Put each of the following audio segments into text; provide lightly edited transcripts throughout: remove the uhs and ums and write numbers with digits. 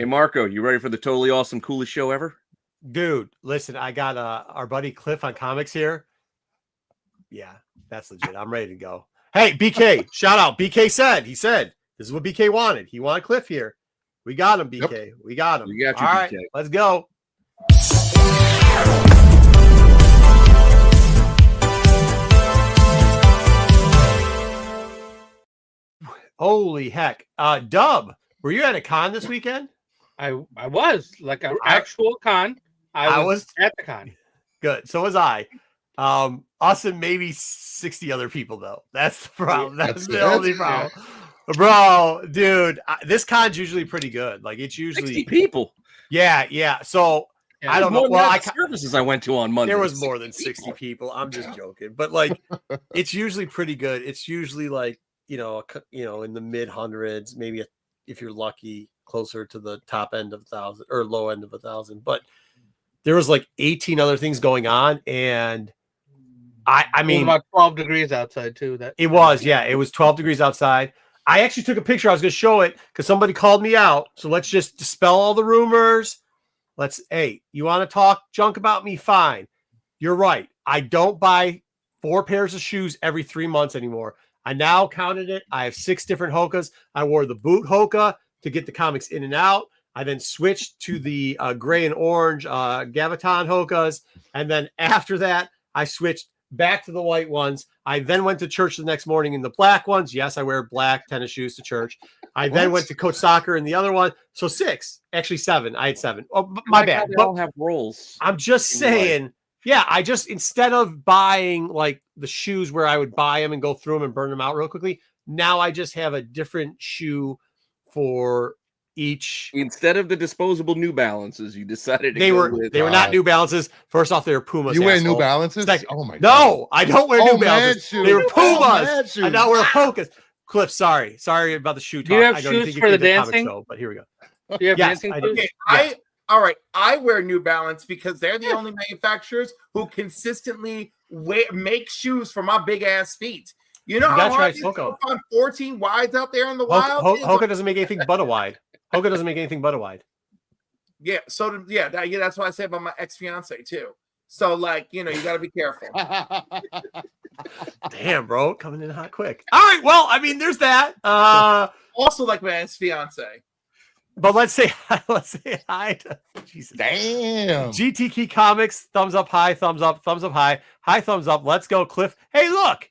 Marco, you ready for the totally awesome, coolest show ever? Dude, listen, I got our buddy Cliff on comics here. Yeah, that's legit. I'm ready to go. Hey, BK, shout out. BK said, this is what BK wanted. He wanted Cliff here. We got him, BK. Yep. We got him. We got you, all BK. Right, let's go. Holy heck. Dub, were you at a con this weekend? I was like an actual con. I was at the con. Good. So was I. Us and maybe 60 other people, though. That's the problem. That's the only problem. Bro, dude, this con's usually pretty good. Like, it's usually 60 people. Yeah. So I don't know. Well, services I went to on Monday. There was more than 60 people. I'm just joking. But like, it's usually pretty good. It's usually like, in the mid hundreds, maybe if you're lucky, closer to the top end of 1,000 or low end of 1,000. But there was like 18 other things going on, and I mean, about 12 degrees outside too. It was 12 degrees outside. I actually took a picture. I was going to show it because somebody called me out. So let's just dispel all the rumors. Hey, you want to talk junk about me? Fine. You're right. I don't buy 4 pairs of shoes every 3 months anymore. I now counted it. I have 6 different Hokas. I wore the boot Hoka to get the comics in and out. I then switched to the gray and orange Gaviton Hokas. And then after that, I switched back to the white ones. I then went to church the next morning in the black ones. Yes, I wear black tennis shoes to church. I then went to coach soccer in the other one. So 6, actually 7. I had 7. Oh, my bad. They all have rolls. I'm just saying. Yeah, I just, instead of buying like the shoes where I would buy them and go through them and burn them out real quickly, now I just have a different shoe for each. Instead of the disposable New Balances, you decided to they were not New Balances. First off, they were Pumas. You wear New Balances? Oh my God. No, I don't wear New Balances. They were Pumas. I now wear Hokas. Cliff, sorry about the shoe talk. Do you have shoes for the dancing? Show, but here we go. Do you have dancing shoes? Okay, all right. I wear New Balance because they're the only manufacturers who consistently make shoes for my big ass feet. You know how hard it is to find 14 wides out there in the wild? Hoka doesn't make anything but a wide. Hoka doesn't make anything but a wide. Yeah. So that's what I say about my ex-fiance too. So like, you got to be careful. Damn, bro, coming in hot quick. All right. Well, I mean, there's that. Also like my ex-fiance. But let's say hi to Jesus. Damn. GTK Comics, thumbs up, high, thumbs up, high, thumbs up. Let's go, Cliff. Hey, look,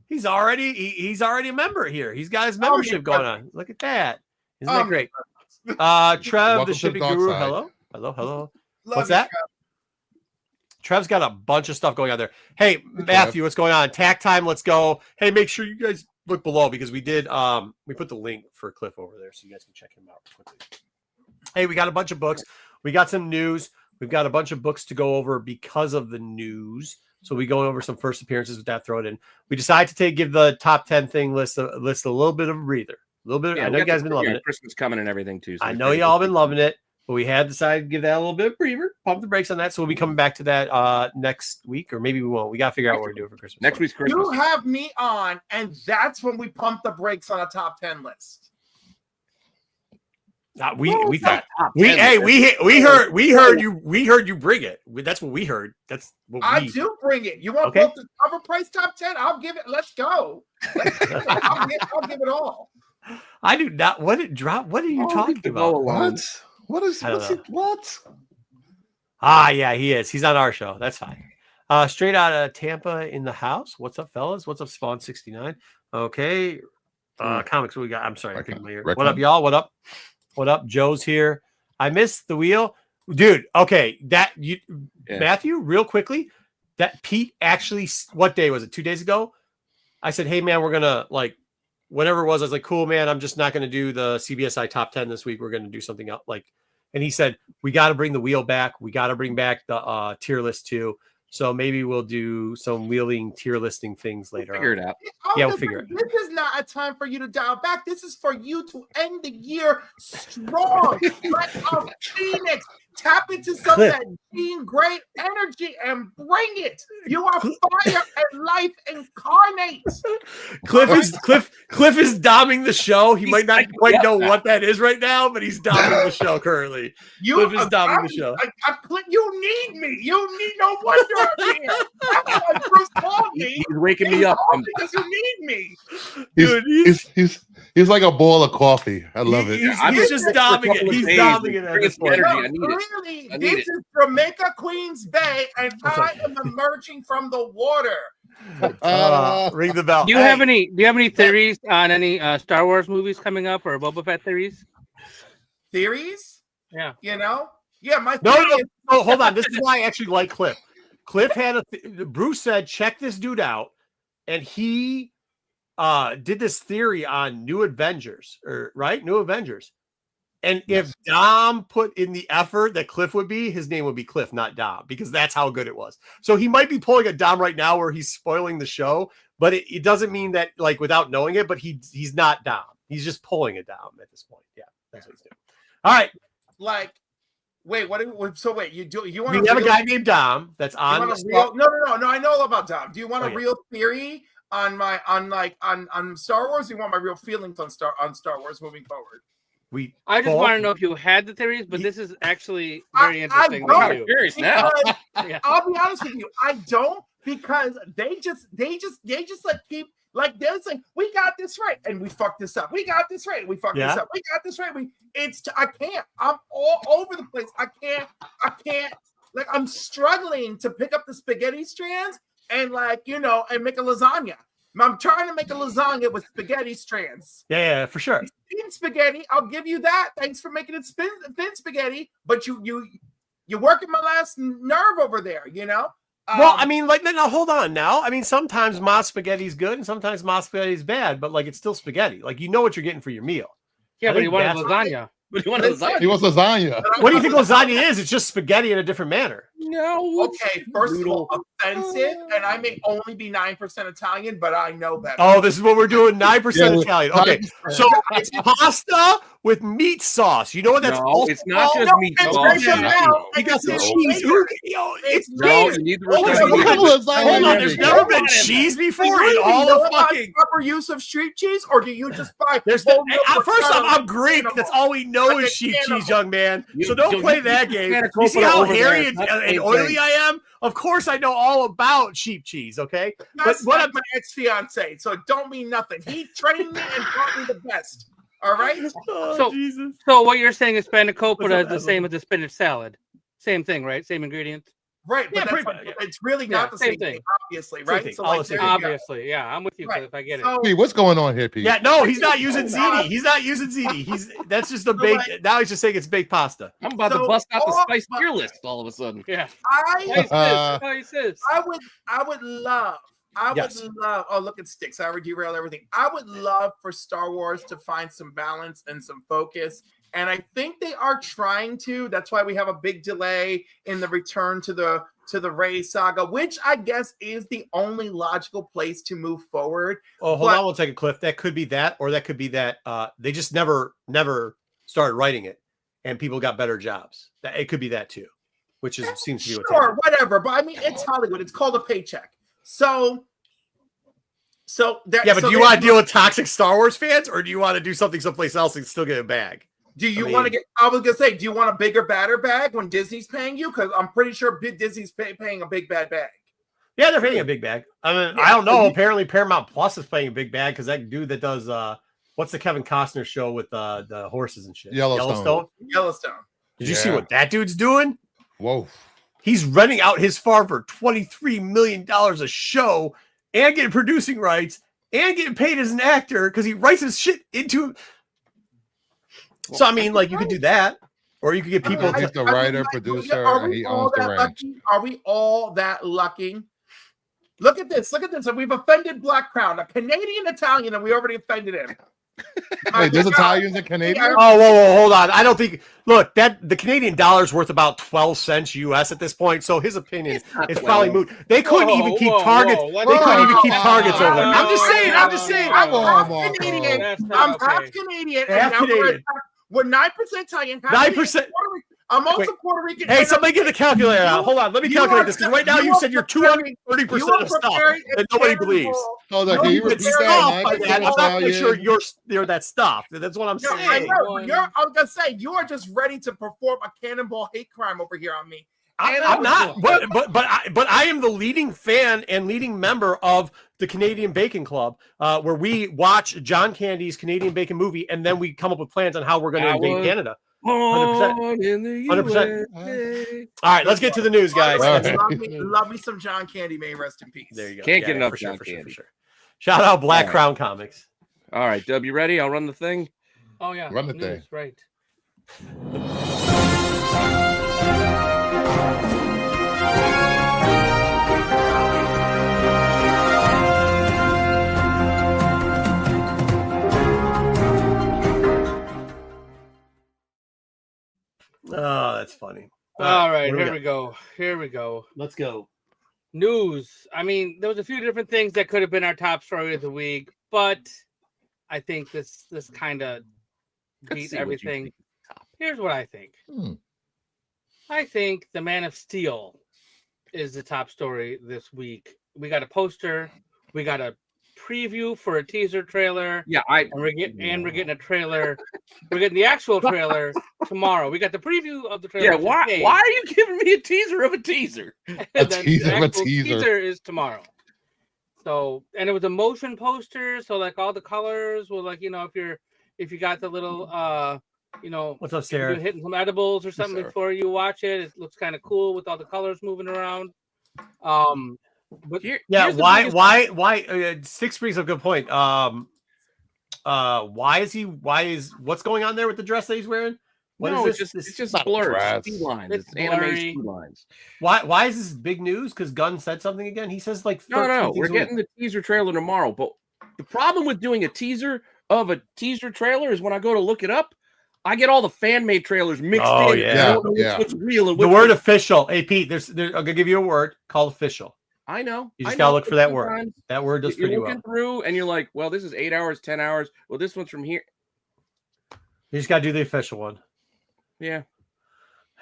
he's already a member here. He's got his membership going on. Look at that. Isn't that great? Trev, the shipping guru. Hello. What's that? Trev's got a bunch of stuff going on there. Hey, Matthew, what's going on? Tack time. Let's go. Hey, make sure you guys look below because we did we put the link for Cliff over there so you guys can check him out quickly. Hey, we got a bunch of books. We got some news. We've got a bunch of books to go over because of the news. So we go over some first appearances with that. Throw it in. We decided to give the top 10 thing list a little bit of a breather. A little bit. I know you guys been loving it. Christmas coming and everything too. So I know y'all been loving it, but we had decided to give that a little bit of a breather, pump the brakes on that. So we'll be coming back to that next week, or maybe we won't. We got to figure out what we're doing for Christmas. Next week's Christmas. You have me on, and that's when we pump the brakes on a top 10 list. We thought we heard you bring it. That's what we heard. That's what I do bring it. You want both the cover price top 10? I'll give it. Let's go. I'll give it all. I do not. What are you talking about? What? Ah, yeah, he is. He's on our show. That's fine. Straight out of Tampa in the house. What's up, fellas? What's up, Spawn 69? Okay. Comics. What we got? I'm sorry. What up, y'all? What up? What up? Joe's here. I missed the wheel. Dude, okay. Matthew, real quickly, that Pete actually, what day was it? 2 days ago? I said, hey, man, we're going to, like, whatever it was, I was like, cool, man, I'm just not going to do the CBSI top 10 this week. We're going to do something else. And he said, we got to bring the wheel back. We got to bring back the tier list too. So maybe we'll do some wheeling tier listing things later. Figure it out. Yeah, we'll figure it out. This is not a time for you to dial back. This is for you to end the year strong, like a phoenix. Tap into some of that Jean Grey energy and bring it. You are fire and life incarnate. Cliff is doming the show. He might not quite know what that is right now, but he's doming the show currently. Cliff is doming the show. You need me. You need no wonder I'm here. That's why Bruce called me. He's waking me up because you need me. He's like a bowl of coffee. I love it. He's just doming it. He's doming it at this point. Clearly, this is Jamaica Queens Bay, and I am emerging from the water. Ring the bell. Do you have any theories on any Star Wars movies coming up or Boba Fett theories? Theories? Yeah. You know? Yeah, my no, hold on. This is why I actually like Cliff. Cliff had Bruce said, check this dude out, and he did this theory on New Avengers, New Avengers. And if Dom put in the effort that Cliff would be, his name would be Cliff, not Dom, because that's how good it was. So he might be pulling a Dom right now where he's spoiling the show, but it doesn't mean that, like, without knowing it, but he's not Dom. He's just pulling a Dom at this point. Yeah, that's what he's doing. All right. Like, wait, you want we have a guy named Dom that's on no, I know all about Dom. Do you want a real theory on Star Wars? Or you want my real feelings on Star Wars moving forward? I just want to know if you had the theories, but this is actually very interesting. I'm curious now. I'll be honest with you, I don't, because they just like keep like they're saying we got this right and we fucked this up. We got this right. We fucked this up. We got this right. I can't. I'm all over the place. I can't. Like I'm struggling to pick up the spaghetti strands and and make a lasagna. I'm trying to make a lasagna with spaghetti strands. Yeah, for sure. Thin spaghetti, I'll give you that. Thanks for making it thin spaghetti. But you're working my last nerve over there, you know? Well, I mean, now hold on now. I mean, sometimes moss spaghetti is good and sometimes moss spaghetti is bad, but it's still spaghetti. Like, you know what you're getting for your meal. Yeah, but you want lasagna. But he wants lasagna. He wants lasagna. What do you think lasagna is? It's just spaghetti in a different manner. No. Okay, first of all, offensive, and I may only be 9% Italian, but I know better. Oh, this is what we're doing, 9% Italian. Okay, so it's pasta with meat sauce. You know what that's called? It's not just meat sauce. You got some cheese. It's you need the hold on, there's never been cheese before in all the fucking proper use of street cheese, or do you just buy? First off, I'm Greek. That's all we know is sheep cheese, young man. So don't play that game. You see how hairy and oily I am? Of course, I know all about sheep cheese. Okay, but what I'm my ex-fiance, so it don't mean nothing. He trained me and taught me the best. All right. So what you're saying is spanakopita is the same as the spinach salad. Same thing, right? Same ingredients. Right, but it's really not the same thing, obviously, right? So obviously, I'm with you, Cliff. I get it. Pete, what's going on here, Pete? Yeah, no, he's not using ziti. He's not using ziti. That's just a baked. Now he's just saying it's baked pasta. I'm about to bust out the spice tier list all of a sudden. Yeah, I would love. Oh, look at Sticks. I already derailed everything. I would love for Star Wars to find some balance and some focus. And I think they are trying to. That's why we have a big delay in the return to the Rey saga, which I guess is the only logical place to move forward. Oh, hold on one second, Cliff. That could be that, or that could be that they just never started writing it, and people got better jobs. It could be that too, which seems to be whatever. But I mean, it's Hollywood. It's called a paycheck. So yeah, but do you want to deal with toxic Star Wars fans, or do you want to do something someplace else and still get a bag? Do you want to get? I was gonna say, do you want a bigger, badder bag when Disney's paying you? Because I'm pretty sure Disney's paying a big bad bag. Yeah, they're paying a big bag. I mean, I don't know. Apparently, Paramount Plus is paying a big bag because that dude that does what's the Kevin Costner show with the horses and shit? Yellowstone. Did you see what that dude's doing? Whoa. He's renting out his farm for $23 million a show and getting producing rights and getting paid as an actor because he writes his shit into. So I mean, you could do that, or you could get people. He's the writer, producer, and he owns the ranch. Are we all that lucky? Look at this. We've offended Black Crown, a Canadian Italian, and we already offended him. Wait, there's Italians and Canadians? Oh, whoa, hold on. I don't think. Look, the Canadian dollar's worth about 12 cents US at this point, so his opinion is probably moot. They couldn't even keep targets. They couldn't even keep targets over there. I'm just saying. I'm half Canadian. I'm half Canadian. Half Canadian. We're 9% Italian. 9%. I'm also Wait. Puerto Rican. Hey, somebody get the calculator out. Hold on, let me you calculate are- this because right now you said you're 230% of stuff that nobody believes. Hold on, can you repeat It's that? off by Mike? that. I'm not Italian? sure you're that stuff. That's what I'm No, saying. I know. But I was gonna say you are just ready to perform a cannonball hate crime over here on me. I'm not, but I am the leading fan and leading member of the Canadian Bacon Club, where we watch John Candy's Canadian Bacon movie, and then we come up with plans on how we're going to invade Canada. 100%. 100%. All right, let's get to the news, guys. Love me some John Candy. May he rest in peace. There you go. Can't get enough for John sure, Candy. for sure. Shout out Black Crown Comics. All right, Dub, you ready? I'll run the thing. Oh yeah, Run the thing. Right. Oh, that's funny. All right, here we go. Here we go. Let's go. News. I mean, there was a few different things that could have been our top story of the week, but I think this kind of beat everything. Here's what I think. I think The Man of Steel is the top story this week. We got a poster. We got a preview for a teaser trailer. Yeah, we're getting a trailer. We're getting the actual trailer tomorrow. We got the preview of the trailer. Yeah, why are you giving me a teaser of a teaser? A teaser is tomorrow. So, and it was a motion poster, so like all the colors were like, if you got the little what's up, Sarah? You're hitting some edibles or something before you watch it. It looks kind of cool with all the colors moving around. But why Six brings up a good point. What's going on there with the dress that he's wearing? It's just blurred. Speed lines. It's anime speed lines. Why is this big news? Because Gunn said something again. He says like no. We're getting the teaser trailer tomorrow. But the problem with doing a teaser of a teaser trailer is when I go to look it up, I get all the fan-made trailers mixed in. Yeah. What's real and the word official. Hey Pete, I'm gonna give you a word called official. I know. You just gotta look for that word. That word does pretty well. You're looking through, and you're like, "Well, this is 8 hours, 10 hours. Well, this one's from here." You just gotta do the official one. Yeah.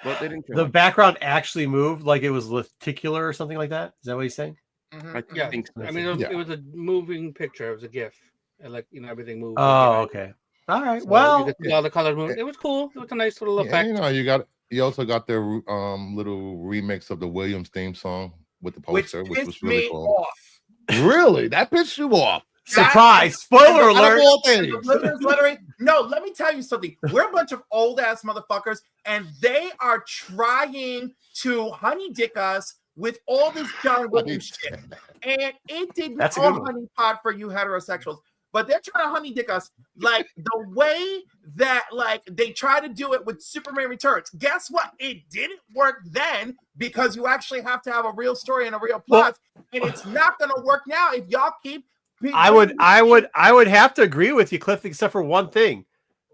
Well, they didn't. The background actually moved, like it was lenticular or something like that. Is that what he's saying? I think so. I mean, it was a moving picture. It was a GIF, and everything moved. Oh, okay. All right. So well, you could see all the colors moving. It was cool. It was a nice little effect. You also got their little remix of the Williams theme song with the poster, which was really cool. Really? That pissed you off? Surprise! Spoiler alert! No, let me tell you something. We're a bunch of old ass motherfuckers, and they are trying to honey dick us with all this John Williams shit. And it didn't all honey pot for you heterosexuals. But they're trying to honey dick us like the way that they try to do it with Superman Returns. Guess what? It didn't work then because you actually have to have a real story and a real plot, and it's not going to work now if y'all keep. I would have to agree with you, Cliff, except for one thing: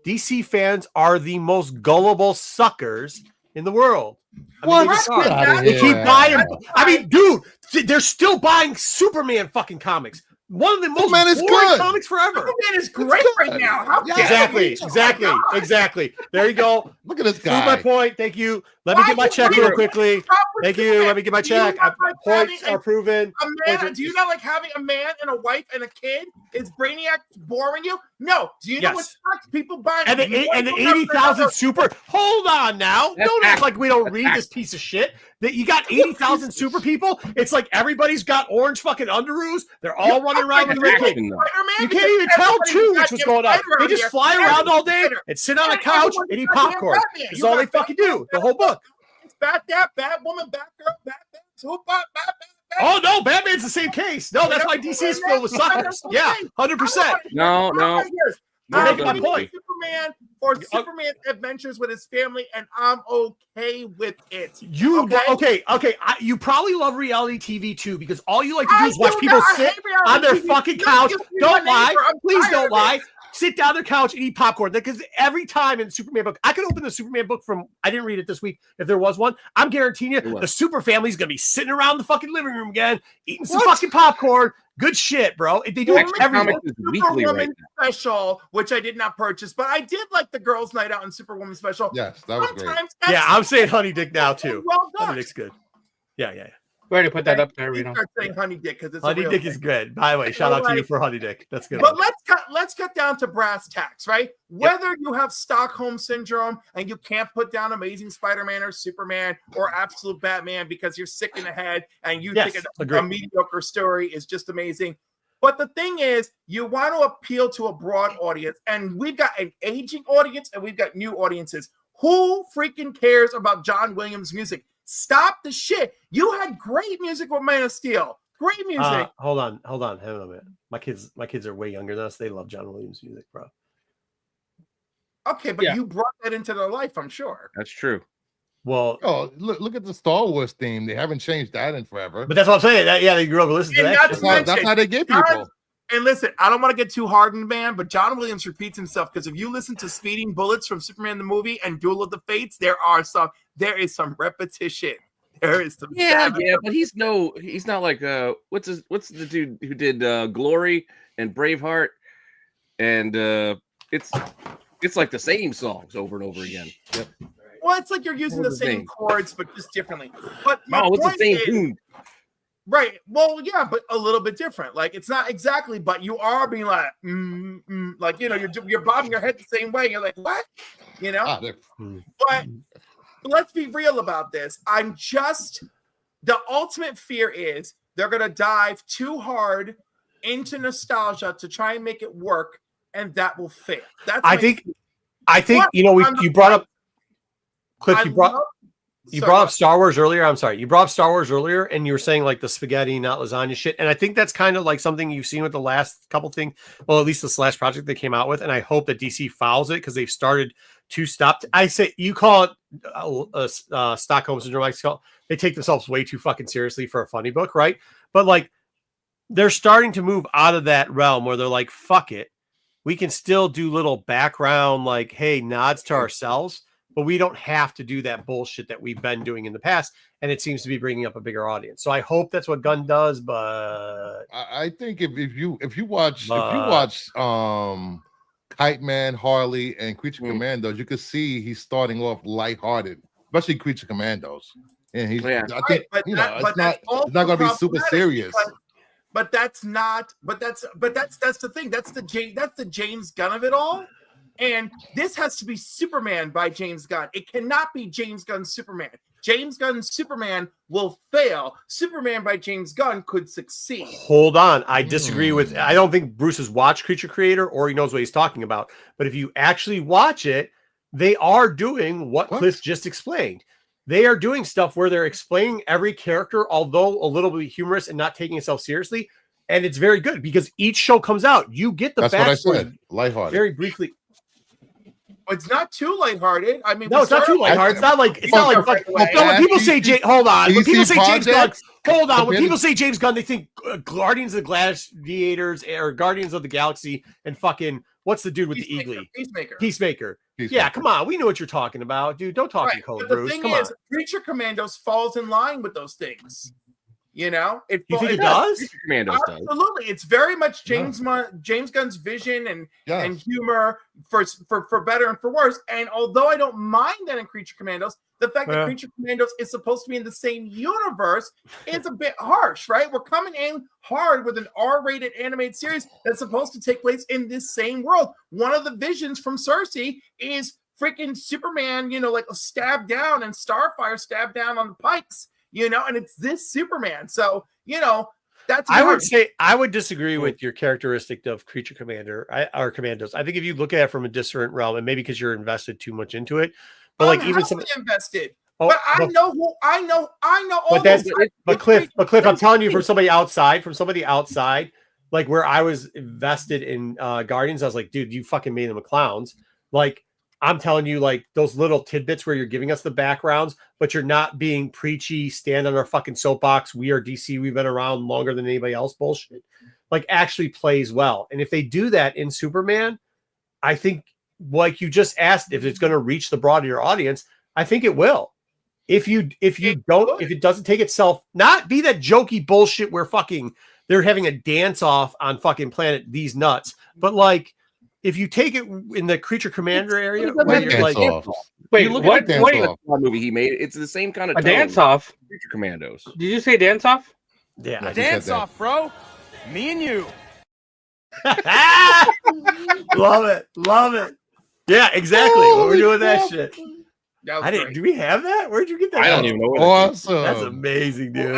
DC fans are the most gullible suckers in the world. They keep buying. I mean, dude, they're still buying Superman fucking comics. One of the most boring comics forever. Superman is great right now. Exactly. There you go. Look at this guy. Prove my point. Thank you. Let me get my check real quickly. Thank you. Let me get my check. Points are proven. Do you not like having a man and a wife and a kid? Is Brainiac boring you? No. Do you know what sucks? People buying and the 80,000 super. Hold on now. Don't act like we don't read this piece of shit. That you got 80,000 super people. It's like everybody's got orange fucking underoos. They're all running around in the red cape. You can't even tell too much what's going on. They just fly around all day and sit on a couch and eat popcorn. That's all they fucking do. The whole book. It's Batwoman, Batgirl, Batman, Tupac, Batman. Oh no, Batman's the same case. No, that's why DC is filled with suckers. Yeah, 100%. No. I'm my point. Superman for Superman's adventures with his family, and I'm okay with it. You probably love reality TV too, because all you like to do is watch people sit on their fucking couch. Don't lie. Please don't lie. Sit down their couch and eat popcorn. Because every time in the Superman book, I could open the Superman book from, I didn't read it this week. If there was one, I'm guaranteeing you the super family's going to be sitting around the fucking living room again, eating some fucking popcorn, Good shit, bro. They do it every Superwoman special, which I did not purchase, but I did like the girls' night out and Superwoman special. Yes, that was great. Yeah, I'm saying Honey Dick now too. Well done. Honey Dick's good. Yeah. We already put that up there. We start saying Honey Dick because it's Honey Dick is good. By the way, shout out to you for Honey Dick. That's good. But let's cut down to brass tacks, right? Whether you have Stockholm syndrome and you can't put down Amazing Spider-Man or Superman or Absolute Batman because you're sick in the head and you think a mediocre story is just amazing. But the thing is, you want to appeal to a broad audience, and we've got an aging audience and we've got new audiences. Who freaking cares about John Williams' music? Stop the shit. You had great music with Man of Steel. Great music. Hold on a minute. My kids are way younger than us. They love John Williams music, bro. Okay, but you brought that into their life, I'm sure. That's true. Well, look at the Star Wars theme. They haven't changed that in forever. But that's what I'm saying. They grew up listening to that. That's how they get people. And listen, I don't want to get too hard on the man, but John Williams repeats himself because if you listen to Speeding Bullets from Superman the movie and Duel of the Fates, there is some repetition. There is some but he's not like what's the dude who did Glory and Braveheart, and it's like the same songs over and over again. Yep. Well, it's like you're using the same chords, but just differently. But it's the same tune. Right. Well, yeah, but a little bit different. Like it's not exactly, but you are being like, like you're bobbing your head the same way. You're like, what? But let's be real about this. The ultimate fear is they're gonna dive too hard into nostalgia to try and make it work, and that will fail. I think you brought up Cliff. You brought up Star Wars earlier. I'm sorry. You brought up Star Wars earlier, and you were saying like the spaghetti, not lasagna shit. And I think that's kind of like something you've seen with the last couple things. Well, at least this last project they came out with. And I hope that DC follows it because they've started to stop. I say you call it Stockholm syndrome. They take themselves way too fucking seriously for a funny book, right? But like they're starting to move out of that realm where they're like, fuck it. We can still do little background, like, hey, nods to ourselves. But we don't have to do that bullshit that we've been doing in the past, and it seems to be bringing up a bigger audience. So I hope that's what Gunn does. But I think if you watch Kite Man, Harley, and Creature Commandos, you can see he's starting off lighthearted, especially Creature Commandos, and he's I think it's not going to be super serious. But that's not. But that's the thing. That's the James Gunn of it all. And this has to be Superman by James Gunn. It cannot be James Gunn's Superman. James Gunn's Superman will fail. Superman by James Gunn could succeed. Hold on. I disagree with... I don't think Bruce has watched Creature Creator or he knows what he's talking about. But if you actually watch it, they are doing what Cliff just explained. They are doing stuff where they're explaining every character, although a little bit humorous and not taking itself seriously. And it's very good because each show comes out. You get the backstory. That's what I said. Lighthearted. Very briefly. It's not too lighthearted. I mean, no, it's not too lighthearted. It's not like when people say hold on. When people say James Gunn, hold on. When people say James Gunn, they think Guardians of the Gladiators or Guardians of the Galaxy and fucking what's the dude with the eagly? Peacemaker. Yeah, come on. We know what you're talking about, dude. Don't talk in code, Bruce. Come on. Creature Commandos falls in line with those things. You know, you think it does? Absolutely, it's very much James Gunn's vision and humor for better and for worse. And although I don't mind that in Creature Commandos, the fact that Creature Commandos is supposed to be in the same universe is a bit harsh, right? We're coming in hard with an R-rated animated series that's supposed to take place in this same world. One of the visions from Cersei is freaking Superman, like a stab down and Starfire stab down on the pikes. And it's this Superman. So, that's I would disagree with your characteristic of Creature Commander or Commandos. I think if you look at it from a different realm, and maybe because you're invested too much into it, but like even some invested. But I know all but Cliff, I'm telling you from somebody outside, like where I was invested in Guardians, I was like, dude, you fucking made them a clowns. Like, I'm telling you, like those little tidbits where you're giving us the backgrounds, but you're not being preachy, stand on our fucking soapbox. We are DC. We've been around longer than anybody else. Bullshit. Like actually plays well. And if they do that in Superman, I think like you just asked, if it's going to reach the broader audience, I think it will. If it doesn't take itself, not be that jokey bullshit where fucking they're having a dance off on fucking planet These Nuts. But like, if you take it in the Creature Commander area, where you're like, wait, you look what? at the movie he made? It's the same kind of a dance off. Creature Commandos. Did you say dance off? Yeah, a dance off, bro. Me and you. Love it. Yeah, exactly. We're doing that shit. I didn't. Do we have that? Where'd you get that? I don't even know. Awesome. That's amazing, dude.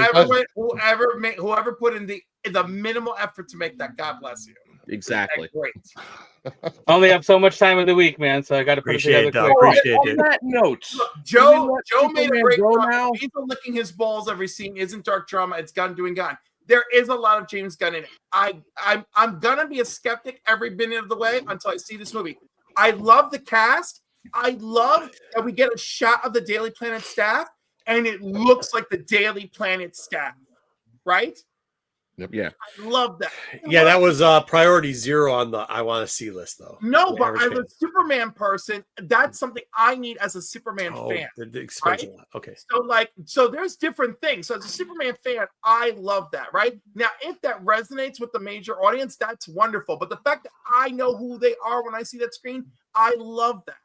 Whoever put in the minimal effort to make that, God bless you. Exactly. Great. Only have so much time of the week, man. So I got to put it together. Appreciate it. On that note, Joe made a great point. He's licking his balls every scene. Isn't dark drama. It's Gunn doing Gunn. There is a lot of James Gunn in it. I'm gonna be a skeptic every minute of the way until I see this movie. I love the cast. I love that we get a shot of the Daily Planet staff, and it looks like the Daily Planet staff, right? Yep. Yeah. I love that. Yeah, that was priority 0 on the I want to see list, though. No, but as a Superman person, that's something I need as a Superman fan. Right? Okay. So there's different things. So as a Superman fan, I love that, right? Now, if that resonates with the major audience, that's wonderful. But the fact that I know who they are when I see that screen, I love that.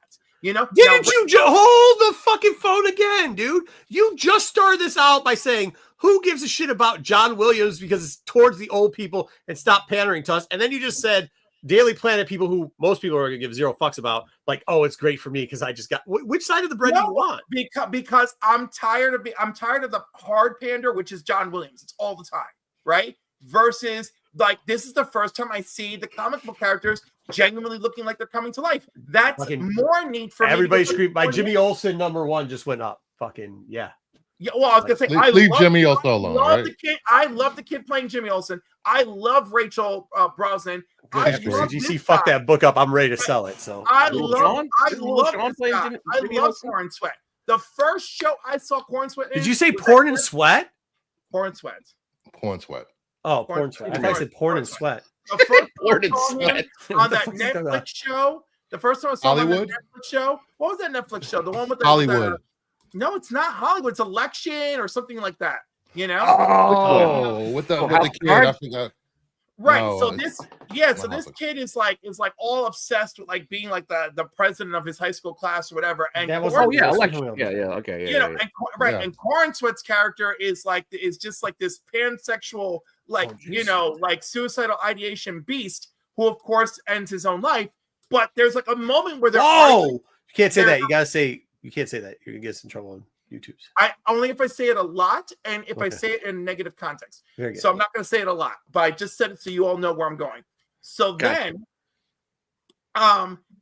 You know, didn't you hold the fucking phone again, dude? You just started this out by saying, who gives a shit about John Williams because it's towards the old people and stop pandering to us? And then you just said Daily Planet people who most people are going to give 0 fucks about, like, oh, it's great for me because I just got. Which side of the bread do you want? Because I'm tired of the hard pander, which is John Williams. It's all the time, right? Versus like this is the first time I see the comic book characters genuinely looking like they're coming to life. That's fucking more need for everybody scream. My Jimmy Olsen #1 just went up. Fucking yeah. Yeah, well, I was gonna say, leave Jimmy Olsen alone. Right? I love the kid playing Jimmy Olsen. I love Rachel Brosnan. Did you see? Fuck that book up. I'm ready to sell it. So I love Corn Sweat. The first show I saw Corn Sweat. Did you say Porn and Sweat? Porn Sweat. Porn Sweat. Oh, Porn Sweat. I thought I said Porn and Sweat. The first Porn and Sweat on that Netflix show. The first time I saw him on that Netflix show. What was that Netflix show? The one with the Hollywood. No, it's not Hollywood. It's Election or something like that. You know? Oh, with the kid. I forgot. Right. No, so this kid is like all obsessed with like being like the president of his high school class or whatever. And Election. Okay. You know, and Corn Sweat's character is just like this pansexual, like like suicidal ideation beast who of course ends his own life. But there's like a moment where you can't say that. You gotta say. You can't say that. You're gonna get us in trouble on YouTube. Only if I say it a lot and if I say it in negative context. So I'm not gonna say it a lot, but I just said it so you all know where I'm going. So then,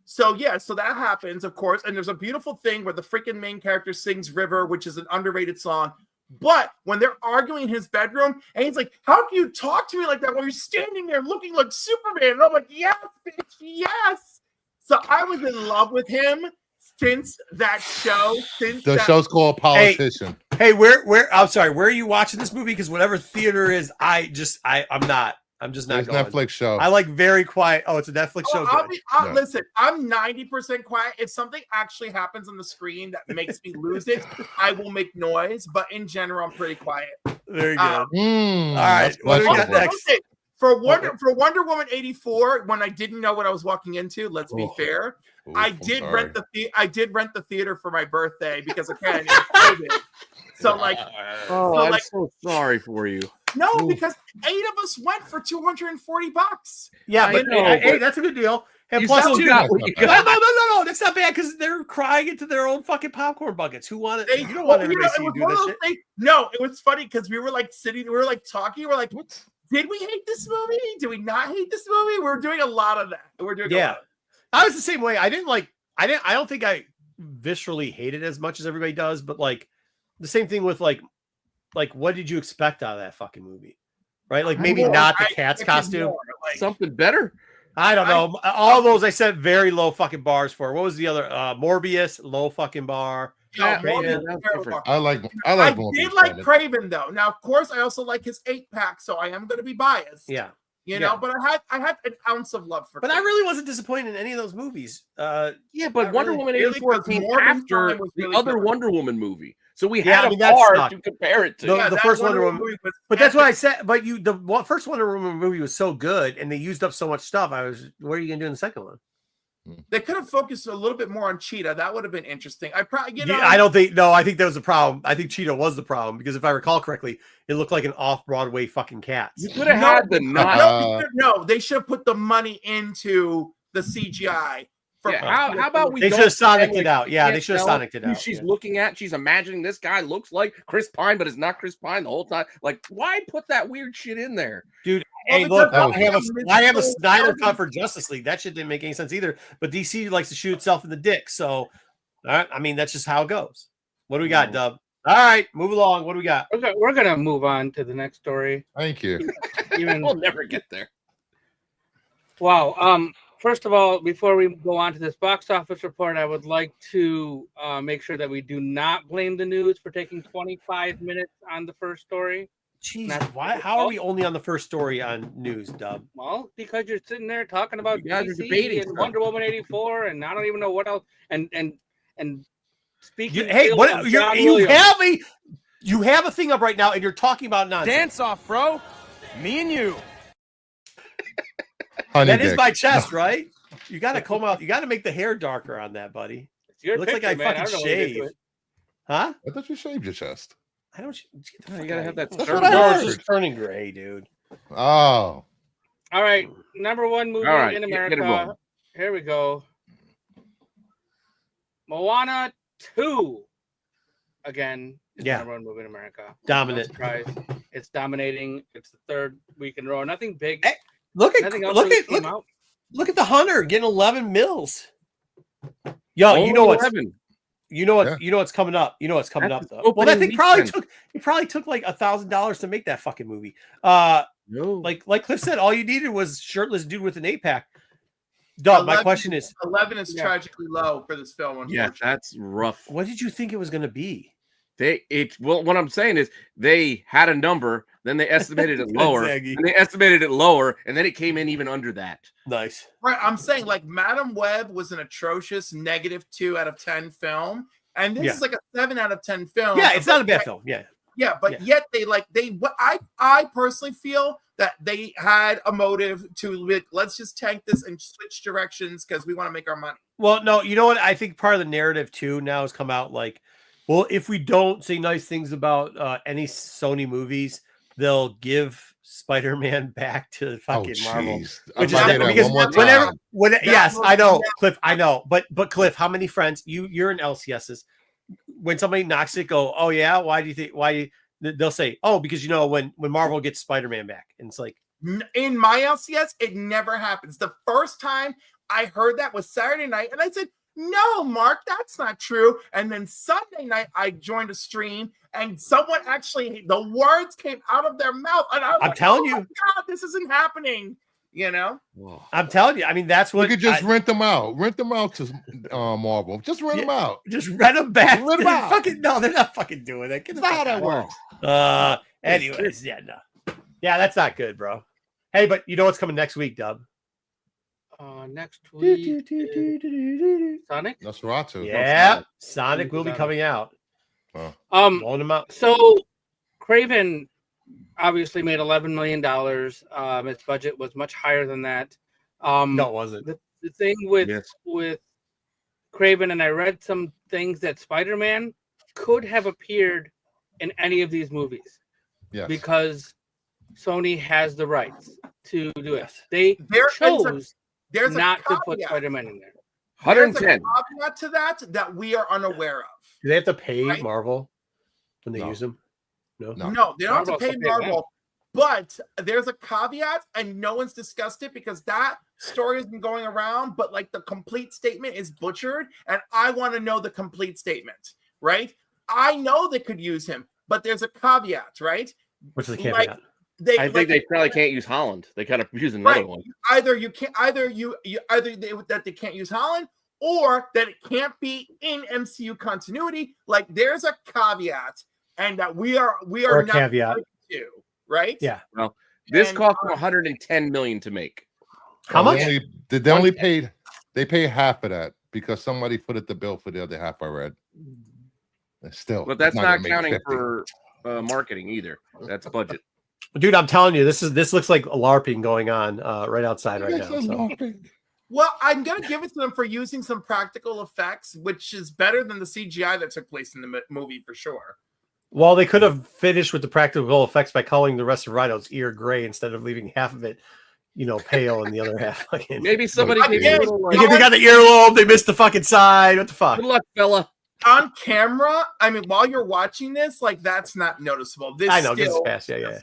so that happens, of course, and there's a beautiful thing where the freaking main character sings River, which is an underrated song. But when they're arguing in his bedroom, and he's like, "How can you talk to me like that while you're standing there looking like Superman?" And I'm like, "Yes, bitch, yes." So I was in love with him. Since that show, show's called Politician. Hey, where? I'm sorry. Where are you watching this movie? Because whatever theater is, I'm just not. It's going. Netflix show. I like very quiet. Oh, it's a Netflix show. Listen, I'm 90% quiet. If something actually happens on the screen that makes me lose it, I will make noise. But in general, I'm pretty quiet. Very good. All right. What do we got next? For Wonder Woman 84, when I didn't know what I was walking into, let's be fair. I did rent the theater for my birthday because again, it was COVID. So like, I'm so sorry for you. No, because 8 of us went for $240. Yeah, but hey, that's a good deal. And plus, no, that's not bad because they're crying into their own fucking popcorn buckets. Who wanted? You don't want everybody to see you do this shit. No, it was funny because we were like sitting, we were like talking, we're like, what? Did we hate this movie? Did we not hate this movie? We're doing a lot of that. We're doing a lot. I was the same way. I don't think I viscerally hate it as much as everybody does, but like the same thing with like what did you expect out of that fucking movie? Right? Like maybe not the cat's costume. Something better. I don't know. All those I set very low fucking bars for. What was the other? Morbius, low fucking bar. I like did like Craven though. Now, of course, I also like his 8-pack, so I am going to be biased. Yeah, you know. But I had an ounce of love for. But Craven. I really wasn't disappointed in any of those movies. But Wonder Woman 84 came after the other Wonder Woman movie, So we had a bar to compare it to. The first Wonder Woman movie was, but that's what I said. But the first Wonder Woman movie was so good, and they used up so much stuff. What are you gonna do in the second one? They could have focused a little bit more on Cheetah. That would have been interesting. I think that was the problem. I think Cheetah was the problem because if I recall correctly, it looked like an off-Broadway fucking Cats. You could have had the no, they should have put the money into the CGI. How about we? They should have sonicked it out. Yeah, they should have sonicked it out. She's looking at. She's imagining this guy looks like Chris Pine, but it's not Chris Pine the whole time. Like, why put that weird shit in there, dude? Hey, look, I have a Snyder cut for Justice League. That shit didn't make any sense either. But DC likes to shoot itself in the dick. So, I mean, that's just how it goes. What do we got, Dub? All right, move along. What do we got? We're gonna move on to the next story. Thank you. We'll never get there. Wow. First of all, before we go on to this box office report, I would like to make sure that we do not blame the news for taking 25 minutes on the first story. Jeez, how are we only on the first story on news, Dub? Well, because you're sitting there talking about DC and Wonder Woman 84, and I don't even know what else. And speaking. You have a thing up right now, and you're talking about nonsense. Dance off, bro. Me and you. That is my chest, right? You got to comb out. You got to make the hair darker on that, buddy. It looks like I fucking shaved. Huh? I thought you shaved your chest. I don't. You gotta have that. It's just turning gray, dude. Oh. All right, number one movie in America. Here we go. Moana 2. Again, number one movie in America. Dominant. No surprise. It's dominating. It's the third week in a row. Nothing big. Hey, look at the Hunter getting 11 mils. Yo, you know what's coming up. You know what's coming up though. Well, that thing probably took like $1,000 to make that fucking movie. Like Cliff said, all you needed was shirtless dude with an 8-pack. Doug, my question is 11 is tragically low for this film. Yeah, that's rough. What did you think it was going to be? What I'm saying is they had a number, then they estimated it lower, and they estimated it lower, and then it came in even under that. Nice. Right. I'm saying like Madam Web was an atrocious -2 out of 10 film, and this is like a 7 out of 10 film. Yeah, it's not a bad film. Yeah. Yeah, but yet I personally feel that they had a motive to let's just tank this and switch directions because we want to make our money. Well, no, you know what? I think part of the narrative too now has come out like, well, if we don't say nice things about any Sony movies, they'll give Spider-Man back to fucking Marvel. Which is yes, I know, Cliff, I know, but Cliff, how many friends you're in LCSs? When somebody knocks it, go, oh yeah, why do you think? They'll say, oh, because when Marvel gets Spider-Man back, and it's like in my LCS, it never happens. The first time I heard that was Saturday night, and I said, no, Mark, that's not true. And then Sunday night, I joined a stream, and someone actually, the words came out of their mouth, and I'm like, telling you, God, this isn't happening. I'm telling you. I mean, that's what you could just rent them out. Rent them out to Marvel. Just rent them out. Just rent them back. Rent them out. No, they're not fucking doing that. That's not how that works. Anyways, yeah, that's not good, bro. Hey, but you know what's coming next week, Dub? Next week, Sonic. Nosferatu. Yeah, Sonic will be coming out. Blowing them out. So, Craven obviously made $11 million. Its budget was much higher than that. No, it wasn't. The thing with Craven, and I read some things that Spider-Man could have appeared in any of these movies. Yes. Because Sony has the rights to do it. They chose not to put Spider-Man in there. 110. There's a caveat to that we are unaware of. Do they have to pay Marvel when they use them? No, they don't have to pay Marvel. But there's a caveat, and no one's discussed it because that story has been going around, but like the complete statement is butchered, and I want to know the complete statement, right? I know they could use him, but there's a caveat, right? What's the caveat? I think they probably can't use Holland. They kind of use another one. Either they can't use Holland, or that it can't be in MCU continuity. Like there's a caveat, and that we are not caveat to, right? Yeah. Well, this cost $110 million to make. How much? They pay half of that because somebody put it the bill for the other half. I read. Still, but that's not counting for marketing either. That's budget. Dude, I'm telling you, this looks like LARPing going on right outside right now. So. Well, I'm going to give it to them for using some practical effects, which is better than the CGI that took place in the movie for sure. Well, they could have finished with the practical effects by coloring the rest of Rhino's ear gray instead of leaving half of it, pale and the other half. Maybe somebody gave you a little. They got the earlobe. They missed the fucking side. What the fuck? Good luck, fella. On camera, I mean, while you're watching this, like that's not noticeable. This I know this is fast. Yeah.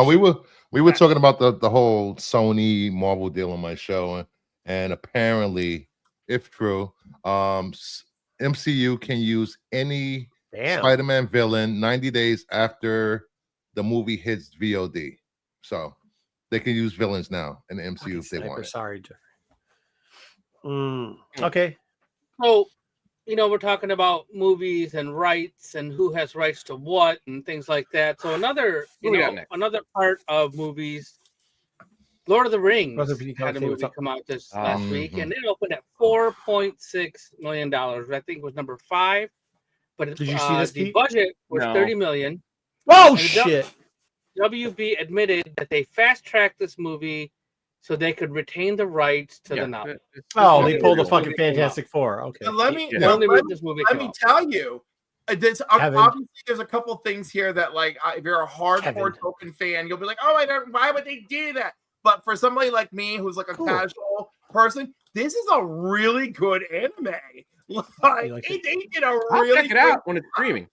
We were talking about the whole Sony Marvel deal on my show, and apparently, if true, MCU can use any Spider-Man villain 90 days after the movie hits VOD. So they can use villains now in the MCU if they want. Sorry, Jeffrey. Okay. So, we're talking about movies and rights and who has rights to what and things like that. So another part of movies, Lord of the Rings had a movie come out this last week, and it opened at $4.6 million. I think it was number 5. But did you see this? The budget was $30 million. Oh shit! WB admitted that they fast-tracked this movie so they could retain the rights to the novel. Oh, they pulled the fucking Fantastic Four. Okay. Let me tell you, obviously there's a couple things here that, like, if you're a hardcore Tolkien fan, you'll be like, oh, why would they do that? But for somebody like me, who's like a casual person, this is a really good anime. Like, they did a really check it out when it's streaming.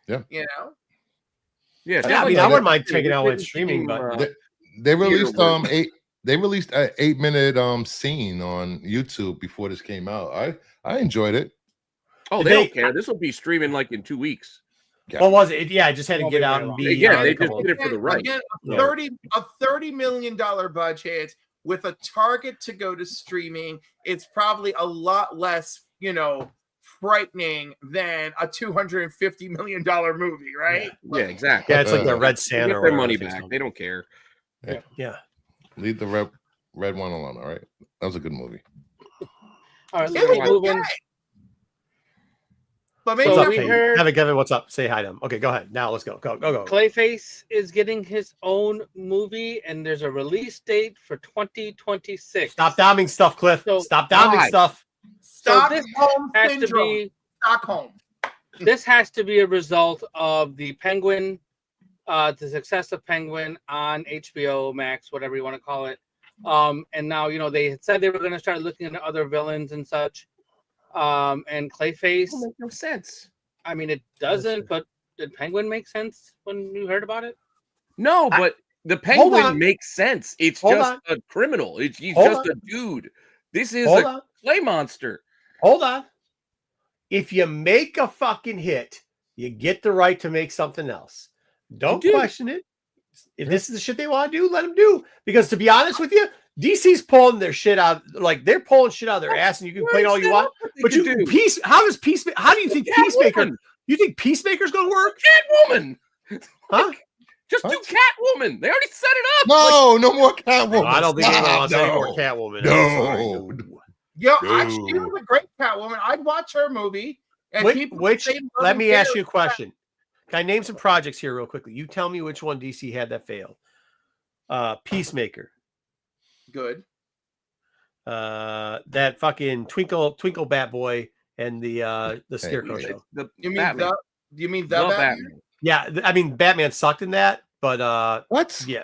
Yeah. Yeah. I mean, I wouldn't mind checking out when it's streaming, but they released They released an 8-minute scene on YouTube before this came out. I enjoyed it. Oh, they don't care. This will be streaming like in 2 weeks. Yeah. What was it? Yeah, I just had to get out and be. Yeah, they just did it for the right. Again, a $30 million budget with a target to go to streaming. It's probably a lot less, frightening than a $250 million movie, right? Yeah, exactly. Yeah, it's like the Red Santa. Get their money back. They don't care. Yeah. Leave the red one alone. All right, that was a good movie. All right, let's move on. But maybe so we heard Kevin, what's up? Say hi to him. Okay, go ahead. Now let's go. Go. Clayface is getting his own movie, and there's a release date for 2026. Stop downing stuff, Cliff. Stop downing stuff. Stockholm syndrome. Stockholm. This has to be a result of the Penguin. The success of Penguin on HBO Max, whatever you want to call it. And now, they had said they were going to start looking at other villains and such. And Clayface. That makes no sense. I mean, it doesn't, but did Penguin make sense when you heard about it? No, but the Penguin makes sense. It's just a criminal. He's just a dude. This is a clay monster. Hold on. If you make a fucking hit, you get the right to make something else. Don't question it. If this is the shit they want to do, let them do. Because to be honest with you, DC's pulling their shit out. Like, they're pulling shit out of their ass, and you can play it all you want. But how do you think Peacemaker? You think Peacemaker's going to work? Catwoman. Huh? Just do Catwoman. They already set it up. No more Catwoman. No, I don't think anyone wants any more Catwoman. No. Yo, she was a great Catwoman. I'd watch her movie. And let me ask you a question. Can I name some projects here real quickly? You tell me which one DC had that failed. Peacemaker. Good. That fucking Twinkle Bat Boy and the Scarecrow show. You mean the Batman? Yeah, I mean Batman sucked in that, but what? Yeah.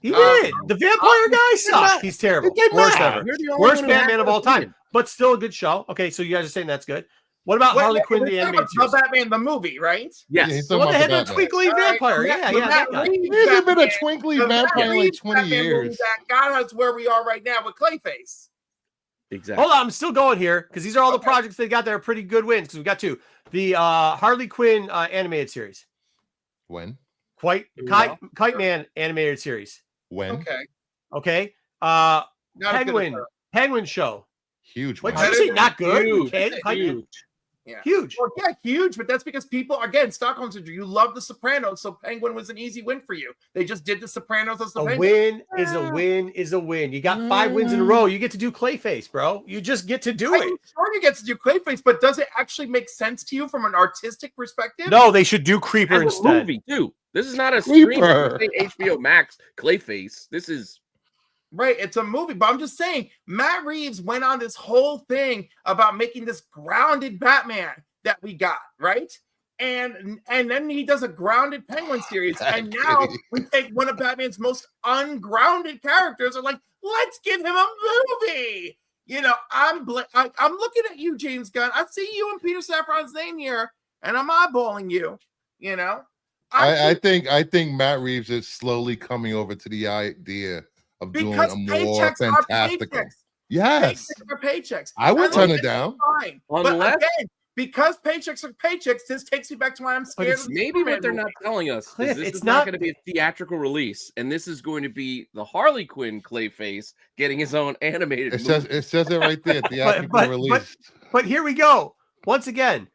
He did. The vampire guy sucks. He's terrible. Worst ever. Worst Batman of all time. But still a good show. Okay, so you guys are saying that's good. What about Harley Quinn, the animated series? Batman, the movie, right? Yes. The one that had the twinkly vampire. Yeah. There's hasn't been a twinkly vampire in like 20 years. That got us where we are right now with Clayface. Exactly. Hold on, I'm still going here because these are all the projects they got that are pretty good wins. Because we got 2. The Harley Quinn animated series. When? Kite Man animated series. When? Okay. Penguin show. Huge. What did you say? Not good. Huge. Yeah. Huge. Well, yeah, huge, but that's because people, again, Stockholm Syndrome, you love The Sopranos, so Penguin was an easy win for you. They just did The Sopranos as the A Penguin. win is a win is a win. You got 5 wins in a row. You get to do Clayface, bro. You just get to do it. I'm sure you get to do Clayface, but does it actually make sense to you from an artistic perspective? No, they should do Creeper As a instead. movie too. This is not a stream. Creeper. HBO Max Clayface. This is Right, it's a movie, but I'm just saying, Matt Reeves went on this whole thing about making this grounded Batman that we got, right? And then he does a grounded Penguin series, and now we take one of Batman's most ungrounded characters and like, let's give him a movie. You know, I'm looking at you, James Gunn. I see you and Peter Safran's name here, and I'm eyeballing you. You know, I think Matt Reeves is slowly coming over to the idea of doing because a more paychecks are fantastical. paychecks. Yes, Paychecks are paychecks. I would turn it down. Fine. But Unless- again, because paychecks are paychecks, this takes me back to why I'm scared. it's of the maybe what they're Superman not telling us Cliff, is this it's is not not- going to be a theatrical release, and this is going to be the Harley Quinn Clayface getting his own animated It movie. says it right there. Theatrical release. But here we go. Once again,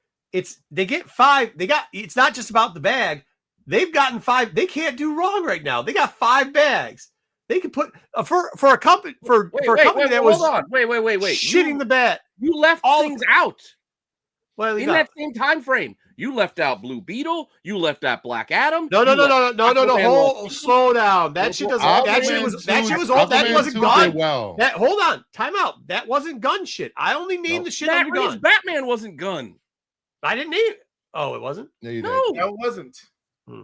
they get 5. It's not just about the bag. They've gotten 5. They can't do wrong right now. They got 5 bags. They could put for a company for a company that was hold on. Wait. shitting the bat. You left all things out Well, in that same time frame. You left out Blue Beetle. You left out Black Adam. No. you left Aquaman Hold, Lost. slow down. That shit doesn't. That shit was old. That wasn't gun. Well. That hold on. Time out. That wasn't gun shit. I only named the shit Matt under Reeves' gun. Batman wasn't gun. I didn't name it. Oh, it wasn't. Yeah, you did. No, No, it wasn't.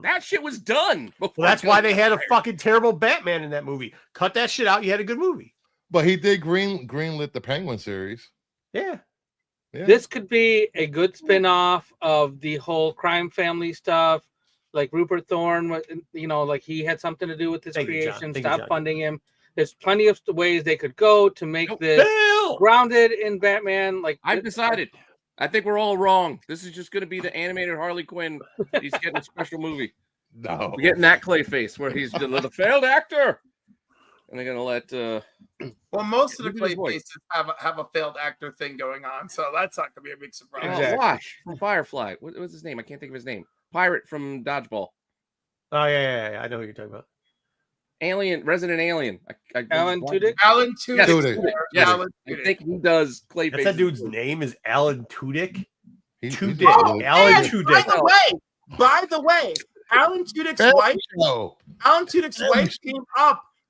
that shit was done. Well, that's why they had a fucking terrible Batman in that movie. Cut that shit out. You had a good movie. But he did greenlit the Penguin series. Yeah. Yeah. This could be a good spin-off of the whole crime family stuff. Like Rupert Thorne, you know, like he had something to do with this Thank you, John. creation. Thank you, Stop John. funding him. There's plenty of ways they could go to make this Bill! grounded in Batman. Like I've decided. I think we're all wrong. This is just going to be the animated Harley Quinn. He's getting a special movie. No. We're getting that Clayface where he's the failed actor, and they're going to let. Well, most of the Look at his play voice. faces have a failed actor thing going on, so that's not gonna be a big surprise. Exactly. Wash from Firefly. What's his name? I can't think of his name. Pirate from Dodgeball. Oh yeah. I know who you're talking about. Alien, Resident Alien. Alan Tudyk. Alan Yes, Tudyk. Tudyk. Yes, Alan I Tudyk. think he does Clayface. That's that dude's name is Alan Tudyk. He's Tudyk. a little- Alan And Tudyk. by the way, Alan Tudyk's wife. Oh, Alan Tudyk's wife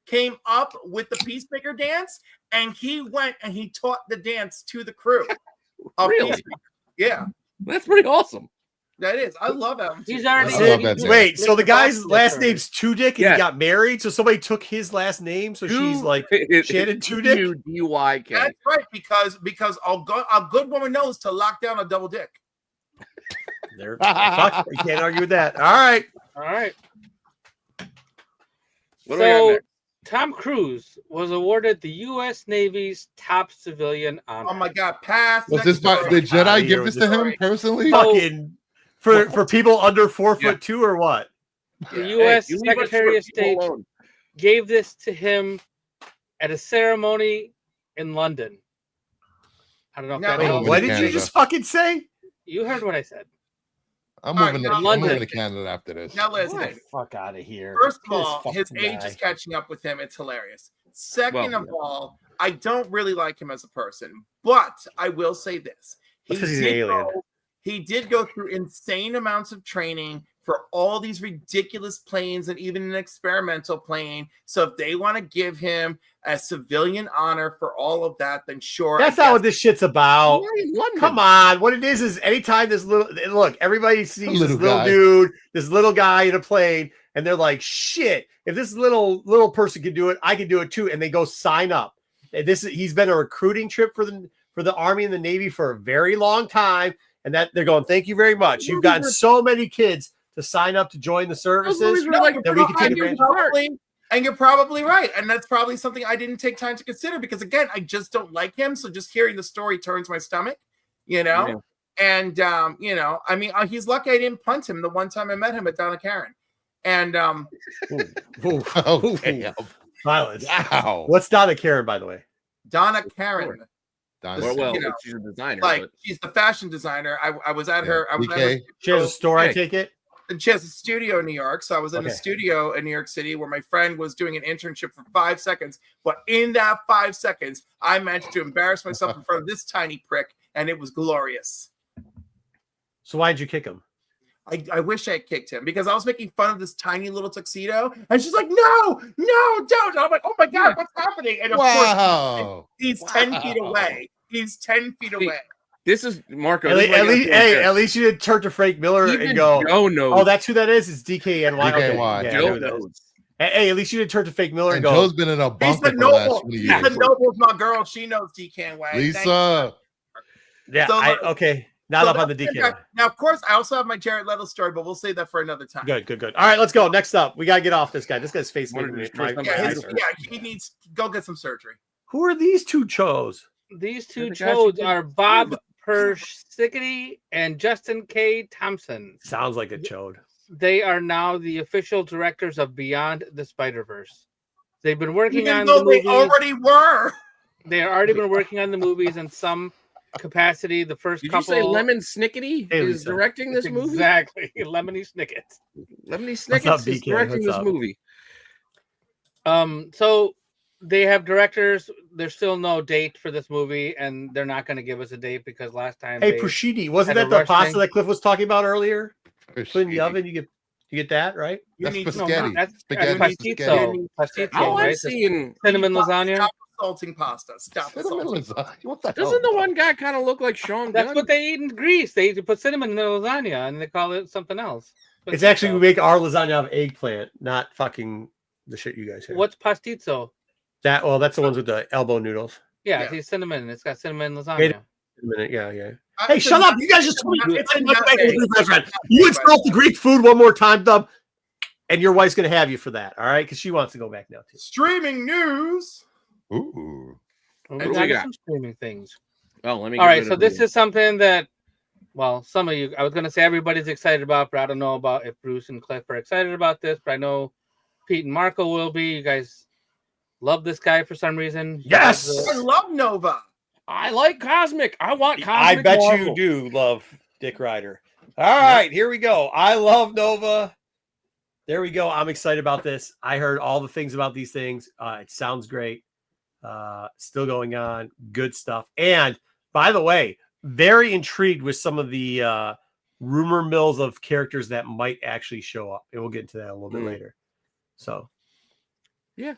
came up with the Peacemaker dance, and he went and he taught the dance to the crew. Of Really? Peacemaker. Yeah, That's pretty awesome. that is. I love Alan. He's Tudych. already. I love that dance. Wait, so the guy's Mr. last Boston. name's Tudyk and Yeah. he got married, so somebody took his last name, so she's like Shannon Tudyk? Tudyk. That's right, because a good woman knows to lock down a double dick. There, fuck, you can't argue with that. All right. All right. What do we got So next? Tom Cruise was awarded the U.S. Navy's top civilian honor. Oh my God, pass. was next this by, story. did Jedi Here give with this to the him story. personally? Fucking for people under 4'2" or what? The Yeah. U.S. Hey, you leave us Secretary for of people State alone. gave this to him at a ceremony in London. I don't know if No, that wait, helps. What to did you Canada. just fucking say? You heard what I said. I'm All right, moving now to I'm London. moving to Canada after this. Now listen. Get the fuck out of here. First of This all, his fucking age guy. is catching up with him. It's hilarious. Second Well, of all, I don't really like him as a person, but I will say this: That's 'cause he's an alien. He did go through insane amounts of training for all these ridiculous planes and even an experimental plane. So if they want to give him a civilian honor for all of that, then sure. That's I not what guess. this shit's about. Why in London? Come on. What it is anytime this look, everybody sees Little this little guy. dude, this little guy in a plane, and they're like, shit, if this little person can do it, I can do it too. And they go sign up. And he's been a recruiting trip for the Army and the Navy for a very long time. And that they're going, thank you very much. You've gotten so many kids to sign up to join the services. movies were like that we can take you're advantage of. and you're probably right. And that's probably something I didn't take time to consider because, again, I just don't like him. So just hearing the story turns my stomach, you know? Yeah. And, you know, I mean, he's lucky I didn't punt him the one time I met him at Donna Karen. And Ooh, Oh, damn. violence. Wow. What's Donna Karen, by the way? Donna Karen. Well, you know, she's a designer. like but... she's the fashion designer. I was at her. I was at her she has a store. I take it. And she has a studio in New York. So I was in a studio in New York City where my friend was doing an internship for 5 seconds. But in that 5 seconds, I managed to embarrass myself in front of this tiny prick, and it was glorious. So why did you kick him? I wish I had kicked him because I was making fun of this tiny little tuxedo. And she's like, no, don't. And I'm like, oh my God, what's happening? And of course, he's 10 feet away. He's 10 feet away. This is Marco. At least you didn't turn to Frank Miller and go, oh, that's who that is? It's DKNY. DKNY. Okay. Joe knows. Hey, at least you didn't turn to Frank Miller and go. Joe's been in a bunker for the last 20 years. Lisa Noble's my girl. She knows DKNY. Lisa. Yeah, okay. Not up on the DK. Now, of course, I also have my Jared Leto story, but we'll save that for another time. Good. All right, let's go. Next up, we got to get off this guy. This guy's face making me. He needs to go get some surgery. Who are these two chos? These two chodes are Bob Persickety and Justin K. Thompson. Sounds like a chode. They are now the official directors of Beyond the Spider-Verse. They've been working Even on though the movies. they already were. They have already been working on the movies in some capacity. The first Did couple. you say Lemon Snickety is directing this movie? Exactly, Lemony Snicket. Lemony Snicket is directing this movie. So they have directors. There's still no date for this movie, and they're not going to give us a date because last time. Hey, prosciutto, wasn't that the pasta that Cliff was talking about earlier? Put in the oven, you get that right. That's spaghetti. That's Spaghetti. Pastizzo, I'm right? seeing cinnamon lasagna. Stop assaulting pasta. Stop assaulting. What the Doesn't the one guy kind of look like Sean? That's what they eat in Greece. They put cinnamon in their lasagna, and they call it something else. It's actually we make our lasagna out of eggplant, not fucking the shit you guys have. What's pastizzo? That's the ones with the elbow noodles. Yeah, it's cinnamon. It's got cinnamon lasagna. Yeah. Hey, shut up! You guys just told me you insult the Greek food one more time, Dub, and your wife's gonna have you for that. All right, because she wants to go back now too. Streaming news. Ooh. We got some streaming things. Oh, let me. All right, so this is something that, well, some of you, I was going to say everybody's excited about, but I don't know about if Bruce and Cliff are excited about this, but I know Pete and Marco will be. You guys love this guy for some reason. Yes, I love Nova. I like Cosmic. I want Cosmic. I bet Marvel. you do love Dick Ryder. All right, here we go. I love Nova. There we go. I'm excited about this. I heard all the things about these things. It sounds great. Still going on. Good stuff. And by the way, very intrigued with some of the rumor mills of characters that might actually show up. And we'll get into that a little bit later. So, yeah.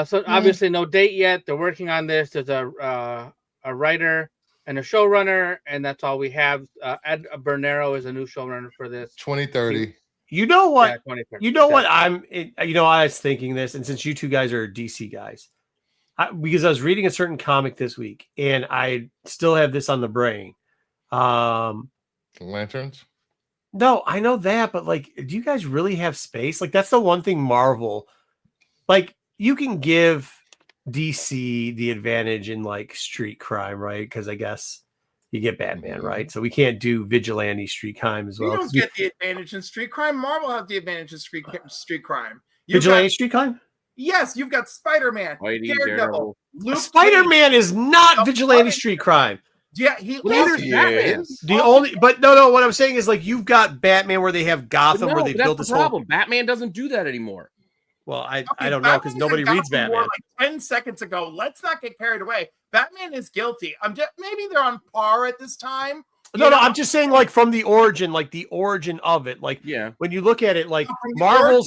So obviously no date yet. They're working on this. There's a writer and a showrunner, and that's all we have. Ed Bernero is a new showrunner for this. 2030. You know what? Yeah, 2030. You know what? I was thinking this, and since you two guys are DC guys, because I was reading a certain comic this week, and I still have this on the brain. Lanterns? No, I know that, but like, do you guys really have space? Like, that's the one thing Marvel, like, you can give DC the advantage in like street crime, right? Because I guess you get Batman, right? So we can't do vigilante street crime as well. You don't get the advantage in street crime. Marvel have the advantage in street crime. Vigilante street crime? Yes, you've got Spider-Man, Daredevil, Luke Spider-Man is not vigilante street crime. Yeah, he is. The only, but no. What I'm saying is like you've got Batman where they have Gotham where they build this problem. Batman doesn't do that anymore. Well, I don't know because nobody reads Batman. Like 10 seconds ago, let's not get carried away. Batman is guilty. Maybe they're on par at this time. No, I'm just saying like from the origin of it. Like when you look at it, like Marvel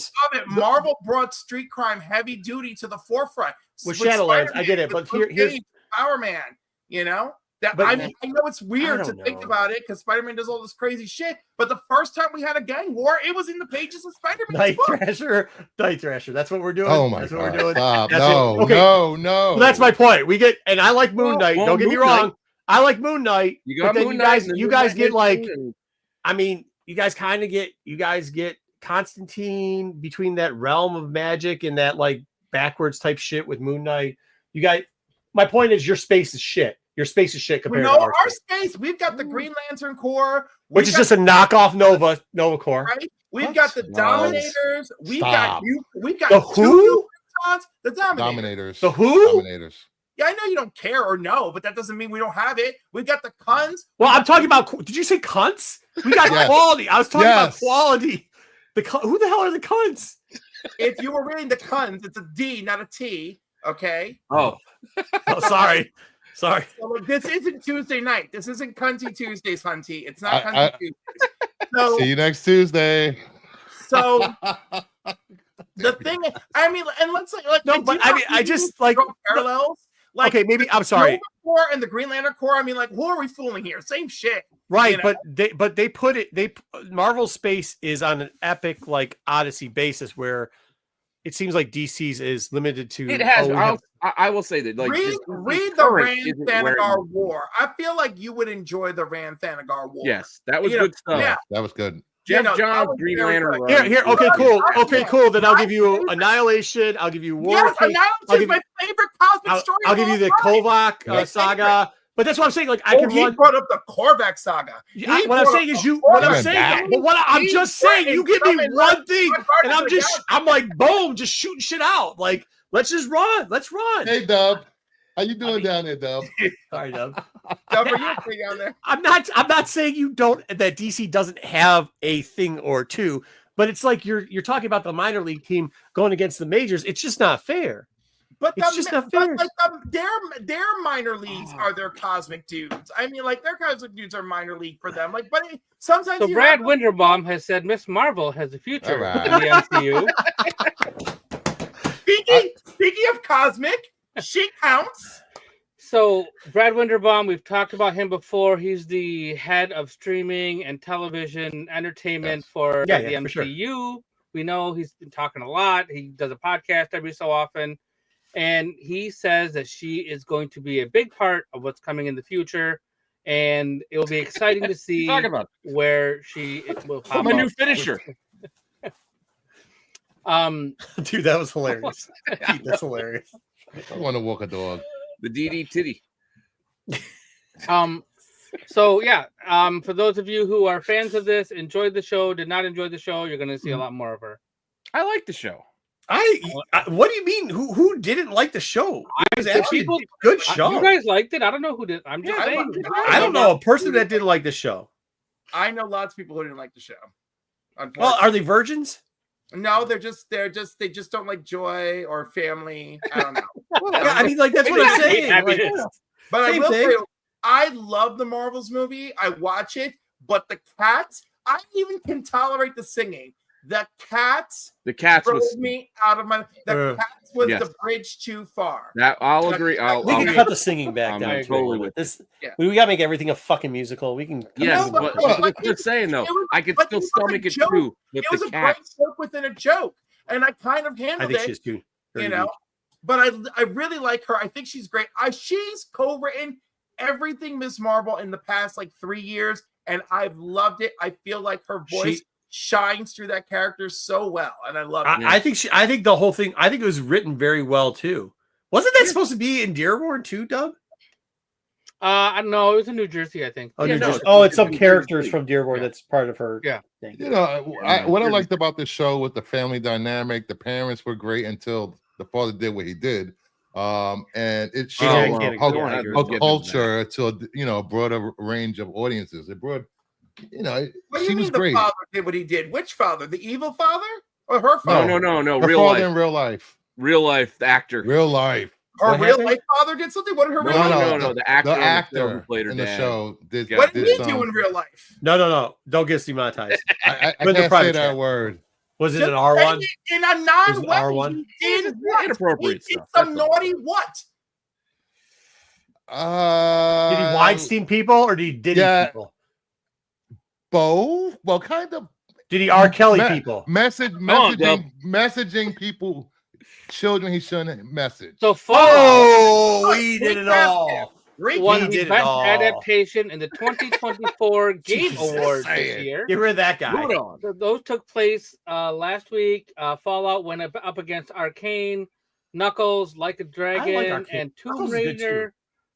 brought street crime heavy duty to the forefront with Shadowlands. I get it, but here's Power Man. You know. I know it's weird to think about it because Spider-Man does all this crazy shit, but the first time we had a gang war, it was in the pages of Spider-Man. Night Thrasher. That's what we're doing. Oh my God! What we're doing. Stop. No. Well, that's my point. And I like Moon Knight. Don't get me wrong. I like Moon Knight. You got Moon Knight. You guys get like, I mean, you guys get Constantine between that realm of magic and that like backwards type shit with Moon Knight. You guys, my point is your space is shit. Your space is shit compared to our space. We've got the Green Lantern Corps, which is just a knockoff Nova Corps. Right? We've got the Dominators. We've got the who? The Dominators. The who? Yeah, Yeah, I know you don't care or know, but that doesn't mean we don't have it. We got the cunts. Well, I'm talking about. Did you say cunts? We got quality. I was talking about quality. Who the hell are the cunts? If you were reading the cunts, it's a D, not a T. Okay. Oh, sorry. Sorry. So, look, this isn't Tuesday night. This isn't Cunty Tuesdays, Hunty. It's not Cunty Tuesdays. So, see you next Tuesday. So the thing, I mean, and let's like no, but I mean, I just like parallels. Like, okay, maybe I'm sorry. Nova Corps and the Green Lantern Corps. I mean, like, who are we fooling here? Same shit, right? You know? But they put it. Marvel Space is on an epic like Odyssey basis where it seems like DC's is limited to. It has. I will say that. Like, read the Rand Thanagar War. I feel like you would enjoy the Rand Thanagar War. Yes, that was good stuff. Yeah, that was good. Jeff Johns, Green Lantern. Here. Okay, cool. Then I'll give you Annihilation. I'll give you War. Yes, Annihilation is my favorite cosmic story. I'll give you the Kovac saga. But that's what I'm saying. Like I can he brought up the Korvac saga. What I'm saying is I'm just saying you give me one thing, and I'm like boom, just shooting shit out. Like let's just run. Let's run. Hey Dub, how you doing down there, Dub? Sorry, Dub. Dub, are you okay down there? I'm not saying that DC doesn't have a thing or two, but it's like you're talking about the minor league team going against the majors. It's just not fair. But it's just not fair. Like their minor leagues are their cosmic dudes. I mean, like their cosmic dudes are minor league for them. Like, but sometimes. So Brad Winterbaum has said Miss Marvel has a future in the MCU. Speaking of cosmic, she counts. So Brad Winterbaum, we've talked about him before. He's the head of streaming and television entertainment for the MCU. For sure. We know he's been talking a lot. He does a podcast every so often. And he says that she is going to be a big part of what's coming in the future. And it will be exciting to see where she will pop up. My new finisher. Dude, that was hilarious. Dude, that's hilarious. I want to walk a dog. The DD titty. So yeah, for those of you who are fans of this, enjoyed the show, did not enjoy the show, you're going to see a lot more of her. I like the show. What do you mean? Who didn't like the show? It was actually a good show. You guys liked it. I don't know who did. I'm just saying. I don't know a person that didn't like the show. I know lots of people who didn't like the show. Well, are they virgins? No, they just don't like joy or family. I don't know. I mean, like that's what I'm saying. Like, but I will say, I love the Marvels movie. I watch it, but the cats, I even can tolerate the singing. The cats drove me out of my. The cats was the bridge too far. That I'll agree. We can cut the singing back down. Totally with this. Yeah. We gotta make everything a fucking musical. We can. Yes, but I'm just saying though, I could still stomach it too. It was a great joke within a joke, and I kind of handled it. I think she's too. You know, but I really like her. I think she's great. She's co-written everything Miss Marvel in the past like 3 years, and I've loved it. I feel like her voice shines through that character so well, and I love it. I think the whole thing. I think it was written very well too. Wasn't that supposed to be in Dearborn too, Dub? I don't know. It was in New Jersey, I think. Oh, it's some characters from Dearborn that's part of her. Yeah. Thing. You know, what I liked about this show with the family dynamic, the parents were great until the father did what he did. And it showed her culture to a broader range of audiences. It brought. What do you mean the father did what he did? Which father? The evil father or her father? No. Her Real father life. in real life. Real life, the actor. Real life. Her real life father did something. What did her real life? No. The actor who played her in the show did. What did he do in real life? No. Don't get demonetized. I can't say that word. Was it an R1? In a non-way. R1. Inappropriate stuff. Some naughty what? Did he Weinstein people or did he Diddy people? Both. Well, kind of. Did he R. Kelly people? Messaging people, children he shouldn't message. So he did it all. Won the best adaptation in the 2024 Game Awards this year. Get rid of that guy. So those took place last week. Fallout went up against Arcane, Knuckles, Like a Dragon, and Tomb Raider.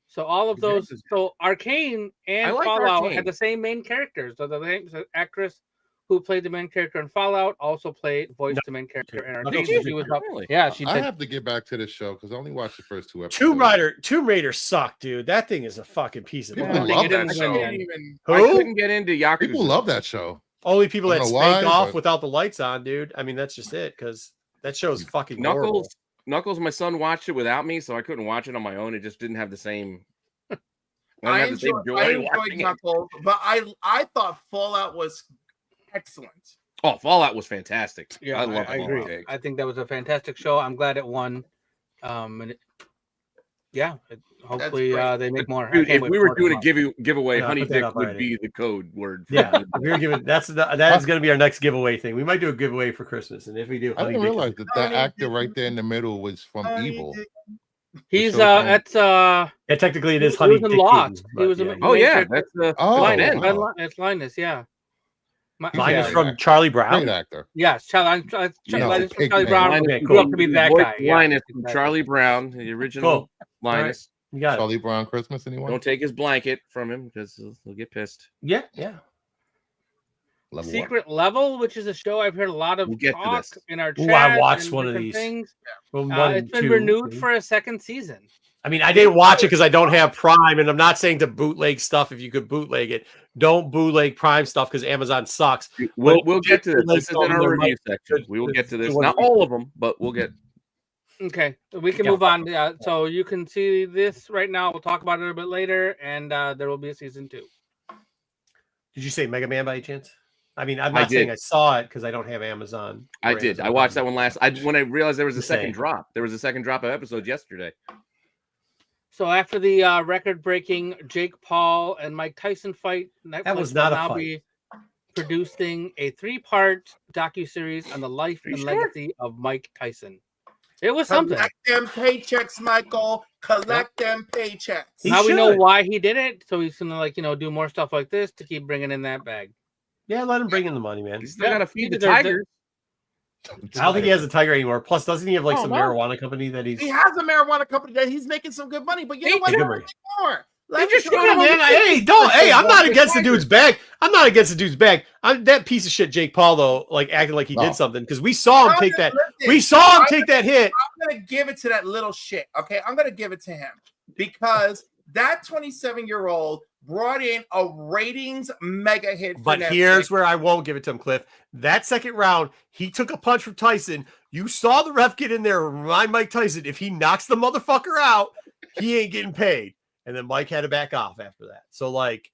So all of those, so Arcane and Fallout had the same main characters. So the actress who played the main character in Fallout, also voiced the main character in Arcane. She was up. Really? Yeah, she I did. have to get back to this show because I only watched the first 2 episodes. Tomb Raider sucked, dude. That thing is a fucking piece of People garbage. love It that didn't show. win. I Who? couldn't get into Yakuza. People love that show. Only people I that don't know spank why, off but- without the lights on, dude. I mean, that's just it, because that show's fucking horrible. Knuckles, my son watched it without me, so I couldn't watch it on my own. It just didn't have the same. I enjoyed Knuckles, but I thought Fallout was excellent. Oh, Fallout was fantastic. Yeah, I love I agree. Fallout. I think that was a fantastic show. I'm glad it won. Hopefully they make more. Dude, if we were doing a giveaway, Yeah, Honey put that Dick up would already. be the code word. Yeah, we're giving that is going to be our next giveaway thing. We might do a giveaway for Christmas, and if we do, I didn't Honey Dick- realize that actor right there in the middle was from Evil. He's So- at Yeah, technically it is he Honey was in Dick Lost. King, He but was in- yeah. Oh yeah, character. that's the Oh, Linus. wow. It's Linus, yeah. Linus Yeah. from Charlie Brown. Great actor. Yes, Linus from big Charlie man. Brown Okay, grew up cool. to be that Voiced guy. Yeah, Linus from exactly. Charlie Brown, the original Cool. Linus. You got it. Charlie Brown Christmas, anyone? Don't take his blanket from him because he'll get pissed. Yeah. Level Secret Level, which is a show I've heard a lot of We'll get to talk this. in our Ooh, chat. I watched and one of different these. Things. Well, one It's and been two, renewed maybe. for a second season. I mean, I didn't watch it because I don't have Prime, and I'm not saying to bootleg stuff. If you could bootleg it, don't bootleg Prime stuff because Amazon sucks. We'll get to this. Like, This is in our review section. We will get to this. Not all of them, but we'll get. Okay, we can Yeah. move on. So you can see this right now. We'll talk about it a little bit later, and there will be a season 2. Did you say Mega Man by any chance? I mean, I'm I not saying did. I saw it because I don't have Amazon. I or did. Amazon I watched that Prime. one when I realized there was a Just saying. second drop. There was a second drop of episodes yesterday. So after the record-breaking Jake Paul and Mike Tyson fight, Netflix was not will a now fight. be producing a 3-part docuseries on the life and sure? legacy of Mike Tyson. It was something. Collect them paychecks, Michael. Collect them paychecks. He Now we know should. why he did it, so he's gonna do more stuff like this to keep bringing in that bag. Yeah, let him bring in the money, man. He's still Yeah, got to he feed the deserves it. tigers. I don't think he has a tiger anymore. Plus, doesn't he have like Oh, some no. marijuana company that he's? He has a marijuana company that he's making some good money, but you know what? Good He'll money. make more. They just showed Yeah, him man. on Hey, don't. Hey, I'm not against the dude's bag. I'm not against the dude's bag. That piece of shit, Jake Paul, though, like acting like he No. did something because we saw him take that. Listen, We saw him take that hit. I'm gonna give it to that little shit. Okay, I'm gonna give it to him because that 27-year-old brought in a ratings mega hit. For But Netflix. here's where I won't give it to him, Cliff. That second round, he took a punch from Tyson. You saw the ref get in there and remind Mike Tyson, if he knocks the motherfucker out, he ain't getting paid. And then Mike had to back off after that. So, like,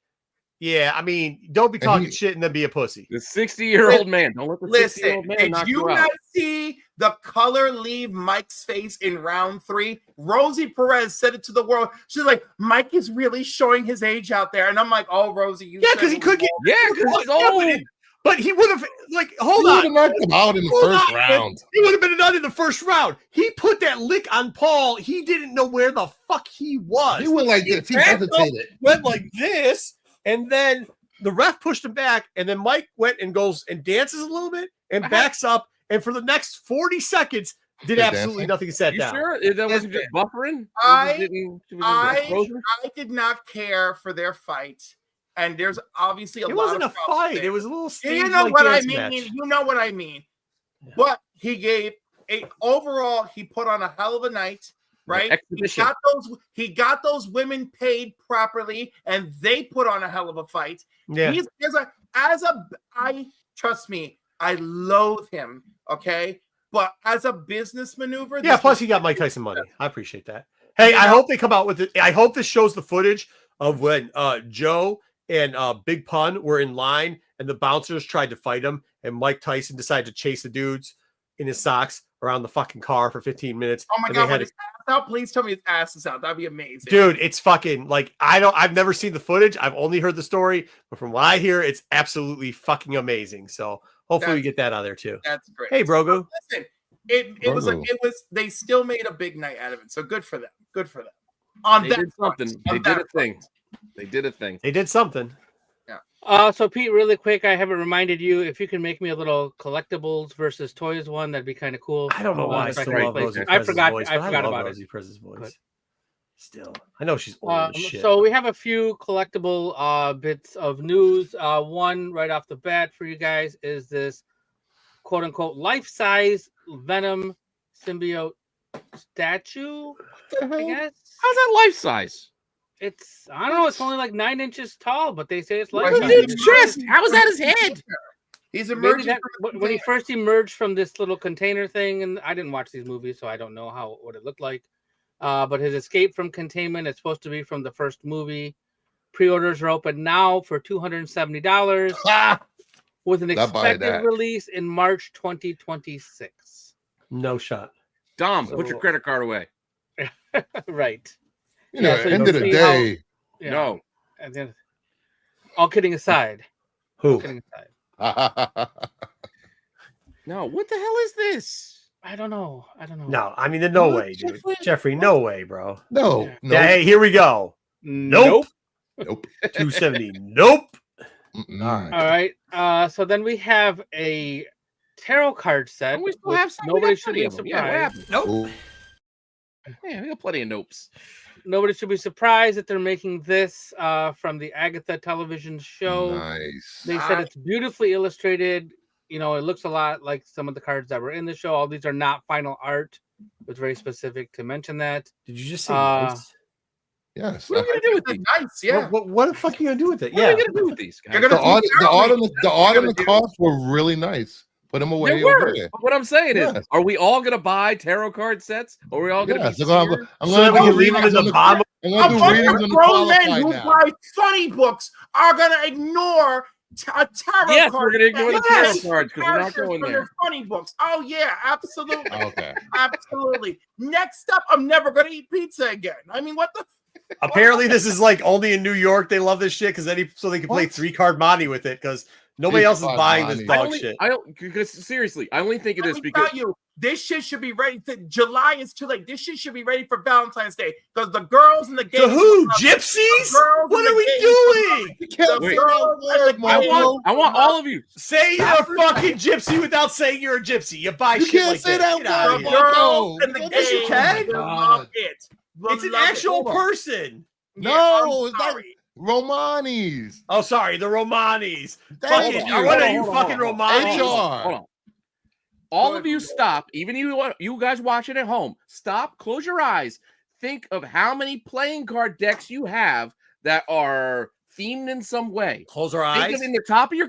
yeah, I mean, don't be And talking he- shit and then be a pussy. The 60-year-old man. Don't let the Listen, 60-year-old man did knock you you out. not see the color leave Mike's face in round 3? Rosie Perez said it to the world. She's like, Mike is really showing his age out there. And I'm like, oh, Rosie, you Yeah, said because he it could get. Yeah, because he's Yeah, old. but he would have, like, hold He would on. have knocked him out in the Hold first on. round. He would have been done in the first round. He put that lick on Paul. He didn't know where the fuck he was. He went like this. He ran up, hesitated. went like this, and then the ref pushed him back, and then Mike went and goes and dances a little bit and backs up, and for the next 40 seconds did He's absolutely dancing? nothing and sat You down. sure that wasn't just buffering? I I did not care for their fight. And there's obviously a It lot wasn't a of problems fight. there. It was a little You stage know like what I dance mean. match. You know what I mean. Yeah. But he gave overall. He put on a hell of a night, right? exhibition. He got those women paid properly, and they put on a hell of a fight. Yeah. I trust me. I loathe him. Okay, but as a business maneuver, Yeah, this plus was- he got Mike Tyson money. I appreciate that. Hey, I hope they come out with it. I hope this shows the footage of when Joe and Big Pun were in line and the bouncers tried to fight him, and Mike Tyson decided to chase the dudes in his socks around the fucking car for 15 minutes. Oh my and god, they had when his ass out, please tell me his ass is out. That'd be amazing. Dude, it's fucking like I've never seen the footage. I've only heard the story, but from what I hear, it's absolutely fucking amazing. So hopefully we get that out there too. That's great. Hey, Brogo. Listen, it was like Brogo. they still made a big night out of it. So good for them. Good for them. On They that did front, something. on They did that a thing. They did a thing. They did something. So Pete, really quick, I haven't reminded you if you can make me a little collectibles versus toys one, that'd be kind of cool. I don't know why I If I still can love play- Rosie I Perez's forgot. voice, I but forgot love about Rosie it. Perez's voice. Good. Still, I know she's old as shit. So we have a few collectible bits of news. One right off the bat for you guys is this quote unquote life-size Venom symbiote statue. I guess. How's that life size? It's I don't know. It's only like 9 inches tall, but they say it's life Look size. at his chest. How is that his head? He's emerging when he first emerged from this little container thing, and I didn't watch these movies, so I don't know what it looked like. But his escape from containment is supposed to be from the first movie. Pre-orders are open now for $270 with an expected release in March 2026. No shot. Dom, put your credit card away. Right. You know, end of the day. No. And then, all kidding aside. Who? All kidding aside. No. What the hell is this? I don't know. No, I mean, there's no way, dude. Jeffrey, no way, bro. No. Yeah, hey, here we go. Nope. 270. Nope. All right. So then we have a tarot card set. And we still have some. Nobody should be surprised. Nope. Yeah, we got plenty of nopes. Nobody should be surprised that they're making this from the Agatha television show. Nice. They said it's beautifully illustrated. You know, it looks a lot like some of the cards that were in the show. All these are not final art. It's very specific to mention that. Did you just say nice? Yes. What are we gonna do with these? Nice, yeah. What the fuck are you gonna do with it? What are we gonna do with these guys? The art on the cards were really nice. Put them away. They were. Over there. What I'm saying is, are we all gonna buy tarot card sets? Or are we all gonna be I'm gonna do readings on the bottom. I'm gonna do readings on the grown men who qualified now. buy funny books are gonna ignore a tarot Yes, card. we're gonna ignore the tarot cards because we're not Characters going from there. their funny books. Oh yeah, absolutely. Okay. Absolutely. Next up, I'm never gonna eat pizza again. I mean, what the Apparently, this is like only in New York. They love this shit because so they can play 3-card Monty with it because nobody else is buying this dog shit. I don't, because seriously, I only think of this because tell you, this shit should be ready. July is too late. This shit should be ready for Valentine's Day because the girls and the gays. To who? Gypsies? What are we doing? You can't Wait. say that word, I want all of you. Say you're a fucking gypsy without saying you're a gypsy. You buy You shit can't like say this. that Get outta word, here. Girls and the Yes, you gays. can. They love it. It's an Love it. actual Hold on. person. No, I'm it's not sorry. Romanis. Oh, sorry, the Romanis. Thank Fucking, you. what are you Hold on, fucking hold on. Romanis? Hold on. All of you stop. Even you guys watching at home, stop, close your eyes. Think of how many playing card decks you have that are themed in some way. Close our Think eyes. of in the top of your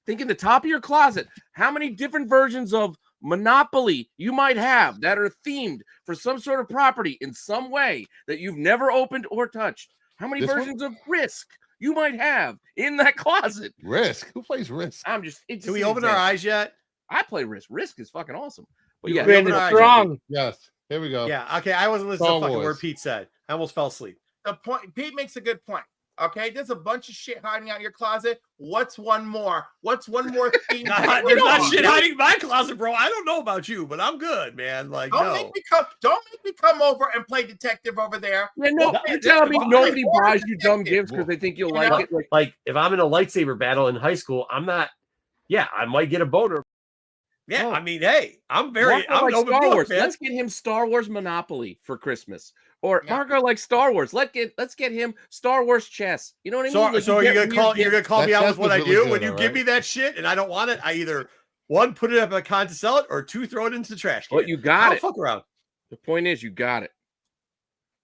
think in the top of your closet how many different versions of Monopoly you might have that are themed for some sort of property in some way that you've never opened or touched. How many versions of Risk you might have in that closet? Risk. Who plays Risk? I'm just. Can we open our eyes yet? I play Risk. Risk is fucking awesome. But You yeah, Brandon Brandon Strong. Strong. Yes. Here we go. Yeah. Okay. I wasn't listening Star to the fucking Wars. word Pete said. I almost fell asleep. The point Pete makes a good point. Okay, there's a bunch of shit hiding out your closet. What's one more? What's one more thing? There's not shit hiding in my closet, bro. I don't know about you, but I'm good, man. Like, Don't make me come over and play detective over there. Yeah, no, you're telling me nobody buys you dumb gifts because they think you'll like it. Like, if I'm in a lightsaber battle in high school, I'm not. Yeah, I might get a boner. Yeah, I mean, hey, I'm Marco open Star book, Wars. man. Let's get him Star Wars Monopoly for Christmas. Or Marco likes Star Wars. Let's get him Star Wars chess. You know what I mean? So you're gonna call me out with what I do when you give right? me that shit and I don't want it. I either one put it up a con to sell it, or two throw it into the trash can. But you got it. Fuck around. The point is, you got it.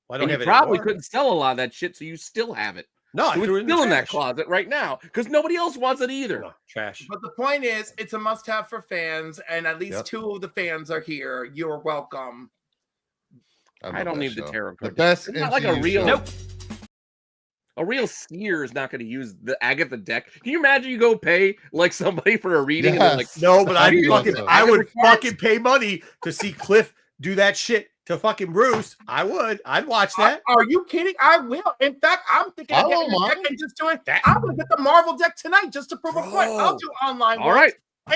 Well, I And don't you have it probably anymore. couldn't sell a lot of that shit, so you still have it. No, I So threw it it's still in that trash. closet right now because nobody else wants it either. No, trash. But the point is, it's a must-have for fans, and at least two of the fans are here. You're welcome. I don't need the tarot The card. best. It's not like a MCU real. show. Nope. A real seer is not going to use the Agatha deck. Can you imagine you go pay like somebody for a reading and they're like, Yes. No, but I do I also. would fucking pay money to see Cliff do that shit to fucking Bruce. I would. I'd watch that. Are you kidding? I will. In fact, I'm thinking I of getting don't the deck mind. and just doing that. I'm gonna get the Marvel deck tonight just to prove a point. I'll do online. all right,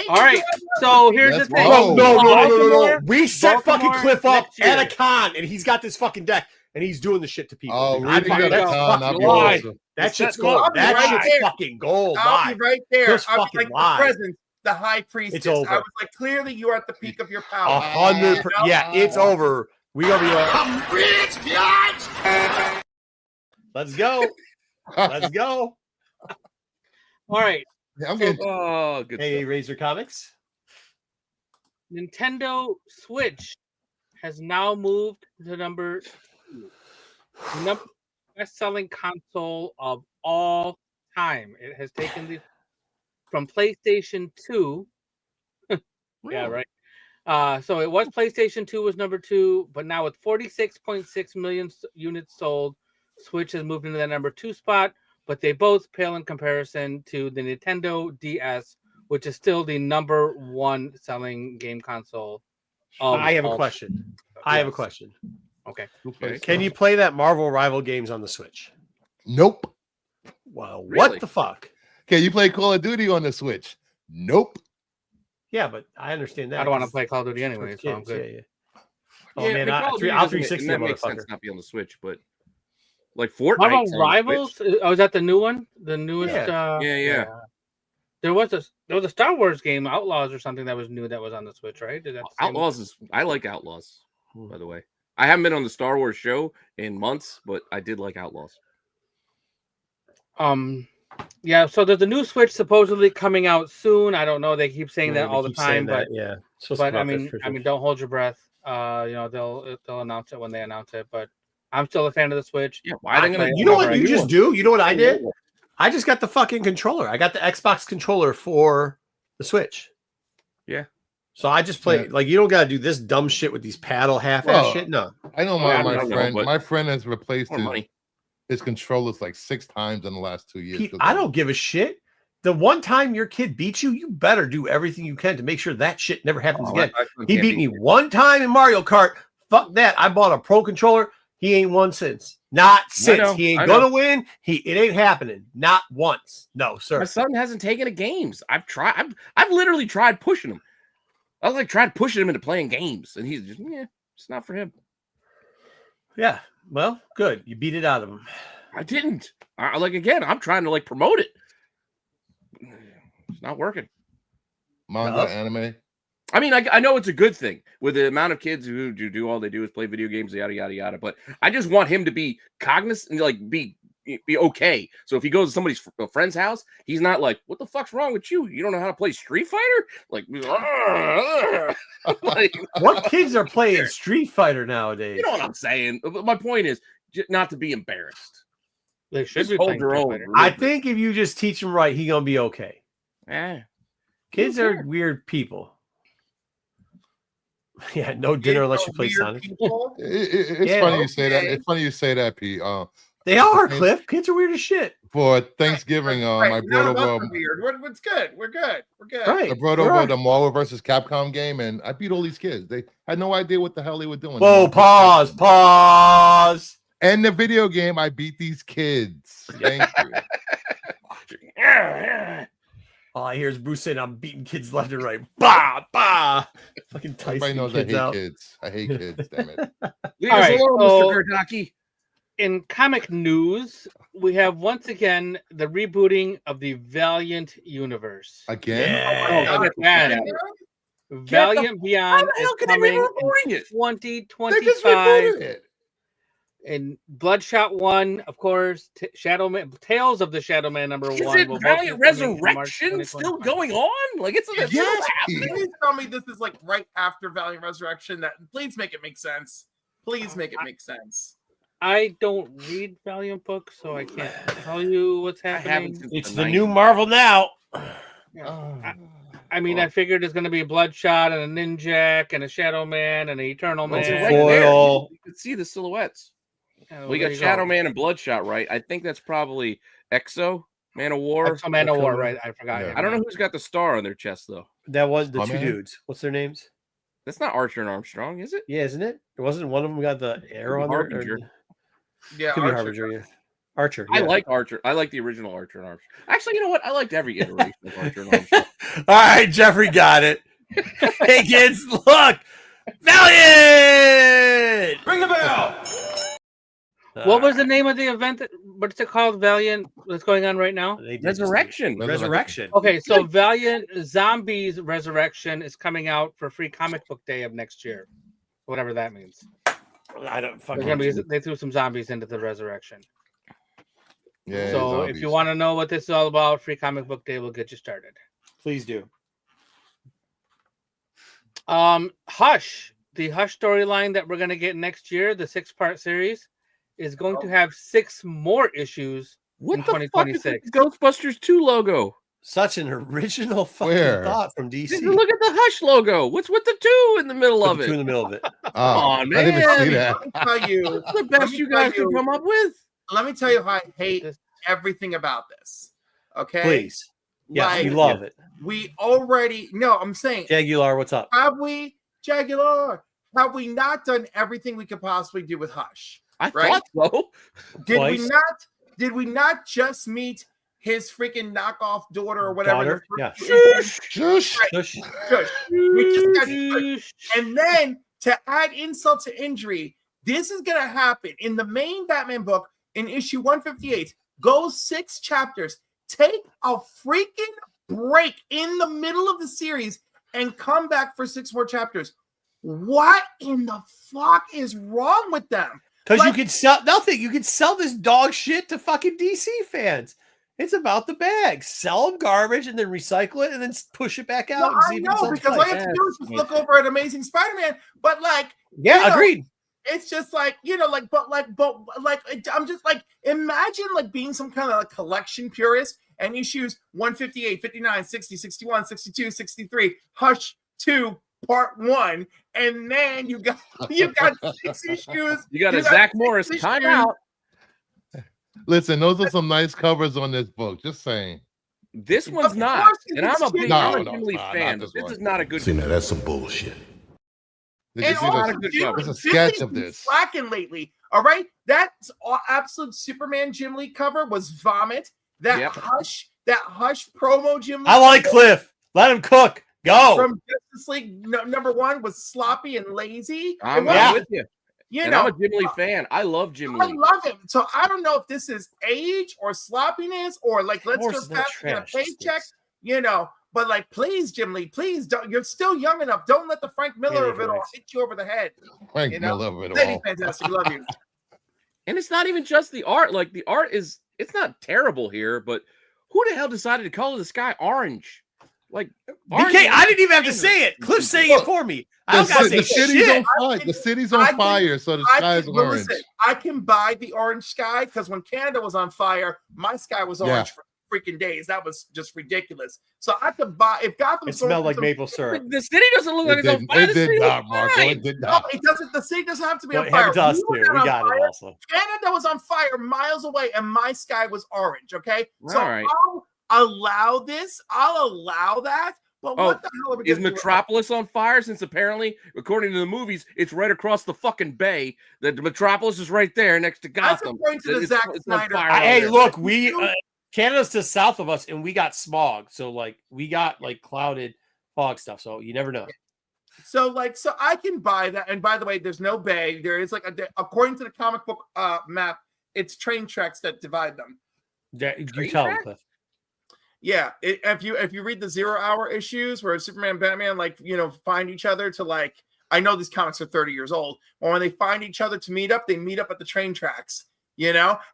All right. So here's That's the thing. wrong. No. We set fucking Baltimore Cliff up next year. at a con, and he's got this fucking deck, and he's doing the shit to people. Oh, Dude, really? fucking- Good that's con. fucking That'd be gold. awesome. That shit's I'll gold. be That right shit's there. fucking gold. I'll Bye. be right there. Just I'll be fucking like lie. the presence, the high priestess. It's over. I was like, clearly you are at the peak of your power. 100%. Yeah, it's over. We gonna be like, I'm rich, bitch! Let's go. Let's go. All right. I'm getting Oh, good Hey, stuff. Razor Comics. Nintendo Switch has now moved to number 2. The number best-selling console of all time. It has taken the from PlayStation 2. Yeah, right. So it was PlayStation 2 was number 2, but now with 46.6 million units sold, Switch has moved into that number 2 spot, but they both pale in comparison to the Nintendo DS, which is still the number 1 selling game console. I have a question. I have a question. Okay. Can you play that Marvel Rival games on the Switch? Nope. Well, Really? what the fuck? Can you play Call of Duty on the Switch? Nope. Yeah, but I understand that. I don't want to play Call of Duty anyway, so I'm good. Yeah. Oh man, I'll 360 that that makes sense motherfucker. not be on the Switch, but like Fortnite. Marvel Rivals? Oh, is that the new one? The newest? Yeah. There was a Star Wars game, Outlaws or something that was new that was on the Switch, right? Is that the same? Outlaws I like Outlaws, by the way. I haven't been on the Star Wars show in months, but I did like Outlaws. Yeah, so there's a new Switch supposedly coming out soon. I don't know. They keep saying that all the time, but yeah. But I mean, don't hold your breath. They'll announce it when they announce it. But I'm still a fan of the Switch. Yeah, why are they gonna? You know what you just do? You know what I did? I just got the fucking controller. I got the Xbox controller for the Switch. Yeah. So I just play like you don't gotta do this dumb shit with these paddle half-ass shit. No. I know my friend has replaced his controllers like 6 times in the last 2 years. Pete, I don't give a shit. The one time your kid beats you, you better do everything you can to make sure that shit never happens again. He beat me one time in Mario Kart. Fuck that. I bought a pro controller. He ain't won since. Not since. He ain't gonna win. It ain't happening. Not once. No, sir. My son hasn't taken to games. I've literally tried pushing him. I tried pushing him into playing games, and he's just it's not for him. Yeah. Well, good. You beat it out of him. I didn't. I'm trying to promote it. It's not working. Manga, anime. I mean, I know it's a good thing with the amount of kids who do all they do is play video games, yada yada yada. But I just want him to be cognizant, be okay. So if he goes to somebody's friend's house, he's not like, "What the fuck's wrong with you? You don't know how to play Street Fighter?" What kids are playing Street Fighter nowadays? You know what I'm saying? But my point is not to be embarrassed. They should be hold their own. I think if you just teach him right, he's gonna be okay. Yeah. Kids are weird people. Yeah, no dinner unless you play Sonic. It's funny you say that. It's funny you say that, Pete. They are, Cliff. Kids are weird as shit. For Thanksgiving, I brought over. What's good? We're good. Right. I brought over the Marvel vs. Capcom game, and I beat all these kids. They had no idea what the hell they were doing. Whoa! Pause. And the video game, I beat these kids. Thank you. All I hear is Bruce saying, "I'm beating kids left and right." Bah, bah. Fucking Tyson. Everybody knows I hate kids. I hate kids. Damn it. All right, Mr. Gerdaki. In comic news, we have once again the rebooting of the Valiant universe. Again? Valiant Beyond is coming in 2025. And Bloodshot 1, of course, Tales of the Shadow Man number 1. Is it Valiant Resurrection still going on? It's yes. Please tell me this is right after Valiant Resurrection. Please make it make sense. Please make it make sense. I don't read Valiant books, so I can't tell you what's happening. It's the new Marvel now. I figured there's going to be a Bloodshot and a Ninjak and a Shadow Man and an Eternal Man. Foil. You can see the silhouettes. We got Shadow Man and Bloodshot, right? I think that's probably Exo, Man of War. Exo, Man of War, right? I forgot. Yeah. I don't know who's got the star on their chest, though. That was the two dudes. What's their names? That's not Archer and Armstrong, is it? Yeah, isn't it? It wasn't one of them got the arrow on there? Yeah, could be Harbinger, yeah. Archer. Yeah. I like Archer. I like the original Archer and Armstrong. Actually, you know what? I liked every iteration of Archer and Armstrong. All right, Jeffrey got it. Hey, kids, look! Valiant! Ring the bell! What was the name of the event? What's it called? Valiant that's going on right now? Resurrection. Okay, so Valiant Zombies Resurrection is coming out for Free Comic Book Day of next year. Whatever that means. I don't fucking. They threw some zombies into the resurrection. Yeah. So zombies. if you want to know what this is all about, Free Comic Book Day will get you started. Please do. Hush, the Hush storyline that we're going to get next year, the 6-part series, is going to have 6 more issues What in the 2026. fuck is the Ghostbusters 2 logo? Such an original fucking Where? thought from DC. Look at the Hush logo. What's with the 2 in the middle of Put the it? 2 in the middle of it. Oh, on, I didn't even man. see that. Let me tell you, What's the best you guys can come up with? let me tell you how I hate everything about this. Okay, Please. Yes, Like, we love it. we already no. I'm saying, Jagular, what's up? have we, Jagular? Have we not done everything we could possibly do with Hush? I Right? thought so. Did Twice. we not? Did we not just meet his freaking knockoff daughter or whatever? Daughter? Shush. Shush. Shush. We just got shush. And then to add insult to injury, this is gonna happen in the main Batman book in issue 158. Go 6 chapters. Take a freaking break in the middle of the series and come back for 6 more chapters. What in the fuck is wrong with them? Because you can sell nothing. You can sell this dog shit to fucking DC fans. It's about the bag. Sell them garbage and then recycle it and then push it back out. No, and see I if it know, sells because all twice. you have to do is just look over at Amazing Spider-Man. But like, Yeah, you know, agreed. it's just like, I'm just like, imagine like being some kind of like collection purist and issues 158, 59, 60, 61, 62, 63, Hush 2, Part 1, and then you got 6 issues. You got a Zach Morris 6 timeout. Listen, those are some nice covers on this book. Just saying. This one's Of not. course And I'm a big No, I'm a no, Jim Lee not fan. this This one. is not a good See, now that's some bullshit. Did you And see also, good Jim, cover. There's a Jim sketch Lee's of been this. slacking lately. All right, that absolute Superman Jim Lee cover was vomit. That Hush promo Jim Lee. I like Cliff. Let him cook. Go. From Justice League number 1 was sloppy and lazy. I'm It wasn't- with you. You And know, I'm a Jim Lee fan. I love Jim I Lee. love him. So I don't know if this is age or sloppiness or like let's Course go it's not fast and get a trash, paycheck. Sticks. You know, but like, please, Jim Lee, please don't. You're still young enough. Don't let the Frank Miller of it all hit you over the head. Frank You know? Miller of it Lady all. Fantastic, love you. And it's not even just the art. Like the art is, it's not terrible here, but who the hell decided to color the sky orange? Like orange BK, is I didn't even have to famous. say it. Cliff's saying it for me. I The, don't gotta ci- say the city's shit. on fire. The city's I on can- fire, so the sky is Well, orange. listen, I can buy the orange sky because when Canada was on fire, my sky was orange for freaking days. That was just ridiculous. So I could buy if Gotham. It smelled like maple syrup. The city doesn't look like it's on It fire. did, The it city did looks not, Marco. fine. It did No, not. it doesn't. The city doesn't have to be Well, on fire. have it to us We were too. not We on got it fire. also. Canada was on fire miles away, and my sky was orange. Okay, so All right. I'll allow this. I'll allow that. But Oh, what the hell are we Is gonna do? Metropolis on fire? Since apparently, according to the movies, it's right across the fucking bay. The Metropolis is right there next to That's Gotham. according to the It's- Zack it's on Snyder. fire over Hey, there. look, Canada's to the south of us, and we got smog. So like, we got like clouded fog stuff. So you never know. So I can buy that. And by the way, there's no bay. There is according to the comic book map, it's train tracks that divide them. You tell him, Cliff. Yeah, if you read the 0 Hour issues where Superman and Batman find each other to like, I know these comics are 30 years old, but when they find each other to meet up, they meet up at the train tracks,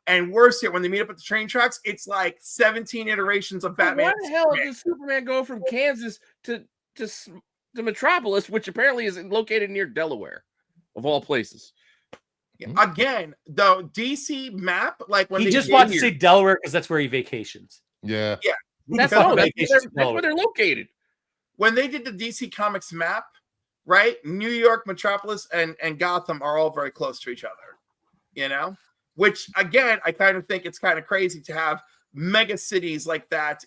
and worse yet, when they meet up at the train tracks, it's like 17 iterations of Batman. Why the hell does Superman go from Kansas to Metropolis, which apparently is located near Delaware, of all places? Again, the DC map, like when He they just did wanted to here- say Delaware because that's where he vacations. Yeah. That's Because where vacations to they're Delaware. located. when they did the DC Comics map, right? New York, Metropolis, and Gotham are all very close to each other, which again, I kind of think it's kind of crazy to have mega cities like that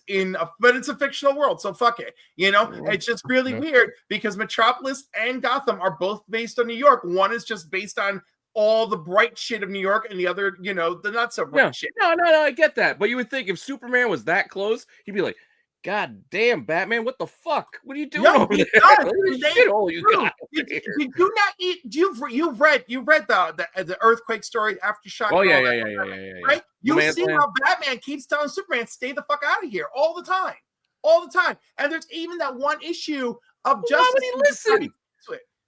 but it's a fictional world. So fuck it. It's just really weird because Metropolis and Gotham are both based on New York. One is just based on all the bright shit of New York, and the other, the not so bright shit. No, I get that. But you would think if Superman was that close, he'd be like, God damn, Batman, what the fuck? What are you doing over there? Look at this shithole you got over here. You do not eat. You've read the earthquake story, Aftershock. Oh, and yeah, all yeah, that yeah, stuff, yeah, yeah, yeah. Right? You Man's see Land. how Batman keeps telling Superman, "Stay the fuck out of here," all the time. And there's even that one issue of Justice. Why would he listen?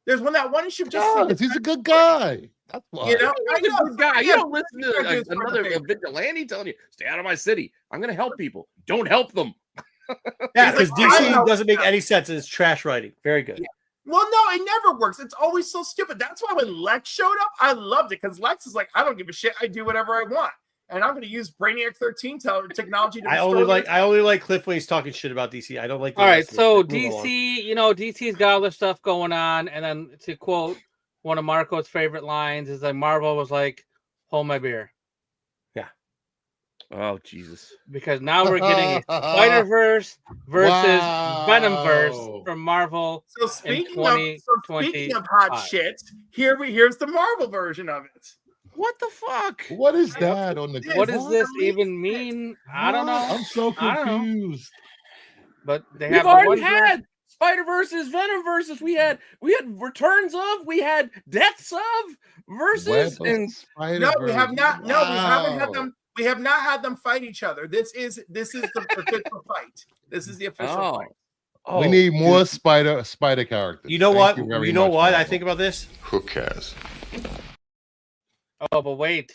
There's that one issue of Guys, Justice. he's a good guy. That's why. You know, I He's a know good guy. You yeah, don't listen to another vigilante telling you, stay out of my city. I'm going to help people. Don't help them. Yeah, because like, I know. DC doesn't make any sense. It's trash writing. Very good. Yeah. Well, no, it never works. It's always so stupid. That's why when Lex showed up, I loved it because Lex is like, I don't give a shit. I do whatever I want, and I'm going to use Brainiac 13 technology to. I only like Cliff when he's talking shit about DC. I don't like. All right, so DC, you know, DC's got all this stuff going on, and then to quote one of Marco's favorite lines is like Marvel was like, "Hold my beer." Oh, Jesus. Because now we're getting a Spider-Verse versus Venomverse from Marvel. So speaking of hot shit, here's the Marvel version of it. What the fuck? What is that on the? What does this even mean? I don't know. I'm so confused. But they We've have already had Spider-Verses, Venomverses. We had returns of, we had deaths of versus, and no, we have not. No, we haven't had them. We have not had them fight each other. This is the official fight. This is the official fight. Oh, we need more spider characters. You know what? You know what I think about this? Who cares? Oh, but wait.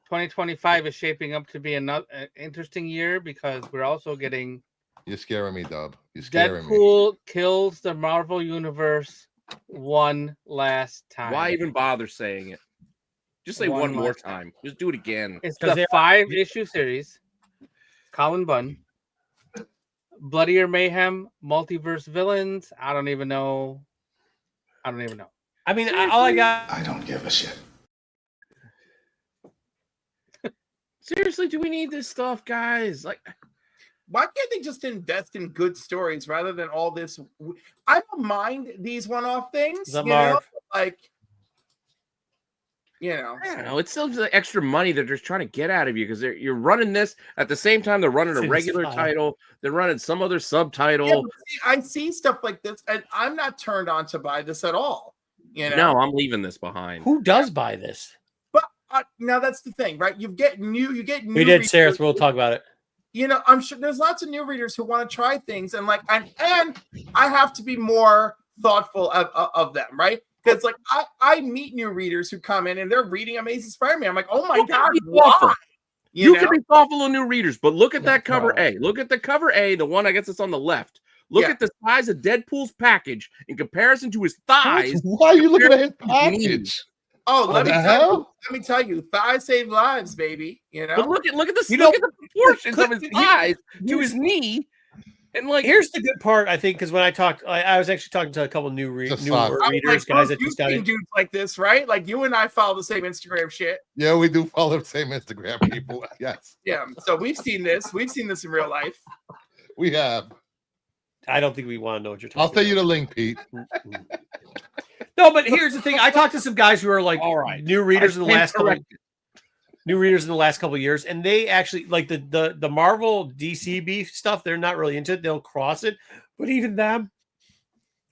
2025 is shaping up to be another interesting year because we're also getting. You're scaring me, Dub. You're scaring me. Deadpool kills the Marvel Universe one last time. Why even bother saying it? Just say one more time. Just do it again. It's the 5-issue series. Colin Bunn. Bloodier Mayhem, Multiverse Villains. I don't even know. I mean, all I got. I don't give a shit. Seriously, do we need this stuff, guys? Like, why can't they just invest in good stories rather than all this? I don't mind these one-off things. You know, I don't know. It's still the extra money they're just trying to get out of you because you're running this at the same time they're running a regular title. They're running some other subtitle. Yeah, I see stuff like this, and I'm not turned on to buy this at all. You know, no, I'm leaving this behind. Who does buy this? But now that's the thing, right? You get new. We did, Sarah. We'll talk about it. You know, I'm sure there's lots of new readers who want to try things, and I have to be more thoughtful of them, right? Because I meet new readers who come in and they're reading Amazing Spider-Man. I'm like, oh my god, why? You can be thoughtful of new readers, but look at that cover A. Look at the cover A, the one I guess it's on the left. Look at the size of Deadpool's package in comparison to his thighs. Why are you looking at his package? Oh, let me tell you, thighs save lives, baby. You know. But look at this. Look at the proportions of his thighs to his knee. And here's the good part, I think, because when I talked, I was actually talking to a couple new readers, guys that just got dudes like this, right? Like you and I follow the same Instagram shit. Yeah, we do follow the same Instagram people. Yes. Yeah. So we've seen this. We've seen this in real life. We have. I don't think we want to know what you're talking about. I'll tell you the link, Pete. No, but here's the thing. I talked to some guys who are like new readers in the last couple of years, and they actually like the Marvel DC beef stuff. They're not really into it. They'll cross it, but even them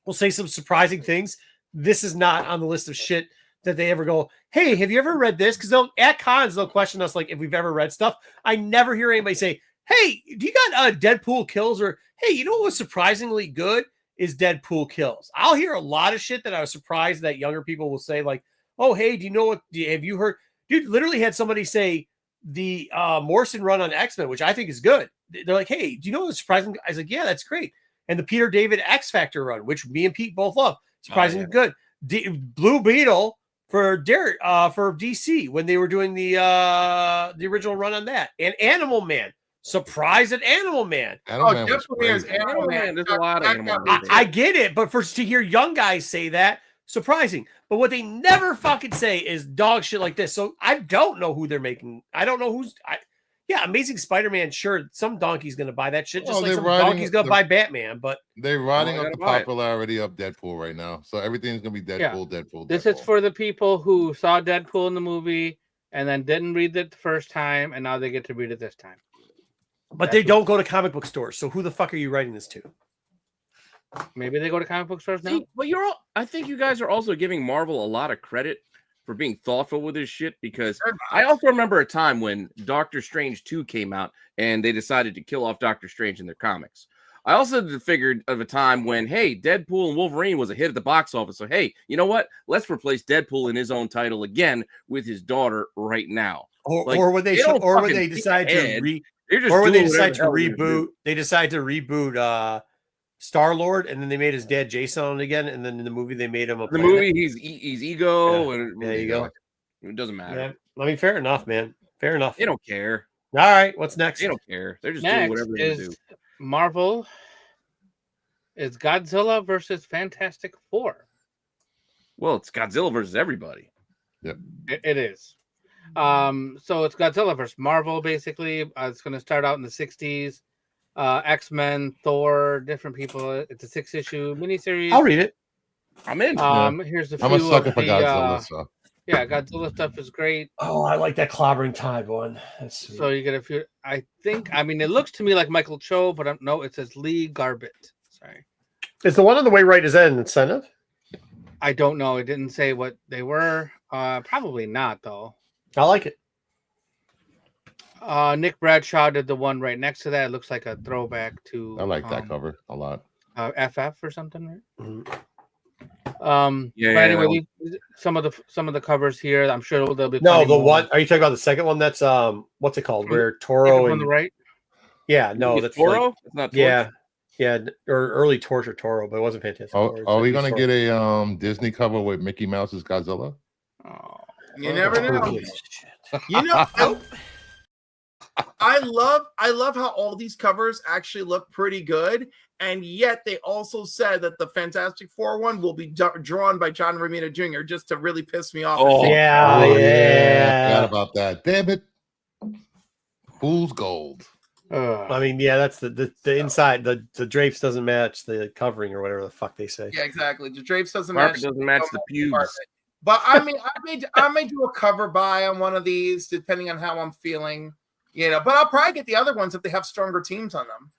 will say some surprising things. This is not on the list of shit that they ever go, hey, have you ever read this? Because at cons they'll question us like if we've ever read stuff. I never hear anybody say, hey, do you got Deadpool kills? Or hey, you know what was surprisingly good is Deadpool kills. I'll hear a lot of shit that I was surprised that younger people will say like, oh, hey, do you know what? Have you heard? Dude, literally had somebody say the Morrison run on X-Men, which I think is good. They're like, hey, do you know what's surprising? I was like, yeah, that's great. And the Peter David X Factor run, which me and Pete both love, surprisingly good. Blue Beetle for DC when they were doing the original run on that, and Animal Man. Surprise at Animal Man. Definitely is Animal Man. There's a lot of Animal Man. I get it, but to hear young guys say that, surprising. But what they never fucking say is dog shit like this. So I don't know who they're making. I don't know who's. Amazing Spider-Man. Sure, some donkey's gonna buy that shit. Just like some donkey's gonna buy Batman. But they're riding up the popularity of Deadpool right now. So everything's gonna be Deadpool. Yeah. Deadpool. This is for the people who saw Deadpool in the movie and then didn't read it the first time, and now they get to read it this time. But they don't go to comic book stores. So who the fuck are you writing this to? Maybe they go to comic book stores now. But I think you guys are also giving Marvel a lot of credit for being thoughtful with this shit, because I also remember a time when Doctor Strange 2 came out and they decided to kill off Doctor Strange in their comics. I also figured of a time when, hey, Deadpool and Wolverine was a hit at the box office. So, hey, you know what? Let's replace Deadpool in his own title again with his daughter right now. Or when they decide to reboot. They decide to reboot Star-Lord, and then they made his dad Jason on it again, and then in the movie they made him the movie. He's Ego, and there you go. It doesn't matter. Yeah. I mean, fair enough, man. Fair enough. They don't care. All right, what's next? They don't care. They're just Next doing whatever they do. Marvel. It's Godzilla versus Fantastic Four. Well, it's Godzilla versus everybody. Yep. It is. So it's Godzilla versus Marvel, basically. It's going to start out in the 60s. X-Men, Thor, different people. It's a 6-issue miniseries. I'll read it. I'm in. Here's a few. I'm a sucker for Godzilla, so. Yeah, Godzilla stuff is great. Oh, I like that clobbering tide one. That's sweet. So you get a few. I mean, it looks to me like Michael Cho, but no, it says Lee Garbett. Sorry. Is the one on the way right? Is that an incentive? I don't know. It didn't say what they were. Probably not, though. I like it. Nick Bradshaw did the one right next to that. It looks like a throwback to. I like that cover a lot. FF or something, right? Mm-hmm. But anyway, some of the covers here. I'm sure there'll be. No, the one. Are you talking about the second one? That's what's it called? Where Toro on the right. Yeah, no, that's Toro. Like, it's not Torch. Yeah, or early Torch or Toro, but it wasn't Fantastic. Are we gonna get a Disney cover with Mickey Mouse's Godzilla? Oh, you never know. You know, I love how all these covers actually look pretty good, and yet they also said that the Fantastic Four one will be drawn by John Romita Jr. just to really piss me off. Oh yeah. I forgot about that. Damn it, fool's gold. I mean, yeah, that's the inside. The drapes doesn't match the covering or whatever the fuck they say. Yeah, exactly. The drapes doesn't Market match. doesn't match the pubes. But I mean, I may do a cover buy on one of these depending on how I'm feeling. You know, but I'll probably get the other ones if they have stronger teams on them.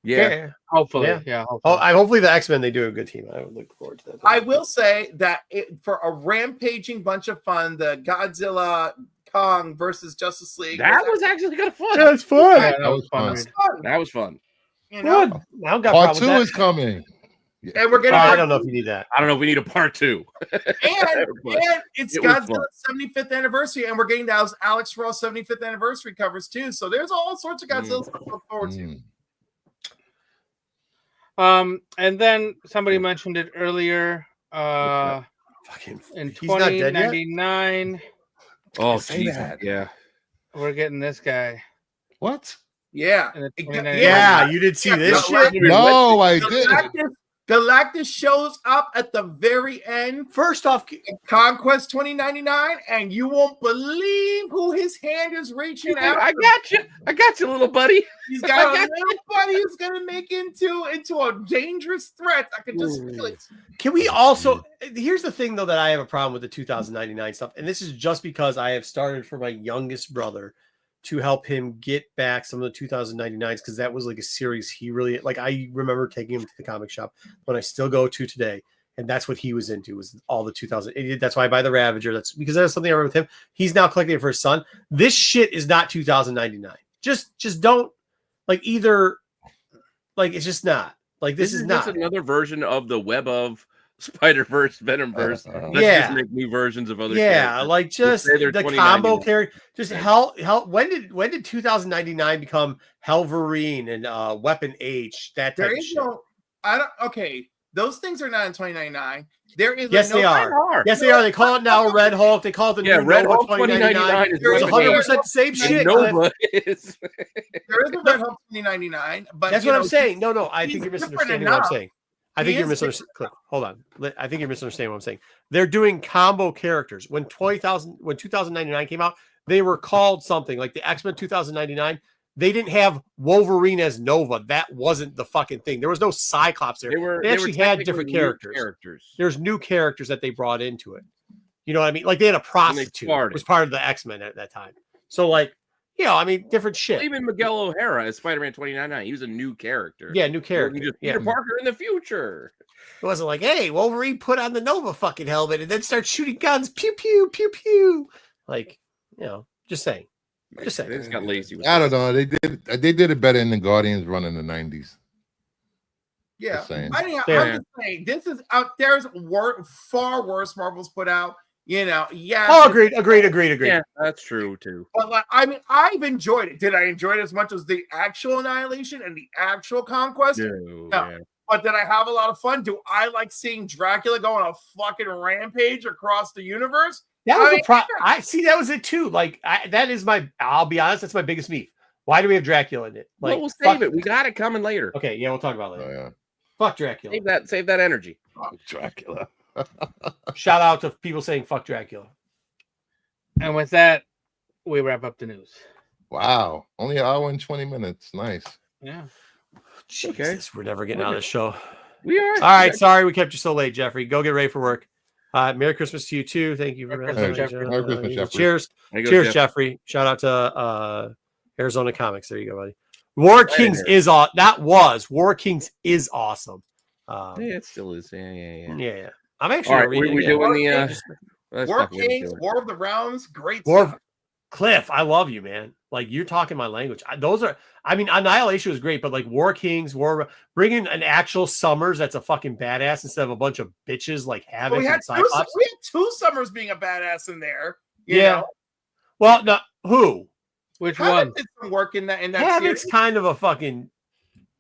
Yeah. Hopefully. Yeah. Hopefully. Hopefully the X-Men, they do a good team. I would look forward to that. I will say that for a rampaging bunch of fun, the Godzilla Kong versus Justice League. That was actually kind of fun. Yeah, it's fun. Yeah, That was fun. That was fun. You know? Good. I don't got Part problem 2 with that. is coming. Yeah. And we're getting. I don't know if you need that. I don't know if we need a part 2. And it's It was Godzilla's 75th anniversary, and we're getting those Alex Ross 75th anniversary covers too. So there's all sorts of Godzilla stuff to look forward to. And then somebody mentioned it earlier. In 2099. Oh, say that. Yeah. We're getting this guy. What? Yeah. Yeah, you did see this shit? No, I didn't. Galactus shows up at the very end. First off, Conquest 2099, and you won't believe who his hand is reaching out. I got you, little buddy. He's got a little buddy who's gonna make into a dangerous threat. I can just feel it. Can we also? Here's the thing, though, that I have a problem with the 2099 stuff, and this is just because I have started for my youngest brother to help him get back some of the 2099s, because that was like a series he really like. I remember taking him to the comic shop when I still go to today, and that's what he was into, was all the 2000. That's why I buy the Ravager. That's because there's something I remember with him. He's now collecting it for his son. This shit is not 2099. Just don't like either. Like it's just not like this is not another version of the Web of Spider-Verse, Venomverse. Let's just make new versions of other characters. Like just the combo character. Just hell. When did 2099 become Helverine and Weapon H? That type of shit. Okay, those things are not in 2099. There is yes, they are. Yes, they are. They call it now Red Hulk. They call it the new Red Nova Hulk 2099. It's 100% the same shit. Nova is. There is a Red Hulk 2099, but that's what I'm saying. No, I think you're misunderstanding what I'm saying. I think you're misunderstanding. Hold on. I think you're misunderstanding what I'm saying. They're doing combo characters. When 2099 came out, they were called something like the X-Men 2099. They didn't have Wolverine as Nova. That wasn't the fucking thing. There was no Cyclops there. They actually had different characters. There's new characters that they brought into it. You know what I mean? Like they had a prostitute was part of the X-Men at that time. So like, I mean, different shit. Even Miguel O'Hara as Spider-Man 2099. He was a new character. Yeah, new character. Peter Parker in the future. It wasn't like, hey, Wolverine put on the Nova fucking helmet and then start shooting guns. Pew, pew, pew, pew. Like, just saying. They just got lazy with I don't know. They did it better in the Guardians run in the 90s. Yeah. Just saying. I'm just saying, this is out there's far worse Marvel's put out. Yeah. Oh, agreed. Yeah, that's true too. But like, I mean, I've enjoyed it. Did I enjoy it as much as the actual Annihilation and the actual Conquest? No. Yeah. But did I have a lot of fun? Do I like seeing Dracula go on a fucking rampage across the universe? That was I see. That was it too. Like that is I'll be honest. That's my biggest beef. Why do we have Dracula in it? Like, we'll save it. We got it coming later. Okay, yeah, we'll talk about it later. Oh, yeah. Fuck Dracula. Save that energy. Fuck Dracula. Shout out to people saying fuck Dracula. And with that, we wrap up the news. Wow. Only an hour and 20 minutes. Nice. Yeah. Jesus, we're never getting out of the show. We are. All right, sorry we kept you so late, Jeffrey. Go get ready for work. Merry Christmas to you too. Thank you for Merry Christmas, Jeffrey. Merry Christmas, Jeffrey. Cheers. Cheers, Jeffrey. Shout out to Arizona Comics. There you go, buddy. War Kings is War Kings is awesome. Yeah, it still is. Yeah. I'm actually all right. We're doing the War Kings, War of the Realms, great War stuff. Cliff, I love you, man. Like, you're talking my language. Annihilation was great, but like War Kings, bringing an actual Summers that's a fucking badass instead of a bunch of bitches like Havoc and Cyclops. We had two Summers being a badass in there. You know? Well, no, who? Which Havoc one? did some work in that Havoc's series. kind of a fucking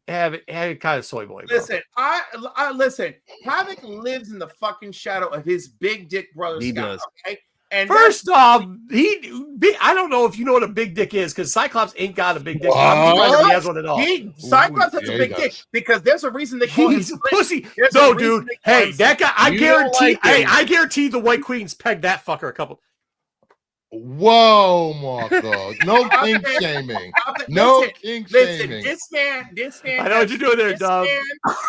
Havoc kind of soy boy. Bro. Listen, I listen. Havoc lives in the fucking shadow of his big dick brother. He Scott, does. Okay? And First off, I don't know if you know what a big dick is because Cyclops ain't got a big dick. I'm surprised if he has one at all. Cyclops has a big dick because there's a reason they call him He's a pussy. No, dude. Hey, that guy. I guarantee the White Queen's pegged that fucker a couple. Whoa, Marco. No kink shaming. No kink shaming. This man. I know what you're doing there, Dub.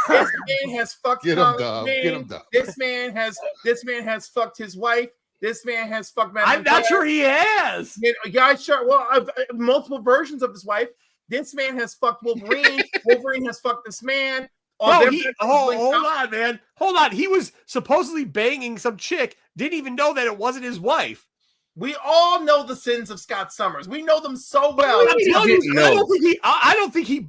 This man has fucked. Get him, Dub. Get him, Dub. This man has fucked his wife. This man has fucked. I'm not sure he has. Yeah, sure. Well, multiple versions of his wife. This man has fucked Wolverine. Wolverine has fucked this man. Hold on, man. Hold on. He was supposedly banging some chick. Didn't even know that it wasn't his wife. We all know the sins of Scott Summers. We know them so well. I don't think he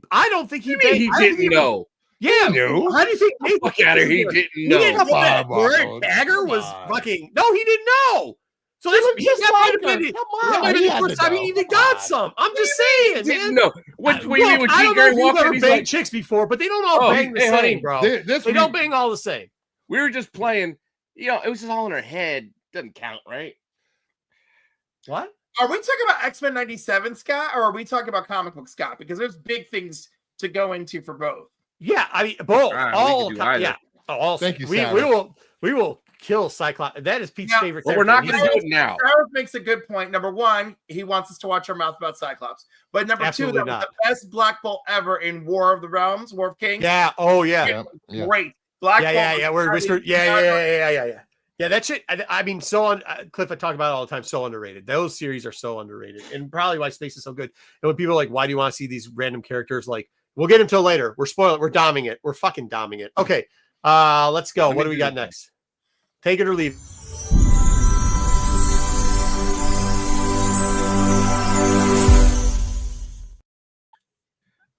didn't know. Yeah. No. How do you think? Fuck out of here. He didn't know. He didn't know that Warren Dagger was fucking. No, he didn't know. So this might have been the first time he even got some. I'm just saying, man. Didn't know. I don't know if you've ever banged chicks before, but they don't all bang the same, bro. They don't bang all the same. We were just playing. It was just all in our head. Doesn't count, right? What? Are we talking about X-Men 97, Scott, or are we talking about comic book Scott? Because there's big things to go into for both. Yeah, I mean both. Right, all. Thank you, we will kill Cyclops. That is Pete's favorite. Well, we're not going to do it now. Sarah makes a good point. Number one, he wants us to watch our mouth about Cyclops. But number two, that was the best Black Bolt ever in War of the Realms, War of Kings. Yeah. Oh yeah. Great. Black Bolt. Yeah. We're whispered. Yeah. Yeah, that shit. I mean, Cliff, I talk about it all the time. So underrated. Those series are so underrated, and probably why Space is so good. And when people are like, "Why do you want to see these random characters?" Like, we'll get into later. We're spoiling. We're doming it. We're fucking doming it. Okay, let's go. What do we got next? Take it or leave.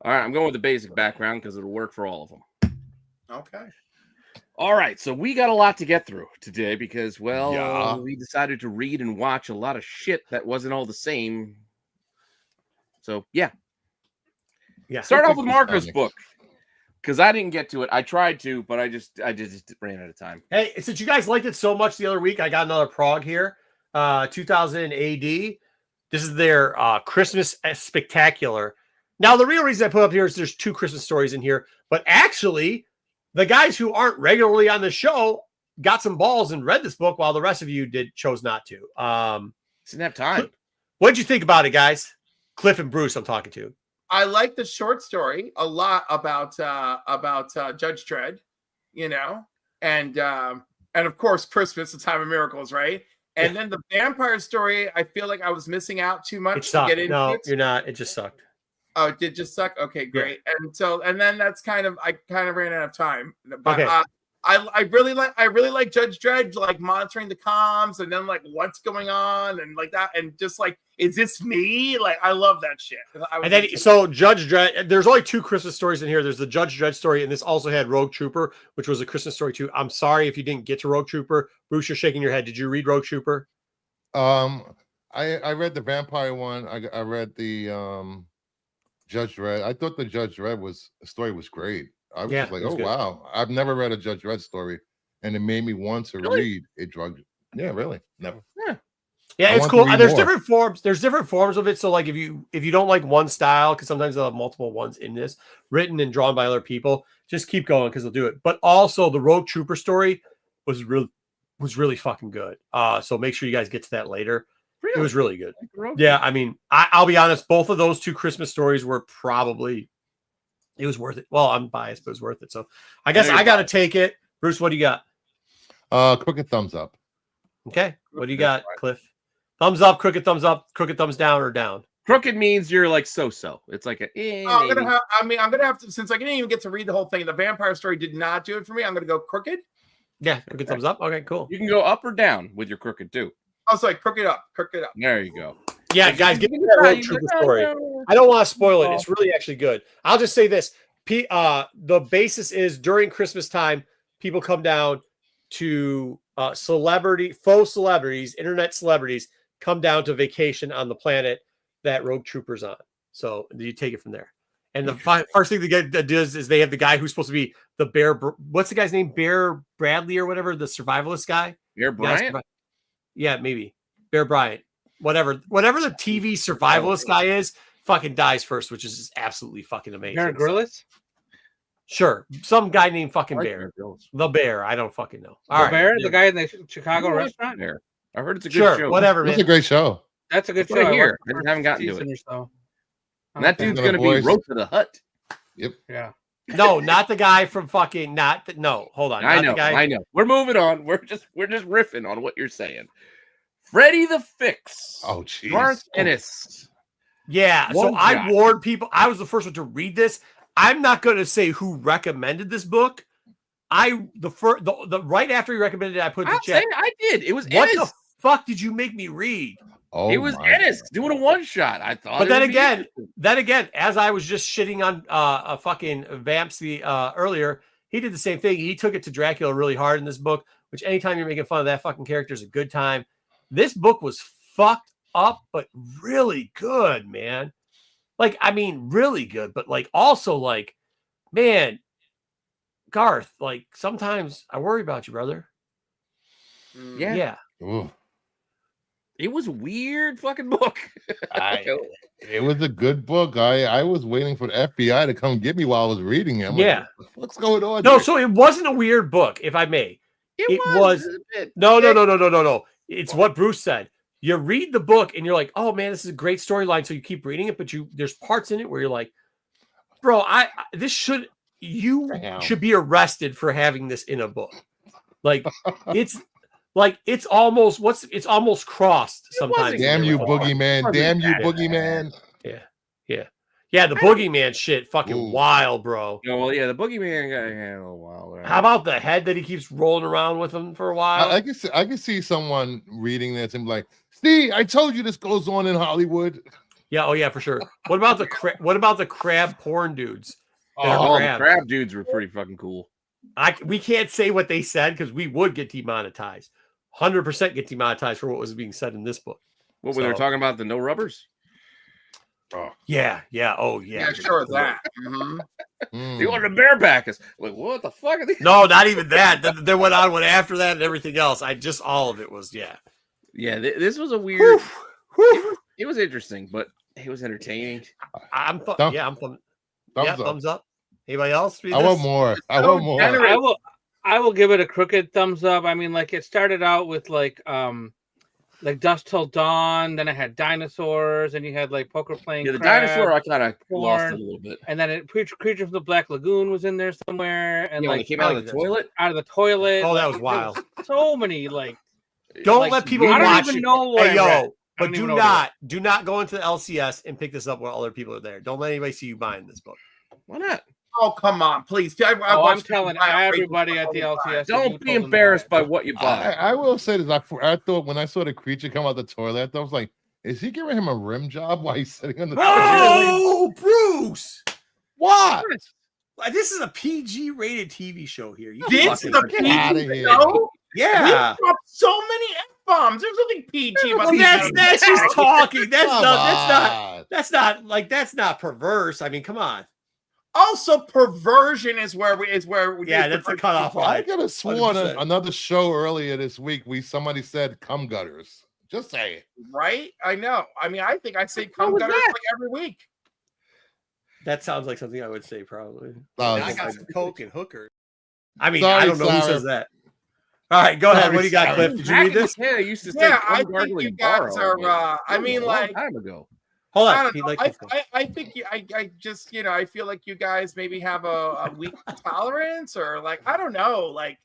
All right, I'm going with the basic background because it'll work for all of them. Okay. All right, so we got a lot to get through today because, we decided to read and watch a lot of shit that wasn't all the same. So, yeah. Start off with Marco's book because I didn't get to it. I tried to, but I just ran out of time. Hey, since you guys liked it so much the other week, I got another prog here. 2000 AD. This is their Christmas Spectacular. Now, the real reason I put up here is there's 2 Christmas stories in here, but actually, the guys who aren't regularly on the show got some balls and read this book while the rest of you chose not to. Didn't have time. What'd you think about it, guys? Cliff and Bruce, I'm talking to. I like the short story a lot about Judge Dredd, and of course Christmas, the time of miracles, right? And then the vampire story, I feel like I was missing out too much to get into. No, you're not. It just sucked. Oh, it did just suck. Okay, great. Yeah. And then I kind of ran out of time. But, okay. I really like Judge Dredd, like monitoring the comms and then like what's going on and like that, and just like, is this me? Like, I love that shit. And then so Judge Dredd, there's only 2 Christmas stories in here. There's the Judge Dredd story, and this also had Rogue Trooper, which was a Christmas story too. I'm sorry if you didn't get to Rogue Trooper. Bruce, you're shaking your head. Did you read Rogue Trooper? I read the vampire one. I read the Judge Dredd. I thought the Judge Dredd story was great. I was just like, oh good. Wow, I've never read a Judge Dredd story, and it made me want to read a drug. Yeah, really, never. Yeah, it's cool. There's different forms. There's different forms of it. So like if you don't like one style, because sometimes they'll have multiple ones in this, written and drawn by other people, just keep going because they'll do it. But also the Rogue Trooper story was really fucking good. So make sure you guys get to that later. Really? It was really good. Yeah, I mean, I'll be honest, both of those 2 Christmas stories were probably, it was worth it. Well, I'm biased, but it was worth it. So I guess I got to take it. Bruce, what do you got? Crooked thumbs up. Okay. What do you got, Cliff? Thumbs up, crooked thumbs down, or down? Crooked means you're like so-so. It's like I'm gonna have to, since I didn't even get to read the whole thing. The vampire story did not do it for me. I'm gonna go crooked. Yeah, crooked thumbs up. Okay, cool. You can go up or down with your crooked too. I was like, crooked up. There you go. Yeah, guys, give me that Rogue Trooper story. I don't want to spoil it. It's really actually good. I'll just say this. The basis is during Christmas time, people come down to faux celebrities, internet celebrities, come down to vacation on the planet that Rogue Trooper's on. So you take it from there. And the first thing that does is they have the guy who's supposed to be the Bear. What's the guy's name? Bear Bradley or whatever, the survivalist guy. Bear Bryant? Yeah, maybe Bear Bryant. Whatever the TV survivalist guy is, fucking dies first, which is absolutely fucking amazing. Bear Grylls? Sure, some guy named fucking Bear. The Bear. I don't fucking know. The Bear, the guy in the Chicago restaurant. Bear. I heard it's a good show. Whatever. It's a great show. That's a good show. Here, I haven't gotten to it. So. And that dude's gonna be Road to the Hut. Yep. Yeah. No, not the guy from fucking. No, hold on. I know. We're moving on. We're just riffing on what you're saying. Freddy the Fix. Oh, jeez. Garth Ennis. Yeah. So I warned people. I was the first one to read this. I'm not going to say who recommended this book. The right after he recommended it, I put the chat. I did. It was what Ennis. the fuck did you make me read? Oh, it was Ennis doing a one shot. I thought. But then again, as I was just shitting on a fucking Vamps earlier, he did the same thing. He took it to Dracula really hard in this book. Which anytime you're making fun of that fucking character is a good time. This book was fucked up, but really good, man. Like, I mean, really good, but like also like, man, Garth, like sometimes I worry about you, brother. Yeah. Ooh. It was a weird fucking book. It was a good book. I was waiting for the FBI to come get me while I was reading it. Like, what's going on? No, so it wasn't a weird book, if I may. It was no. It's what Bruce said. You read the book and you're like, oh man, this is a great storyline. So you keep reading it, but there's parts in it where you're like, bro, you should be arrested for having this in a book. Like it's almost crossed sometimes. Damn you, boogeyman! Damn you, boogeyman! Yeah. The boogeyman shit, fucking wild, bro. No, well, yeah, the boogeyman got a little wild. Right? How about the head that he keeps rolling around with him for a while? I can see someone reading this and be like, "See, I told you this goes on in Hollywood." Yeah, oh yeah, for sure. What about the crab porn dudes? The crab dudes were pretty fucking cool. We can't say what they said because we would get demonetized. 100% get demonetized for what was being said in this book. What were they talking about? The no rubbers? Oh. Yeah. Oh, yeah. Yeah, sure. That. They wanted to bareback us. Like, what the fuck are these? No, not even that. Then went on after that and everything else. All of it was, yeah. Yeah, this was a weird. It was interesting, but it was entertaining. I'm thumbs up. Anybody else? I want more. I will give it a crooked thumbs up. I mean, like it started out with like Dusk Till Dawn, then it had dinosaurs, and you had like poker playing. Yeah, the dinosaur I kind of lost it a little bit. And then Creature from the Black Lagoon was in there somewhere, and like it came out of the toilet. Oh, that was wild. So many like. Don't let people watch. I don't even know what I read. But do not go into the LCS and pick this up while other people are there. Don't let anybody see you buying this book. Why not? Oh, come on, please. I'm telling everybody at the LCS. Don't be embarrassed by what you buy. I will say this. I thought when I saw the creature come out the toilet, I was like, is he giving him a rim job while he's sitting on the toilet? Oh, Bruce! What? This is a PG rated TV show here. This is a PG show? Yeah. We dropped so many F-bombs. There's nothing PG about that's just talking. That's not perverse. I mean, come on. Also, perversion is where we that's the cutoff line. I could have sworn another show earlier this week somebody said cum gutters. Just say it. Right? I know. I mean, I think I say cum gutters like every week. That sounds like something I would say probably. I got some coke and hookers. I mean, I don't know who says that. All right, go ahead. What do you got, Cliff? Did you read this? Yeah, I used to say I think you guys are. I mean, like time ago. Hold on. I think I just I feel like you guys maybe have a weak tolerance or like I don't know, like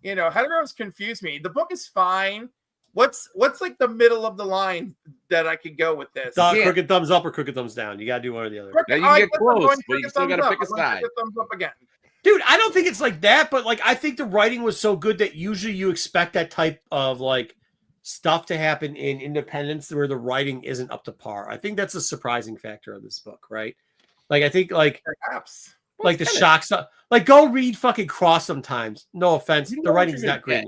heteros confuse me. The book is fine. What's like the middle of the line that I could go with this? Crooked thumbs up or crooked thumbs down. You gotta do one or the other. Now you can get close, but you still gotta pick a side. Thumbs up again. Dude, I don't think it's like that, but like I think the writing was so good that usually you expect that type of like stuff to happen in independence where the writing isn't up to par. I think that's a surprising factor of this book, right? Like I think like perhaps like the shock stuff. Like go read fucking Cross sometimes. No offense, the writing's not great.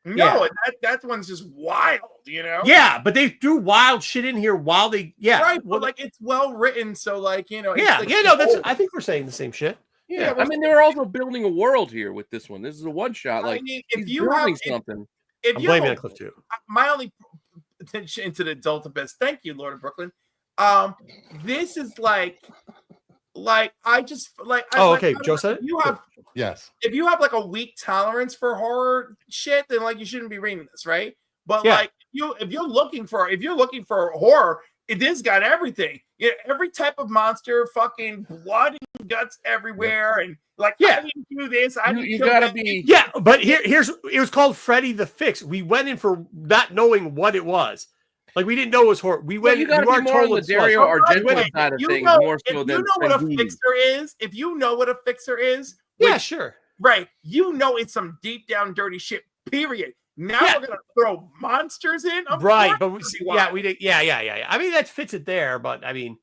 No, that one's just wild, Yeah, but they threw wild shit in here while they right, but like it's well written, so like that's I think we're saying the same shit. Yeah, I mean they were also building a world here with this one. This is a one shot. Like if you have something, I'm blaming on Cliff too. My only attention into the adult abyss. Thank you, Lord of Brooklyn. This is like I just like. Okay, Joe said it. Yes. If you have like a weak tolerance for horror shit, then like you shouldn't be reading this, right? But like if you're looking for horror, this got everything. Every type of monster, fucking blood and guts everywhere, and like I didn't do this. You gotta be But here's it was called Freddy the Fix. We went in for not knowing what it was. Like we didn't know it was horror. We went. You got to be more on the Dario Argento side of things, more so than what a fixer is. If you know what a fixer is, sure, right? It's some deep down dirty shit. Period. Now we're gonna throw monsters in, right? But we did. Yeah. I mean that fits it there, but I mean,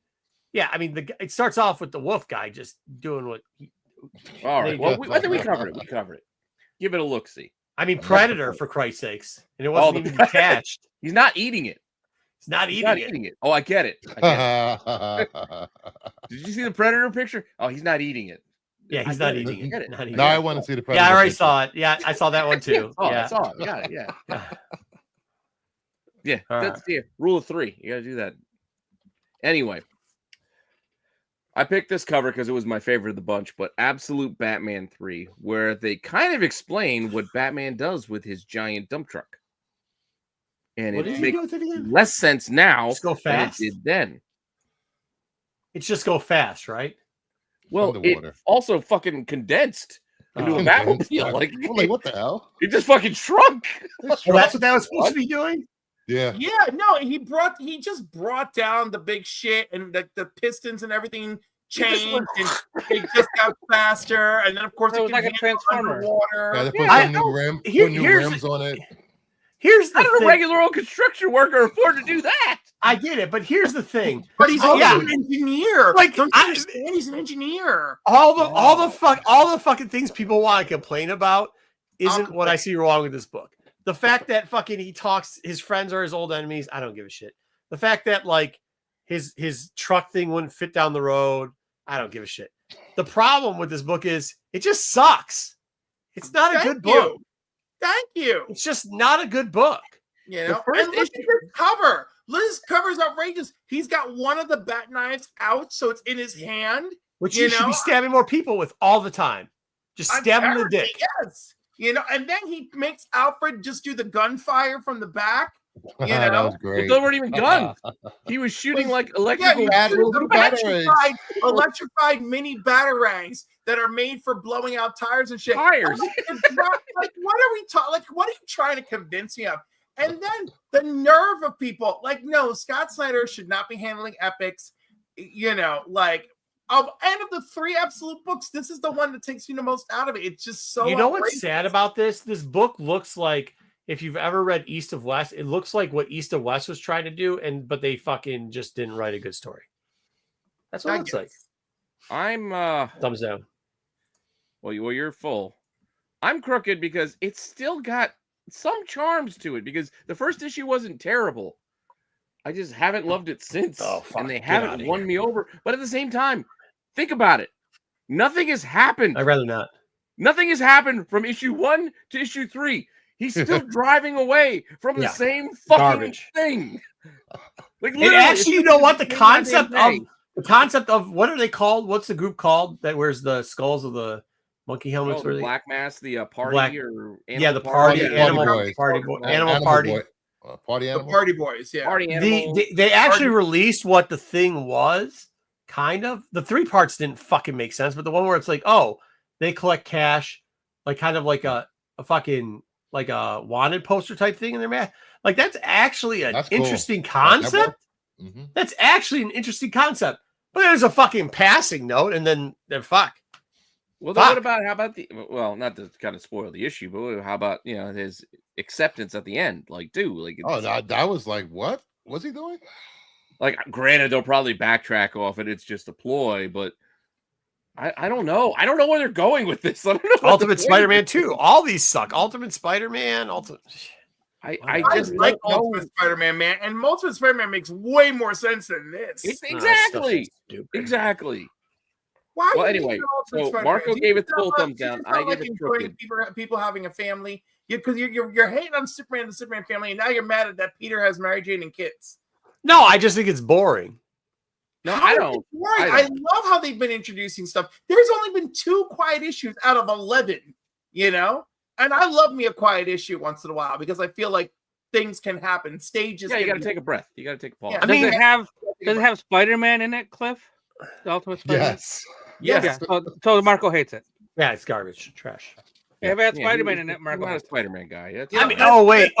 it starts off with the wolf guy just doing what. All right. Well, I think we covered it. Give it a look. See. I mean, Predator for Christ's sakes, and it wasn't even attached. He's not eating it. He's not eating it. Oh, I get it. Did you see the Predator picture? Oh, he's not eating it. Yeah, he's not eating it. No, I want to see the Predator. Yeah, I already saw it. Yeah, I saw that one too. I saw it. Got it. Yeah. That's rule of 3. You got to do that. Anyway, I picked this cover because it was my favorite of the bunch, but Absolute Batman 3, where they kind of explain what Batman does with his giant dump truck. And it makes less sense now than it did then. It's just go fast, right? Well, it also fucking condensed into a Batmobile. Like what the hell? It just fucking shrunk. That's what that was supposed to be doing? Yeah. Yeah, no, he just brought down the big shit and the pistons and everything changed and it just got faster. And then of course it was like a transformer. Yeah, they put some new rims on it. Here's the thing. How did a regular old construction worker afford to do that? I get it, but here's the thing. But he's an engineer. Like, don't you understand? He's an engineer. All the fucking things people want to complain about isn't what I see wrong with this book. The fact that fucking he talks, his friends are his old enemies, I don't give a shit. The fact that like his truck thing wouldn't fit down the road, I don't give a shit. The problem with this book is it just sucks. It's not a good book. Thank you. It's just not a good book. And look at this cover. This cover's outrageous. He's got one of the bat knives out, so it's in his hand. Which you should be stabbing more people with all the time. Just stab him in the dick. Yes. And then he makes Alfred just do the gunfire from the back. That was great. They weren't even guns. He was shooting like electrical electrified mini batarangs that are made for blowing out tires and shit. Tires. Like, what are we talking? Like, what are you trying to convince me of? And then the nerve of people, like, no, Scott Snyder should not be handling epics. Like, of the 3 absolute books, this is the one that takes me the most out of it. It's just so. You know what's sad about this? This book looks like, if you've ever read East of West, it looks like what East of West was trying to do, but they fucking just didn't write a good story. That's what it looks like. I'm thumbs down. Well, you're full. I'm crooked because it's still got some charms to it, because the first issue wasn't terrible. I just haven't loved it since. And they haven't won me over. But at the same time, think about it. Nothing has happened. I'd rather not. Nothing has happened from issue 1 to issue 3. He's still driving away from the same fucking thing. Like, and actually, you know what? The concept of what are they called? What's the group called that wears the skulls of the monkey helmets? The Black Mass, the party or the party animal party boys, yeah. Party animal. They actually released what the thing was. Kind of. The 3 parts didn't fucking make sense, but the one where it's like, oh, they collect cash, like kind of like a fucking like a wanted poster type thing in their math. Like that's actually an interesting concept. That's actually an interesting concept. But there's a fucking passing note, and then fuck. Well, then how about not to kind of spoil the issue, but how about his acceptance at the end? Like, that was like, what was he doing? Like, granted, they'll probably backtrack off it. It's just a ploy, but I don't know. I don't know where they're going with this. I don't know. Ultimate Spider-Man 2. All these suck. Ultimate Spider-Man. I just like Ultimate Spider-Man, man. And Ultimate Spider-Man makes way more sense than this. Exactly. Why? Well, anyway, so Marco gave it the full thumbs down. I give it crooked. People having a family, because you're hating on Superman, the Superman family, and now you're mad at that Peter has Mary Jane and kids. No, I just think it's boring. No, I don't. I love how they've been introducing stuff. There's only been 2 quiet issues out of 11, and I love me a quiet issue once in a while because I feel like things can happen. Stages. Yeah, you got to take a breath. You got to take a pause. Yeah. Does it have Spider-Man in it, Cliff? The Ultimate Spider-Man? Yes. So Marco hates it. Yeah, it's garbage, trash. If it had Spider-Man in it, Marco. I'm not a Spider-Man guy. Oh wait.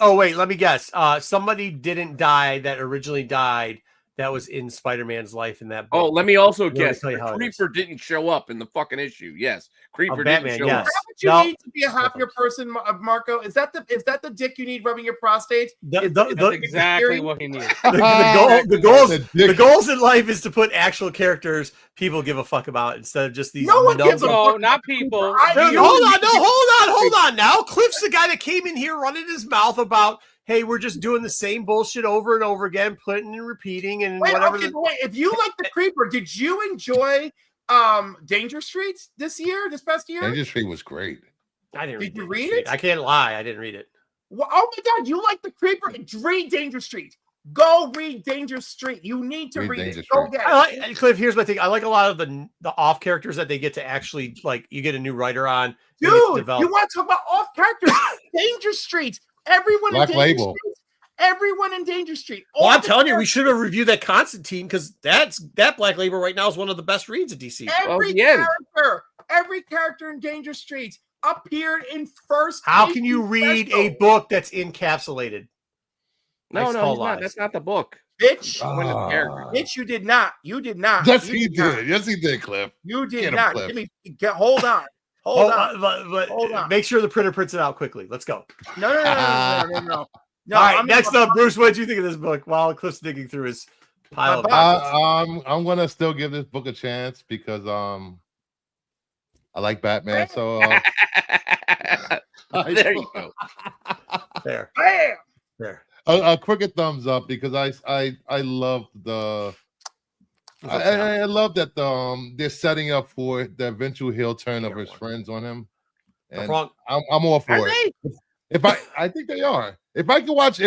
Let me guess. Somebody didn't die that originally died. That was in Spider-Man's life in that book. Oh, let me also guess. Creeper didn't show up in the fucking issue. Yes, Creeper didn't show up. Is that what you need to be a happier person, Marco? Is that the dick you need rubbing your prostate? That's exactly what he needs. The goals in life is to put actual characters people give a fuck about instead of just these. No one gives a fuck. Not people. Hold on. Now Cliff's the guy that came in here running his mouth about, hey, we're just doing the same bullshit over and over again, putting and repeating and whatever. If you like the Creeper, did you enjoy Danger Streets this past year? Danger Street was great. I didn't. Did you read it? I can't lie, I didn't read it. Well, oh my God, you like the Creeper? Read Danger Street. Go read Danger Street. You need to read it. Go get it. Cliff, here's my thing. I like a lot of the off characters that they get to actually, like, you get a new writer on. Dude, you want to talk about off characters? Danger Street. Everyone in Danger Street. Well, I'm telling you, we should have reviewed that Constantine, because that Black Label right now is one of the best reads of DC. Every character in Danger Street appeared in first. How can you read a book that's encapsulated? No, he's not. That's not the book. Bitch. Bitch, you did not. You did not. Yes, he did. Yes, he did, Cliff. You did not. Hold on. Hold on. Make sure the printer prints it out quickly. Let's go. No. All right, next up, Bruce, what do you think of this book while Cliff's digging through his pile of documents? I'm gonna still give this book a chance because I like Batman. So there you go. There. Bam. A crooked thumbs up because I love I love that they're setting up for the eventual heel turn of his friends on him, and I'm all for it. I think they are. If I could watch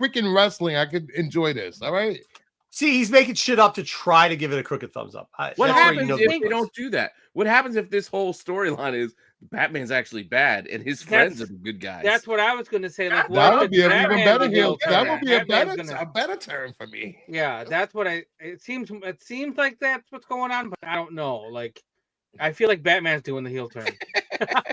freaking wrestling, I could enjoy this. All right. See, he's making shit up to try to give it a crooked thumbs up. What happens if they don't do that? What happens if this whole storyline is Batman's actually bad and his friends are the good guys? That's what I was going to say. Like, that would be an even better heel. That would be a better turn for me. Yeah, that's what it seems like that's what's going on, but I don't know. Like, I feel like Batman's doing the heel turn.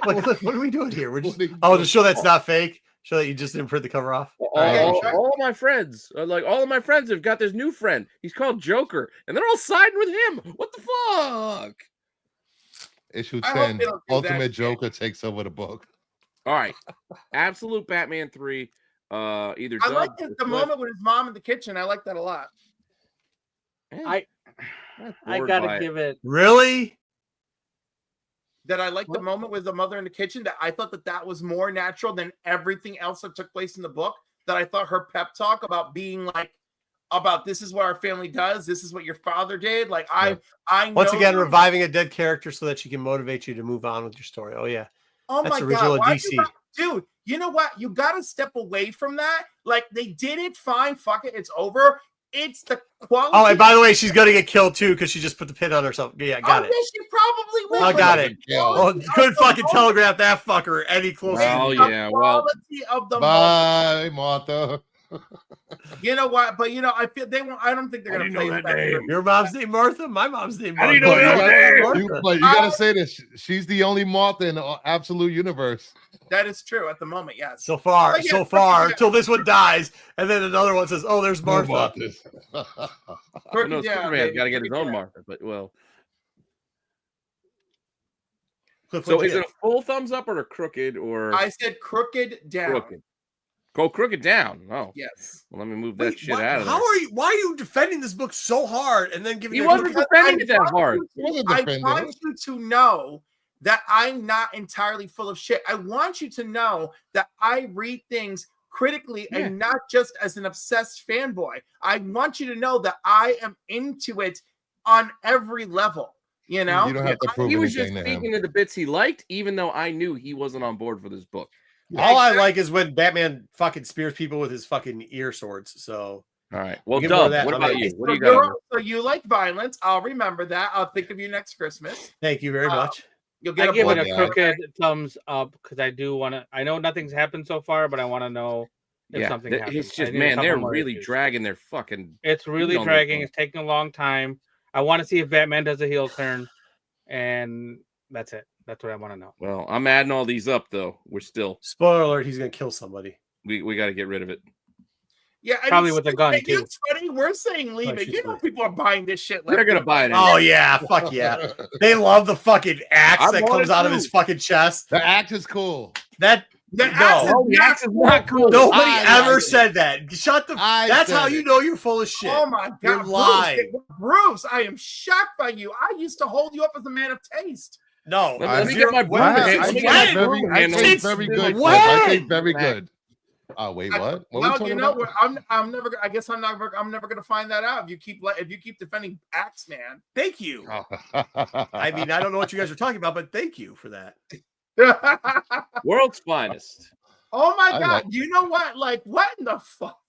What are we doing here? We're just to show that's not fake. Show that you just didn't print the cover off. All my friends, all of my friends have got this new friend. He's called Joker, and they're all siding with him. What the fuck? Issue 10, Ultimate Joker takes over the book. All right. Absolute Batman 3. Either I like the moment with his mom in the kitchen. I like that a lot. I gotta give it. Really? That I like the moment with the mother in the kitchen. That I thought that was more natural than everything else that took place in the book. That I thought her pep talk about being like, about this is what our family does. This is what your father did. Like I once again reviving a dead character so that she can motivate you to move on with your story. Oh yeah. Oh that's my original God. DC. Dude, you know what? You got to step away from that. Like they did it. Fine. Fuck it. It's over. It's the quality. Oh, and by the way, she's going to get killed too because she just put the pin on herself. Yeah, got it. She probably will. I got it. Oh, couldn't fucking telegraph that fucker any closer. Oh, yeah. Well, bye, Martha. You know what? But I feel they won't. I don't think they're going to play that name. Your mom's name Martha. My mom's name Martha. How do you know that name? But you got to say this. She's the only Martha in the absolute universe. That is true at the moment. Yes. So far, until this one dies, and then another one says, "Oh, there's Martha." No, Superman's got to get his own Martha. But so is it a full thumbs up or a crooked or? I said crooked down. Crooked. Go crooked down. Oh yes. Well, let me move that shit out of there. Why are you defending this book so hard and then giving? He wasn't defending it that hard. I want you to know that I'm not entirely full of shit. I want you to know that I read things critically and not just as an obsessed fanboy. I want you to know that I am into it on every level. You know, you don't have to prove he was just to speaking to the bits he liked, even though I knew he wasn't on board for this book. All I like is when Batman fucking spears people with his fucking ear swords. So, all right. Well, Dub, what about you? What do you got? So you like violence? I'll remember that. I'll think of you next Christmas. Thank you very much. You'll get I give it a crooked thumbs up because I do want to. I know nothing's happened so far, but I want to know if something happens. It's just they're really dragging their fucking. It's really dragging. It's taking a long time. I want to see if Batman does a heel turn, and that's it. That's what I want to know. Well, I'm adding all these up though. We're still spoiler alert. He's gonna kill somebody. We got to get rid of it. Yeah, probably with a gun too. It's funny. We're saying leave it. You know, people are buying this shit. They're gonna buy it. Oh yeah, fuck yeah. They love the fucking axe that comes out of his fucking chest. The axe is cool. The axe is not cool. Nobody ever said that. Shut the. That's how you know you're full of shit. Oh my God, you're lying, Bruce. I am shocked by you. I used to hold you up as a man of taste. No, let me get my broom. I think very good. I think very good. Oh wait, what? Well, you know what? I'm never. I guess I'm never going to find that out. If you keep defending Axeman. Thank you. I mean, I don't know what you guys are talking about, but thank you for that. World's finest. Oh my God! You know what? Like, what in the fuck?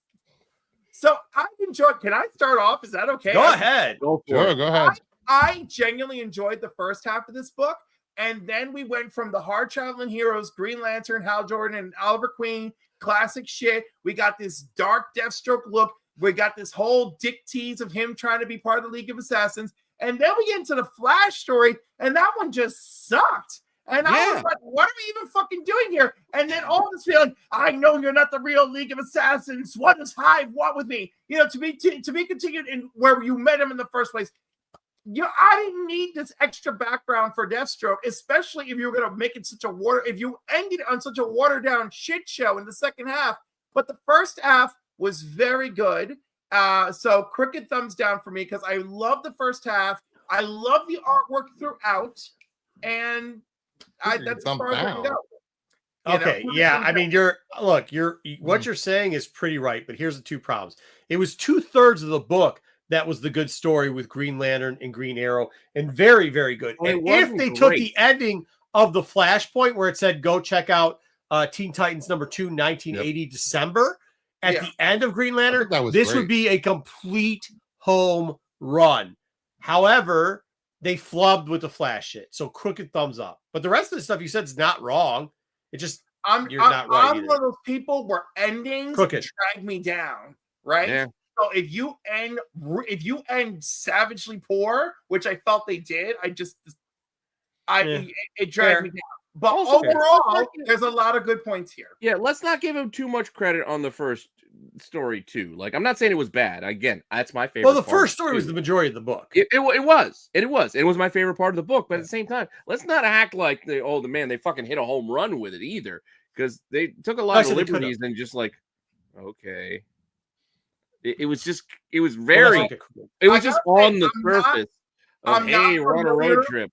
So I enjoyed. Can I start off? Is that okay? Go ahead. Go ahead. I genuinely enjoyed the first half of this book, and then we went from the hard traveling heroes, Green Lantern, Hal Jordan, and Oliver Queen, classic shit. We got this dark Deathstroke look. We got this whole dick tease of him trying to be part of the League of Assassins, and then we get into the Flash story, and that one just sucked. And I was like, what are we even fucking doing here? And then all this feeling, I know you're not the real League of Assassins. What does Hive want with me? You know, to be continued in where you met him in the first place. I didn't need this extra background for Deathstroke, especially if you were going to make it if you ended on such a watered down shit show in the second half. But the first half was very good. So crooked thumbs down for me because I love the first half. I love the artwork throughout. And that's as far as I can go. Okay, I mean, what you're saying is pretty right, but here's the two problems. It was 2/3 of the book that was the good story with Green Lantern and Green Arrow, and very, very good. And if they took the ending of the Flashpoint where it said, go check out Teen Titans #2, 1980 December, at the end of Green Lantern, this would be a complete home run. However, they flubbed with the Flash shit. So crooked thumbs up. But the rest of the stuff you said is not wrong. It just, you're not right. I'm one of those people where endings drag me down, right? Yeah. So if you end savagely poor, which I felt they did, it dragged me down. But Also, overall, there's a lot of good points here. Yeah, let's not give him too much credit on the first story too. Like, I'm not saying it was bad. Again, that's my favorite. Well, the part first story was the majority of the book. It was my favorite part of the book. But at the same time, let's not act like they fucking hit a home run with it either, because they took a lot of liberties and just like, okay, it was very, it was just on the surface of, hey, we're on a road trip.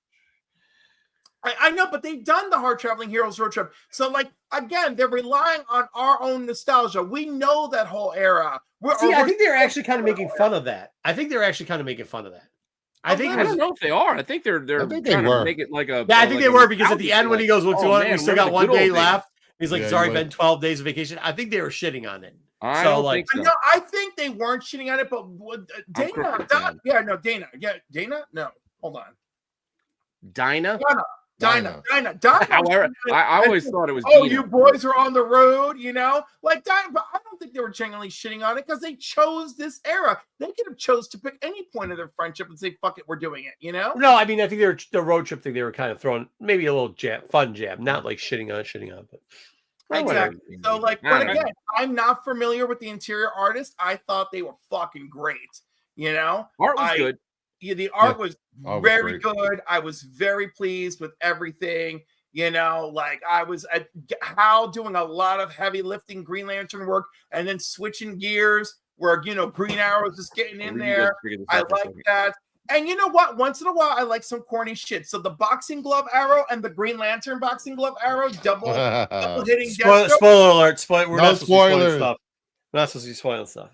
I know, but they've done the Hard Traveling Heroes road trip. So, like, again, they're relying on our own nostalgia. We know that whole era. I think they're actually kind of making fun of that. I think they're actually kind of making fun of that. I don't know if they are. I think they're trying to make it like a. Yeah, I think they were, because at the end when he goes, we still got 1 day left. He's like, sorry, been 12 days of vacation. I think they were shitting on it. I don't think so. No, I think they weren't shitting on it, but Dana. No, hold on. Dinah. However, I always thought it was. Oh, Dina. You boys are on the road, you know, like Dinah. But I don't think they were genuinely shitting on it, because they chose this era. They could have chose to pick any point of their friendship and say, "Fuck it, we're doing it." You know? No, I mean, I think they were the road trip thing. They were kind of throwing maybe a little fun jab, not like shitting on, but exactly. So, like, but again, I'm not familiar with the interior artist. I thought they were fucking great. You know, art was good. Yeah, the art was very good. I was very pleased with everything. You know, like I was at Hal doing a lot of heavy lifting Green Lantern work, and then switching gears where, you know, Green Arrow was just getting in there. I like that. And you know what? Once in a while, I like some corny shit. So the boxing glove arrow and the Green Lantern boxing glove arrow double hitting. Spoiler alert! We're not spoilers. Stuff. We're not supposed to be spoiling stuff.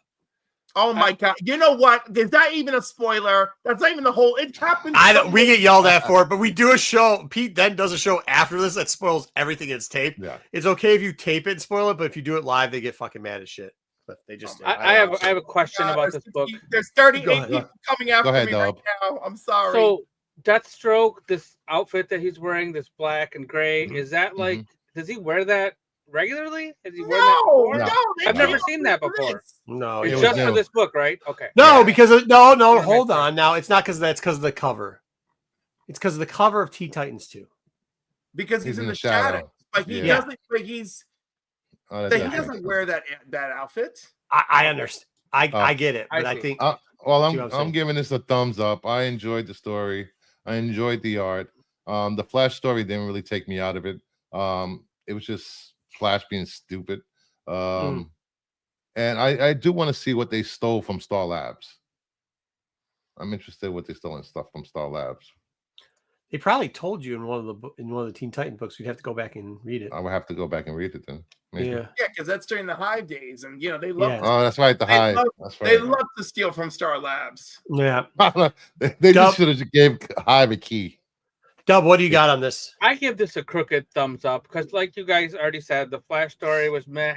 Oh my god! You know what? Is that even a spoiler? That's not even the whole. It happens. We get yelled at for it, but we do a show. Pete then does a show after this that spoils everything in its tape. Yeah, it's okay if you tape it and spoil it, but if you do it live, they get fucking mad as shit. But they just. I have a question about this book. There's 38 people coming after me right now. I'm sorry. So Deathstroke, this outfit that he's wearing, this black and gray, is that like? Does he wear that regularly? Has he worn that before? No, I've never seen that before. No, it's just for this book, right? Okay. No, because hold on. Now it's not because that's because of the cover. It's because of the cover of Teen Titans 2. Because he's in the shadow. Like he doesn't. Like he's. He doesn't wear that outfit. I understand. I get it, but I think. I'm giving this a thumbs up. I enjoyed the story. I enjoyed the art. The Flash story didn't really take me out of it. It was just Flash being stupid. And I do want to see what they stole from Star Labs. I'm interested in what they stole in stuff from Star Labs. They probably told you in one of the Teen Titan books. You'd have to go back and read it. I would have to go back and read it then. Maybe. Yeah, because that's during the Hive days, and you know they love. Oh, that's right, the Hive. They love to steal from Star Labs. Yeah, they just should have gave Hive a key. Dub, what do you got on this? I give this a crooked thumbs up because, like you guys already said, the Flash story was meh,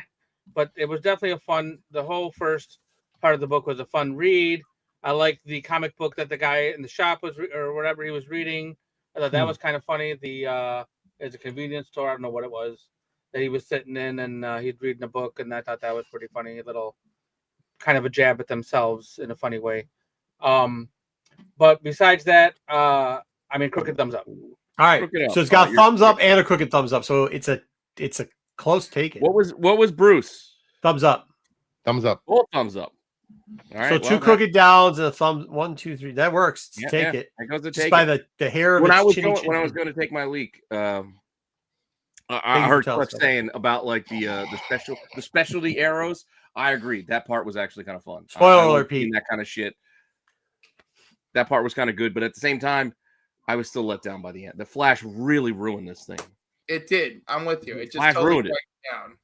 but it was definitely a fun. The whole first part of the book was a fun read. I liked the comic book that the guy in the shop was or whatever he was reading. I thought that was kind of funny. It's a convenience store. I don't know what it was that he was sitting in, and he'd reading a book, and I thought that was pretty funny. A little kind of a jab at themselves in a funny way. But besides that, I mean, crooked thumbs up. All right, so it's got thumbs up and a crooked thumbs up. So it's a close take. What was Bruce? Thumbs up. Thumbs up. Both thumbs up. All right, so two crooked downs and a thumb. 1, 2, 3. That works. Take it. That goes to just by the hair of when I was going to take my leak. I heard Cliff saying about like the specialty arrows. I agreed. That part was actually kind of fun. Spoiler alert, Pete. That kind of shit. That part was kind of good, but at the same time, I was still let down by the end. The Flash really ruined this thing. It did. I'm with you. It just Flash ruined it. Down.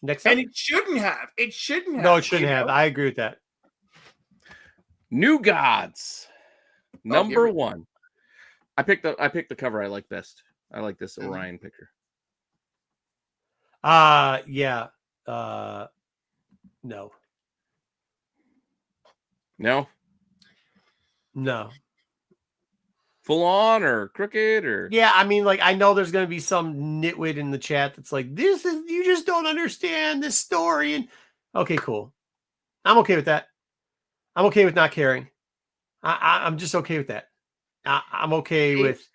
Next and it shouldn't have. It shouldn't have. No, it shouldn't have. I agree with that. New Gods, number 1. I picked the cover I like best. I like this Orion picture. Yeah. No. No. No. Full on or crooked or I mean, like I know there's gonna be some nitwit in the chat that's like, this is you just don't understand this story. And okay, cool. I'm okay with that. I'm okay with not caring. I'm just okay with that. I'm okay with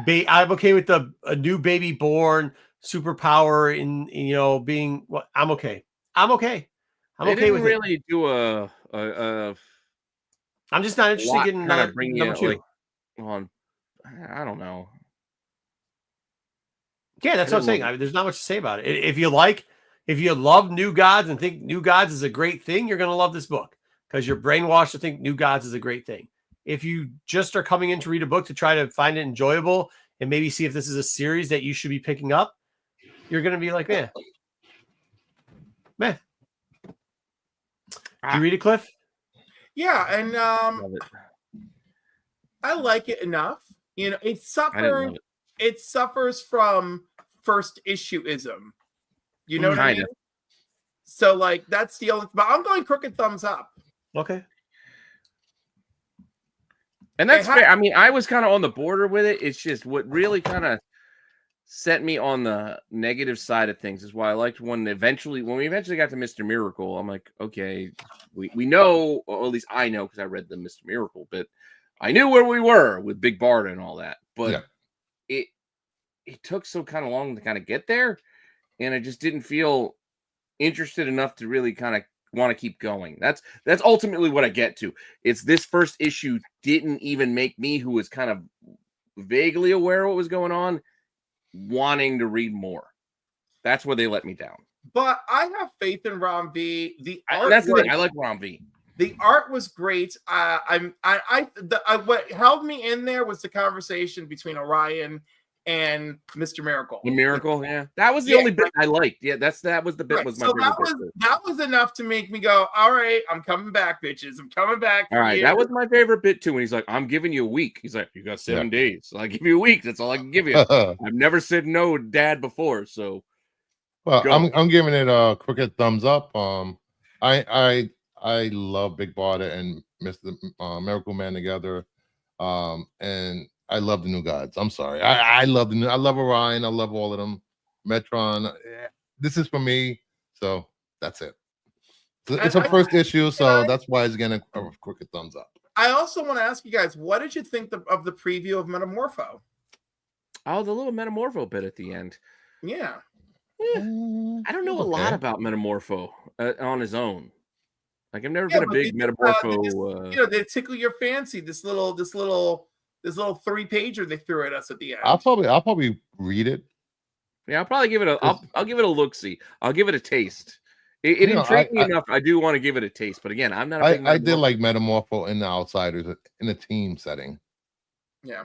I'm okay with a new baby born superpower in being what I'm okay. I'm okay. I'm They okay didn't with really it. do I'm just not interested in kind of bring number you 2. like on. I don't know. Yeah, that's what I'm saying. There's not much to say about it. If you love New Gods and think New Gods is a great thing, you're going to love this book because you're brainwashed to think New Gods is a great thing. If you just are coming in to read a book to try to find it enjoyable and maybe see if this is a series that you should be picking up, you're going to be like, meh. Do you read it, Cliff? Yeah, and Love it. I like it enough. You know, I didn't love it. it suffers from first issueism. You know what I mean? So like that's the only, but I'm going crooked thumbs up. Okay. And that's fair. I mean, I was kind of on the border with it. It's just what really kind of set me on the negative side of things is why I liked when we eventually got to Mr. Miracle. I'm like, okay, we know, or at least I know because I read the Mr. Miracle, but I knew where we were with Big Barda and all that. But it took so kind of long to kind of get there, and I just didn't feel interested enough to really kind of want to keep going. That's ultimately what I get to. It's this first issue didn't even make me, who was kind of vaguely aware of what was going on, wanting to read more. That's where they let me down. But I have faith in Rom V. That's the thing. I like Rom V. The art was great. What held me in there was the conversation between Orion and Mr. Miracle. The Miracle, yeah. That was the only bit I liked. Yeah, that was the bit was my favorite bit. That was enough to make me go, all right, I'm coming back, bitches. I'm coming back. All right, that was my favorite bit too. When he's like, I'm giving you a week. He's like, you got 7 days. So I give you a week. That's all I can give you. I've never said no, Dad, before. So I'm giving it a crooked thumbs up. I love Big Barda and Mr. Miracle Man together. And I love the New Gods. I'm sorry. I love Orion. I love all of them. Metron. This is for me. So that's it. It's a first issue, so that's why it's getting a crooked thumbs up. I also want to ask you guys, what did you think of the preview of Metamorpho? Oh, the little Metamorpho bit at the end. Yeah. I don't know a lot about Metamorpho on his own. Like I've never been a big Metamorpho. They tickle your fancy. This little 3-pager they threw at us at the end. I'll probably read it. Yeah, I'll probably give it I'll give it a look-see. I'll give it a taste. It intrigued me enough. I do want to give it a taste, but again, I'm not a big I did like Metamorpho in the Outsiders in a team setting. Yeah.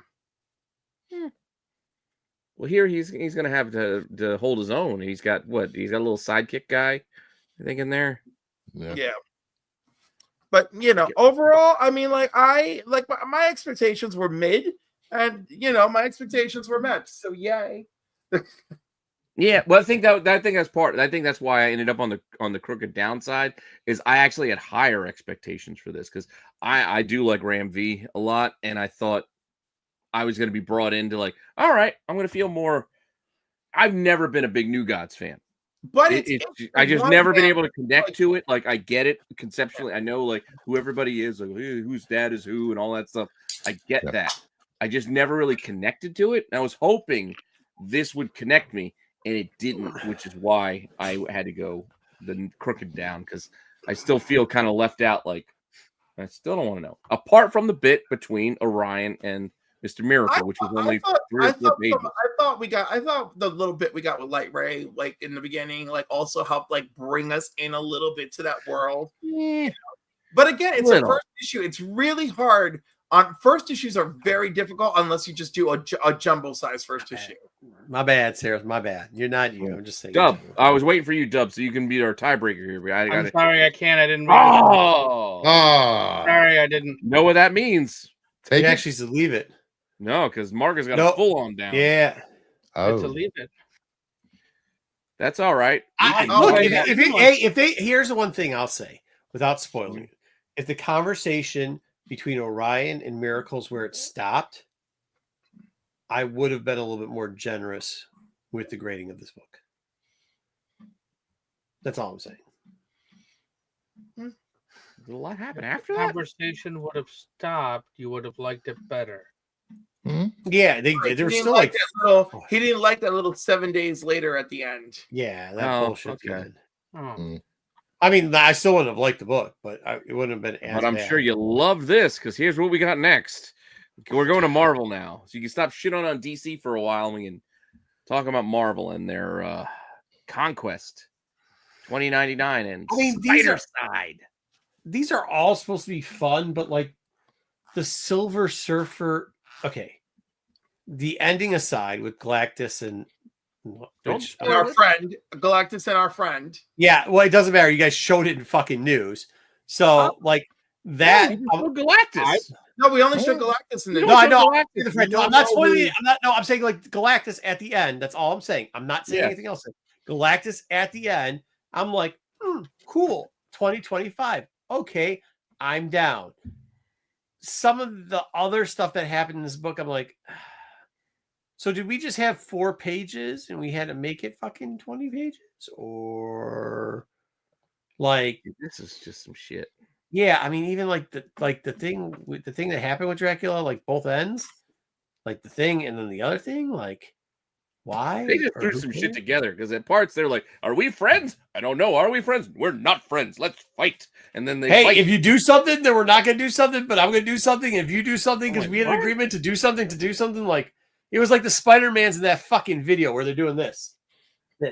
Well, here he's gonna have to hold his own. He's got a little sidekick guy, I think, in there. Yeah. But overall, I mean, my expectations were mid, and my expectations were met. So yay. Yeah, well, I think that's why I ended up on the crooked downside is I actually had higher expectations for this because I do like Ram V a lot, and I thought I was going to be brought into like, all right, I'm going to feel more. I've never been a big New Gods fan, but I just never been able to connect to it. Like I get it conceptually, I know like who everybody is, like whose dad is who, and all that stuff. I get that. I just never really connected to it. And I was hoping this would connect me. And it didn't, which is why I had to go the crooked down because I still feel kind of left out. Like I still don't want to know. Apart from the bit between Orion and Mr. Miracle, which was only 3 or 4 pages. I thought the little bit we got with Light Ray, like in the beginning, like also helped like bring us in a little bit to that world. Yeah. But again, it's a first issue. It's really hard. First issues are very difficult unless you just do a jumbo size first issue. My bad, Sarah. My bad. You're not you. I'm just saying. Dub. I was waiting for you, Dub, so you can be our tiebreaker here. I'm sorry, I can't. I didn't read it. Sorry, I didn't. Know what that means? He actually to leave it. No, because Marcus got a full on down. Yeah. To leave it. That's all right. Look, if they here's the one thing I'll say without spoiling it. If the conversation between Orion and Miracles where it stopped, I would have been a little bit more generous with the grading of this book. That's all I'm saying. A lot happened after that. Conversation would have stopped. You would have liked it better. Yeah, they were still like he didn't like that little 7 days later at the end. Yeah, that bullshit. Okay. I mean, I still wouldn't have liked the book, but it wouldn't have been as But I'm bad. sure you love this because here's what we got next. We're going to Marvel now, so you can stop shitting on DC for a while, and we can talk about Marvel and their Conquest 2099 and Spider Side. These are all supposed to be fun, but like the Silver Surfer. Okay, the ending aside with Galactus and our friend Galactus and our friend. Yeah, well, it doesn't matter. You guys showed it in fucking news, so like that. Galactus. No, we only showed Galactus in the. No, I know. I'm not spoiling it. I'm saying like Galactus at the end. That's all I'm saying. I'm not saying anything else. Galactus at the end. I'm like, cool. 2025. Okay, I'm down. Some of the other stuff that happened in this book, I'm like, so did we just have 4 pages and we had to make it fucking 20 pages? Or like this is just some shit. Yeah, I mean, even like the thing that happened with Dracula, like both ends, like the thing and then the other thing, like why? They just threw some shit together because at parts they're like, "Are we friends? I don't know. Are we friends? We're not friends. Let's fight." And then they fight. If you do something, then we're not gonna do something, but I'm gonna do something. If you do something because we had an agreement to do something, like it was like the Spider-Mans in that fucking video where they're doing this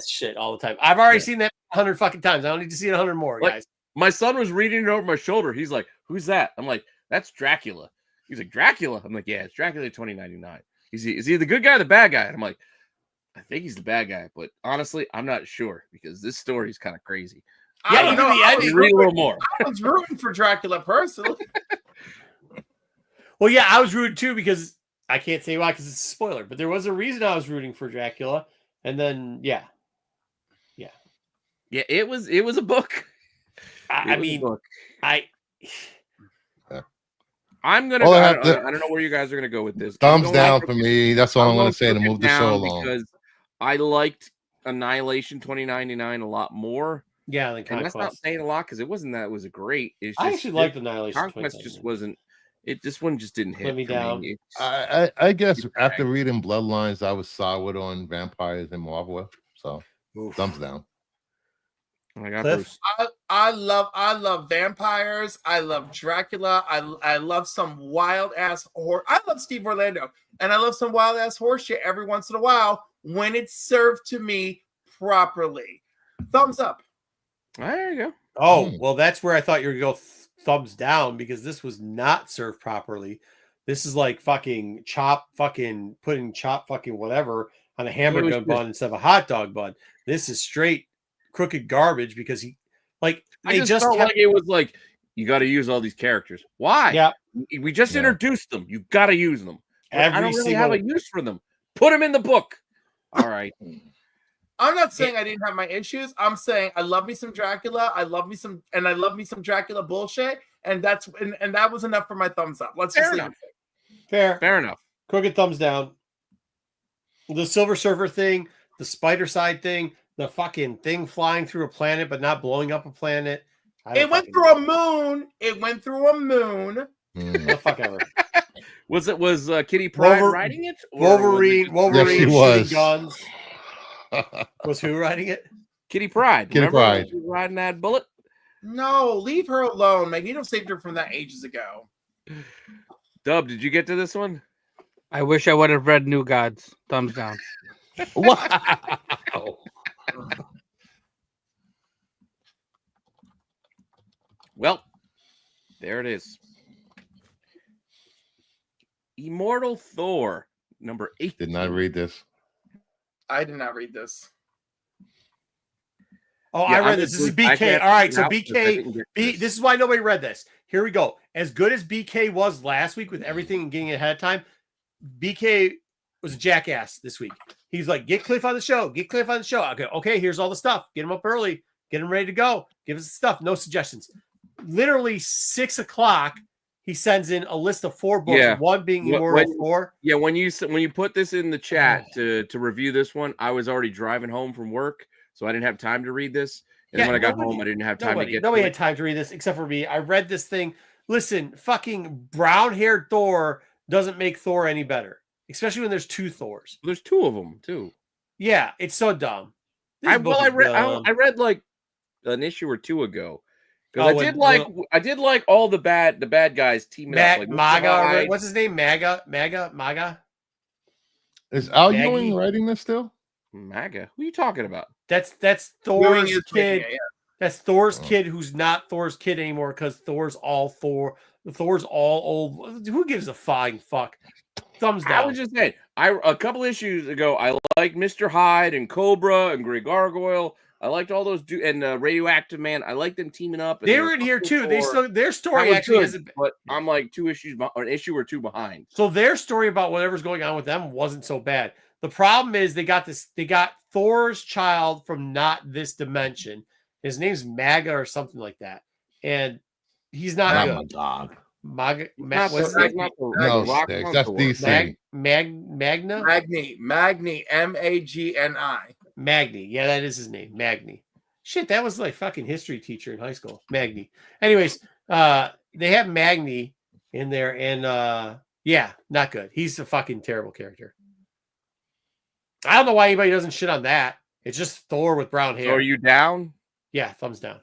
shit all the time. I've already seen that 100 fucking times. I don't need to see it 100 more, guys. My son was reading it over my shoulder. He's like, "Who's that?" I'm like, "That's Dracula." He's like, "Dracula?" I'm like, "Yeah, it's Dracula 2099." Is he the good guy or the bad guy? And I'm like, "I think he's the bad guy, but honestly, I'm not sure because this story is kind of crazy." Yeah, you know the ending. Read a little more. I was rooting for Dracula personally. Well, yeah, I was rooting too because I can't say why because it's a spoiler, but there was a reason I was rooting for Dracula, and then yeah, it was a book. I'm gonna. I don't know where you guys are gonna go with this. Thumbs down for me. That's all I'm gonna say to move the show along. Because I liked Annihilation 2099 a lot more. Yeah, and that's not saying a lot because it wasn't that it was a great. It's just, I actually liked Annihilation. Conquest just wasn't. This one just didn't hit me down. I guess after reading Bloodlines, I was solid on vampires and Marvel. So thumbs down. I got Bruce. I love vampires. I love Dracula. I love some wild ass horror. I love Steve Orlando, and I love some wild ass horse shit every once in a while when it's served to me properly. Thumbs up. There you go. Oh, well, that's where I thought you were going to go thumbs down because this was not served properly. This is like fucking putting chop fucking whatever on a hamburger bun instead of a hot dog bun. This is straight crooked garbage because I just felt like it was like you got to use all these characters. Why? Yeah, we just introduced them. You got to use them. I don't really have a use for them. Put them in the book. All right. I'm not saying I didn't have my issues. I'm saying I love me some Dracula. I love me some Dracula bullshit, and that was enough for my thumbs up. Let's just leave it. Fair enough. Crooked thumbs down. The Silver Surfer thing, the Spider Side thing, the fucking thing flying through a planet but not blowing up a planet. It went through a moon. It went through a moon. The fuck ever. Was Kitty Pryde riding it? Wolverine yes, she was. Guns. Was who riding it? Kitty Pryde. Kitty Pryde. Riding that bullet? No, leave her alone. Magneto saved her from that ages ago. Dub, did you get to this one? I wish I would have read New Gods. Thumbs down. Wow. Well, there it is. Immortal Thor, number 8. Did not read this. I did not read this. Oh, I read this. This is BK. All right, so BK. This is why nobody read this. Here we go. As good as BK was last week with everything and getting it ahead of time, BK was a jackass this week. He's like, get Cliff on the show. Get Cliff on the show. Okay, here's all the stuff. Get him up early. Get him ready to go. Give us the stuff. No suggestions. Literally 6 o'clock, he sends in a list of 4 books. Yeah. One being Immortal Thor. Yeah, when you put this in the chat to review this one, I was already driving home from work, so I didn't have time to read this. And then when I got home, I didn't have time to get. Nobody had time to read this except for me. I read this thing. Listen, fucking brown-haired Thor doesn't make Thor any better, especially when there's two Thors. There's two of them too. Yeah, it's so dumb. I read like an issue or two ago. Because I did like all the bad guys teaming up. Like MAGA, what's his name? MAGA. Is Al Ewing writing this still? MAGA. Who are you talking about? That's Thor's kid. That's Thor's kid who's not Thor's kid anymore because Thor's all old. Who gives a flying fuck? Thumbs down. I was just saying, a couple issues ago, I liked Mr. Hyde and Cobra and Grey Gargoyle. I liked all those and Radioactive Man. I liked them teaming up. They were in here too. Their story actually isn't. But I'm like an issue or two behind. So their story about whatever's going on with them wasn't so bad. The problem is they got Thor's child from not this dimension. His name's MAGA or something like that, and he's not good. Dog. That's DC. Magna. Magni. MAGNI. Magni. Yeah, that is his name. Magni. Shit, that was like fucking history teacher in high school. Magni. Anyways, they have Magni in there, and yeah, not good. He's a fucking terrible character. I don't know why anybody doesn't shit on that. It's just Thor with brown hair. So are you down? Yeah, thumbs down.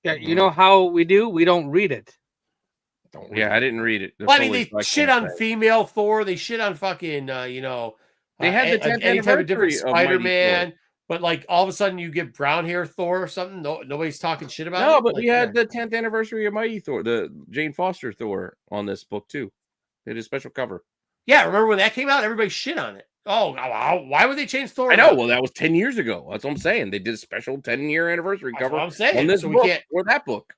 Yeah, you know how we do? We don't read it. I didn't read it. Well, I mean, they shit on female Thor. They shit on fucking, they had the 10th any type of different anniversary of Spider-Man. But like all of a sudden you get brown hair Thor or something. Nobody's talking shit about it. No, but like, we had the 10th anniversary of Mighty Thor, the Jane Foster Thor on this book too. They did a special cover. Yeah, remember when that came out? Everybody shit on it. Oh, why would they change Thor? I know. Well, that was 10 years ago. That's what I'm saying. They did a special 10-year anniversary cover. What I'm saying. On this so book we can't or that book.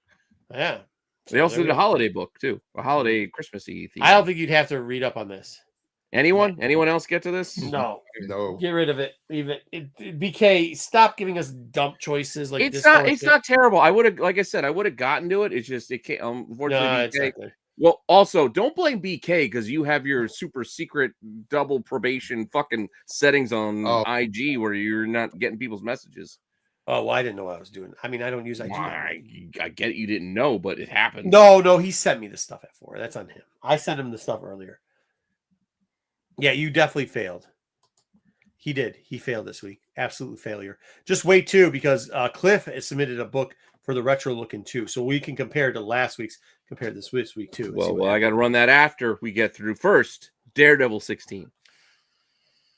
Yeah. They also did a holiday book too, a holiday Christmassy theme. I don't think you'd have to read up on this. Anyone else get to this? No. No. Get rid of it. BK, stop giving us dumb choices like it's this. It's not terrible. I would have, like I said, I would have gotten to it. It's just it can't. Unfortunately, BK. Well, also don't blame BK because you have your super secret double probation fucking settings on IG where you're not getting people's messages. Oh, well, I didn't know what I was doing. I mean, I don't use IG. I get you didn't know, but it happened. No, he sent me the stuff at 4. That's on him. I sent him the stuff earlier. Yeah, you definitely failed. He did. He failed this week. Absolute failure. Just wait too, because Cliff has submitted a book for the retro looking too, so we can compare to last week's, compare this week too. Well, I got to run that after we get through first. Daredevil 16.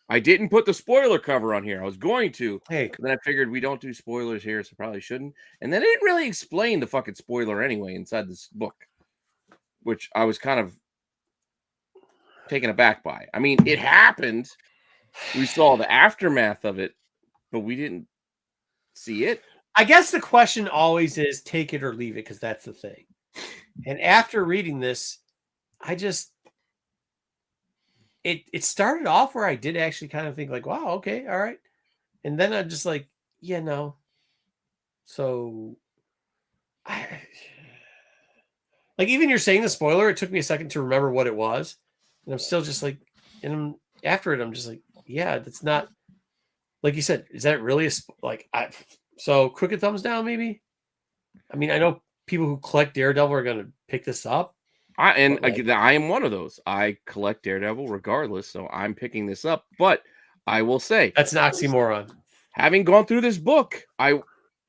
I didn't put the spoiler cover on here. I was going to. Hey, then I figured we don't do spoilers here, so probably shouldn't. And then they didn't really explain the fucking spoiler anyway inside this book, which I was kind of taken aback by. I mean, it happened. We saw the aftermath of it, but we didn't see it. I guess the question always is take it or leave it, because that's the thing. And after reading this, I just it started off where I did actually kind of think like, wow, okay, all right. And then I'm just like, yeah, no. So like even you're saying the spoiler, it took me a second to remember what it was. And I'm still just like, and after it, I'm just like, yeah, that's not, like you said, is that really so crooked thumbs down, maybe? I mean, I know people who collect Daredevil are going to pick this up. I am one of those. I collect Daredevil regardless, so I'm picking this up. But I will say that's an oxymoron. Having gone through this book,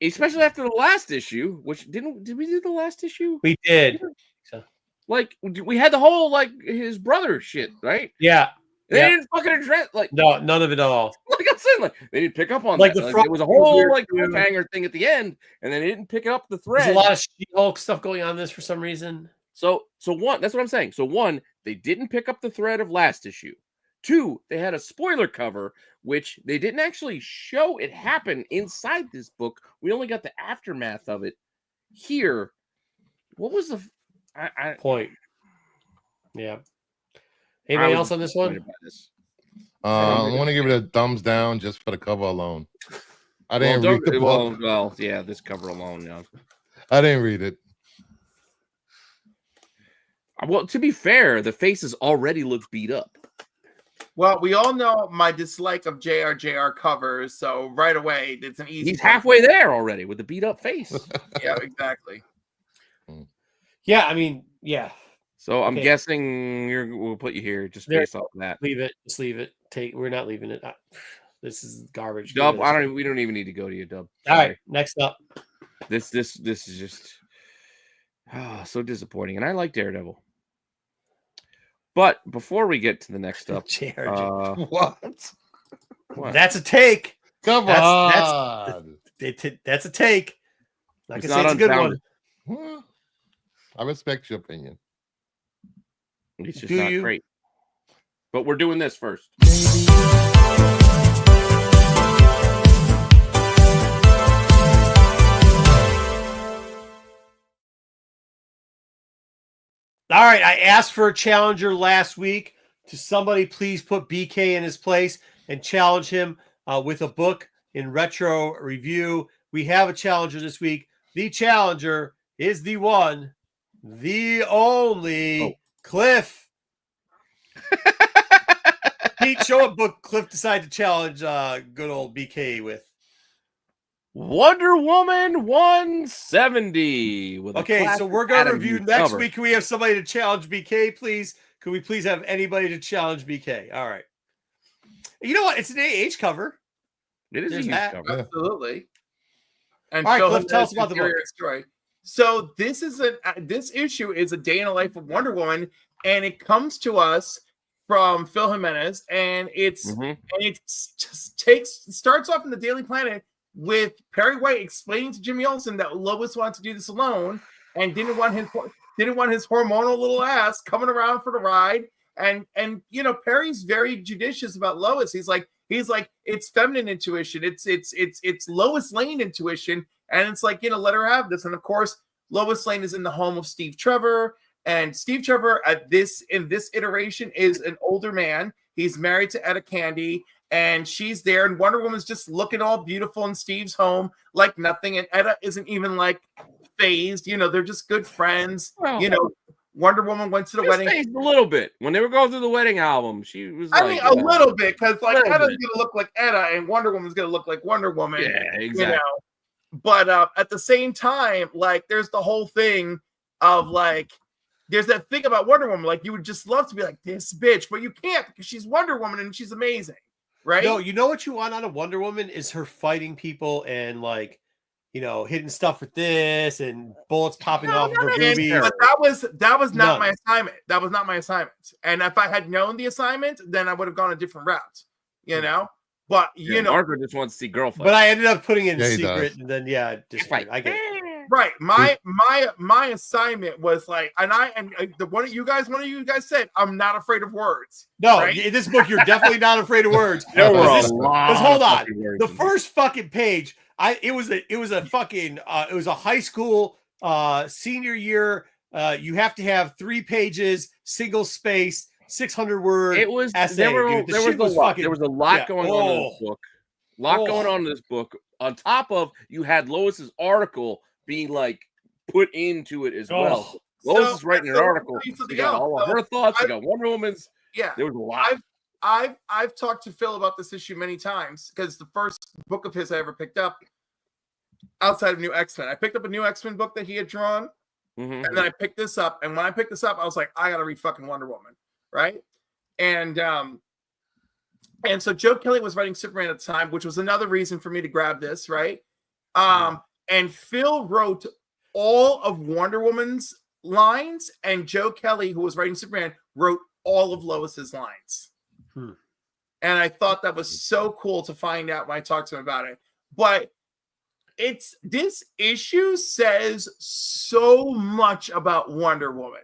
especially after the last issue, which did we do the last issue? We did. So, like we had the whole like his brother shit, right? Yeah. They didn't fucking address no, none of it at all. Like I said, like they didn't pick up on like that. There was a whole like cliffhanger thing at the end, and then they didn't pick up the thread. There's a lot of She-Hulk stuff going on in this for some reason. So one, that's what I'm saying. So one, they didn't pick up the thread of last issue. 2, they had a spoiler cover, which they didn't actually show it happen inside this book. We only got the aftermath of it here. What was the point? Yeah. Anybody else on this one? I want to give it a thumbs down just for the cover alone. I didn't read the book. Well, yeah, this cover alone. Yeah. I didn't read it. Well, to be fair, the faces already look beat up. Well, we all know my dislike of JR covers, so right away it's an easy. He's halfway there already with the beat up face. Yeah, exactly. Yeah, I mean, yeah. So I'm guessing we'll put you here just based off that. Leave it. Just leave it. We're not leaving it. This is garbage. Dub, we don't even need to go to you, Dub. All right, next up. This is just so disappointing. And I like Daredevil. But before we get to the next up, what? That's a take. Come on. That's a take. It's not a good one. I respect your opinion. It's just not great. But we're doing this first. All right, I asked for a challenger last week. To somebody, please put BK in his place and challenge him with a book in retro review. We have a challenger this week. The challenger is the one, the only Cliff. Pete, show what book Cliff decided to challenge good old BK with. Wonder Woman 170. So we're going to review next week. Can we have somebody to challenge BK, please? Can we please have anybody to challenge BK? All right. You know what? It's an AH cover. It is a huge cover. Absolutely. And all right, Cliff, tell us about the book. Story. So this issue is a day in the life of Wonder Woman, and it comes to us from Phil Jimenez, and it starts off in the Daily Planet with Perry White explaining to Jimmy Olsen that Lois wanted to do this alone and didn't want his hormonal little ass coming around for the ride. And Perry's very judicious about Lois. He's like it's feminine intuition. It's Lois Lane intuition, and it's like, let her have this. And of course, Lois Lane is in the home of Steve Trevor, and Steve Trevor in this iteration is an older man. He's married to Etta Candy. And she's there, and Wonder Woman's just looking all beautiful in Steve's home like nothing. And Etta isn't even like phased. They're just good friends. Well, Wonder Woman went to the wedding. A little bit. When they were going through the wedding album, she was a little bit, because like Etta's going to look like Etta, and Wonder Woman's going to look like Wonder Woman. Yeah, exactly. But at the same time, like, there's the whole thing of like, there's that thing about Wonder Woman. Like, you would just love to be like this bitch, but you can't because she's Wonder Woman and she's amazing. Right? No, you know what you want out of Wonder Woman is her fighting people and like, hitting stuff with this and bullets popping off of her boobies. But that was not my assignment. That was not my assignment. And if I had known the assignment, then I would have gone a different route. But Margaret just wants to see girl fight. But I ended up putting it in secret, and then I get it. Right. My assignment was like, one of you guys said, I'm not afraid of words. No, right? In this book, you're definitely not afraid of words. Because hold on, the first fucking page, it was a high school senior year. You have to have 3 pages, single space, 600-word. It was essay. There was a lot going on in this book. Going on in this book. On top of, you had Lois's article being like put into it as well. Lois is writing an article. You got all of her thoughts. You got Wonder Woman's. Yeah, there was a lot. I've talked to Phil about this issue many times because the first book of his I ever picked up outside of New X-Men. I picked up a New X-Men book that he had drawn, and then I picked this up. And when I picked this up, I was like, I gotta read fucking Wonder Woman, right? And so Joe Kelly was writing Superman at the time, which was another reason for me to grab this, right? And Phil wrote all of Wonder Woman's lines, and Joe Kelly, who was writing Superman, wrote all of Lois's lines. And I thought that was so cool to find out when I talked to him about it. But this issue says so much about Wonder Woman,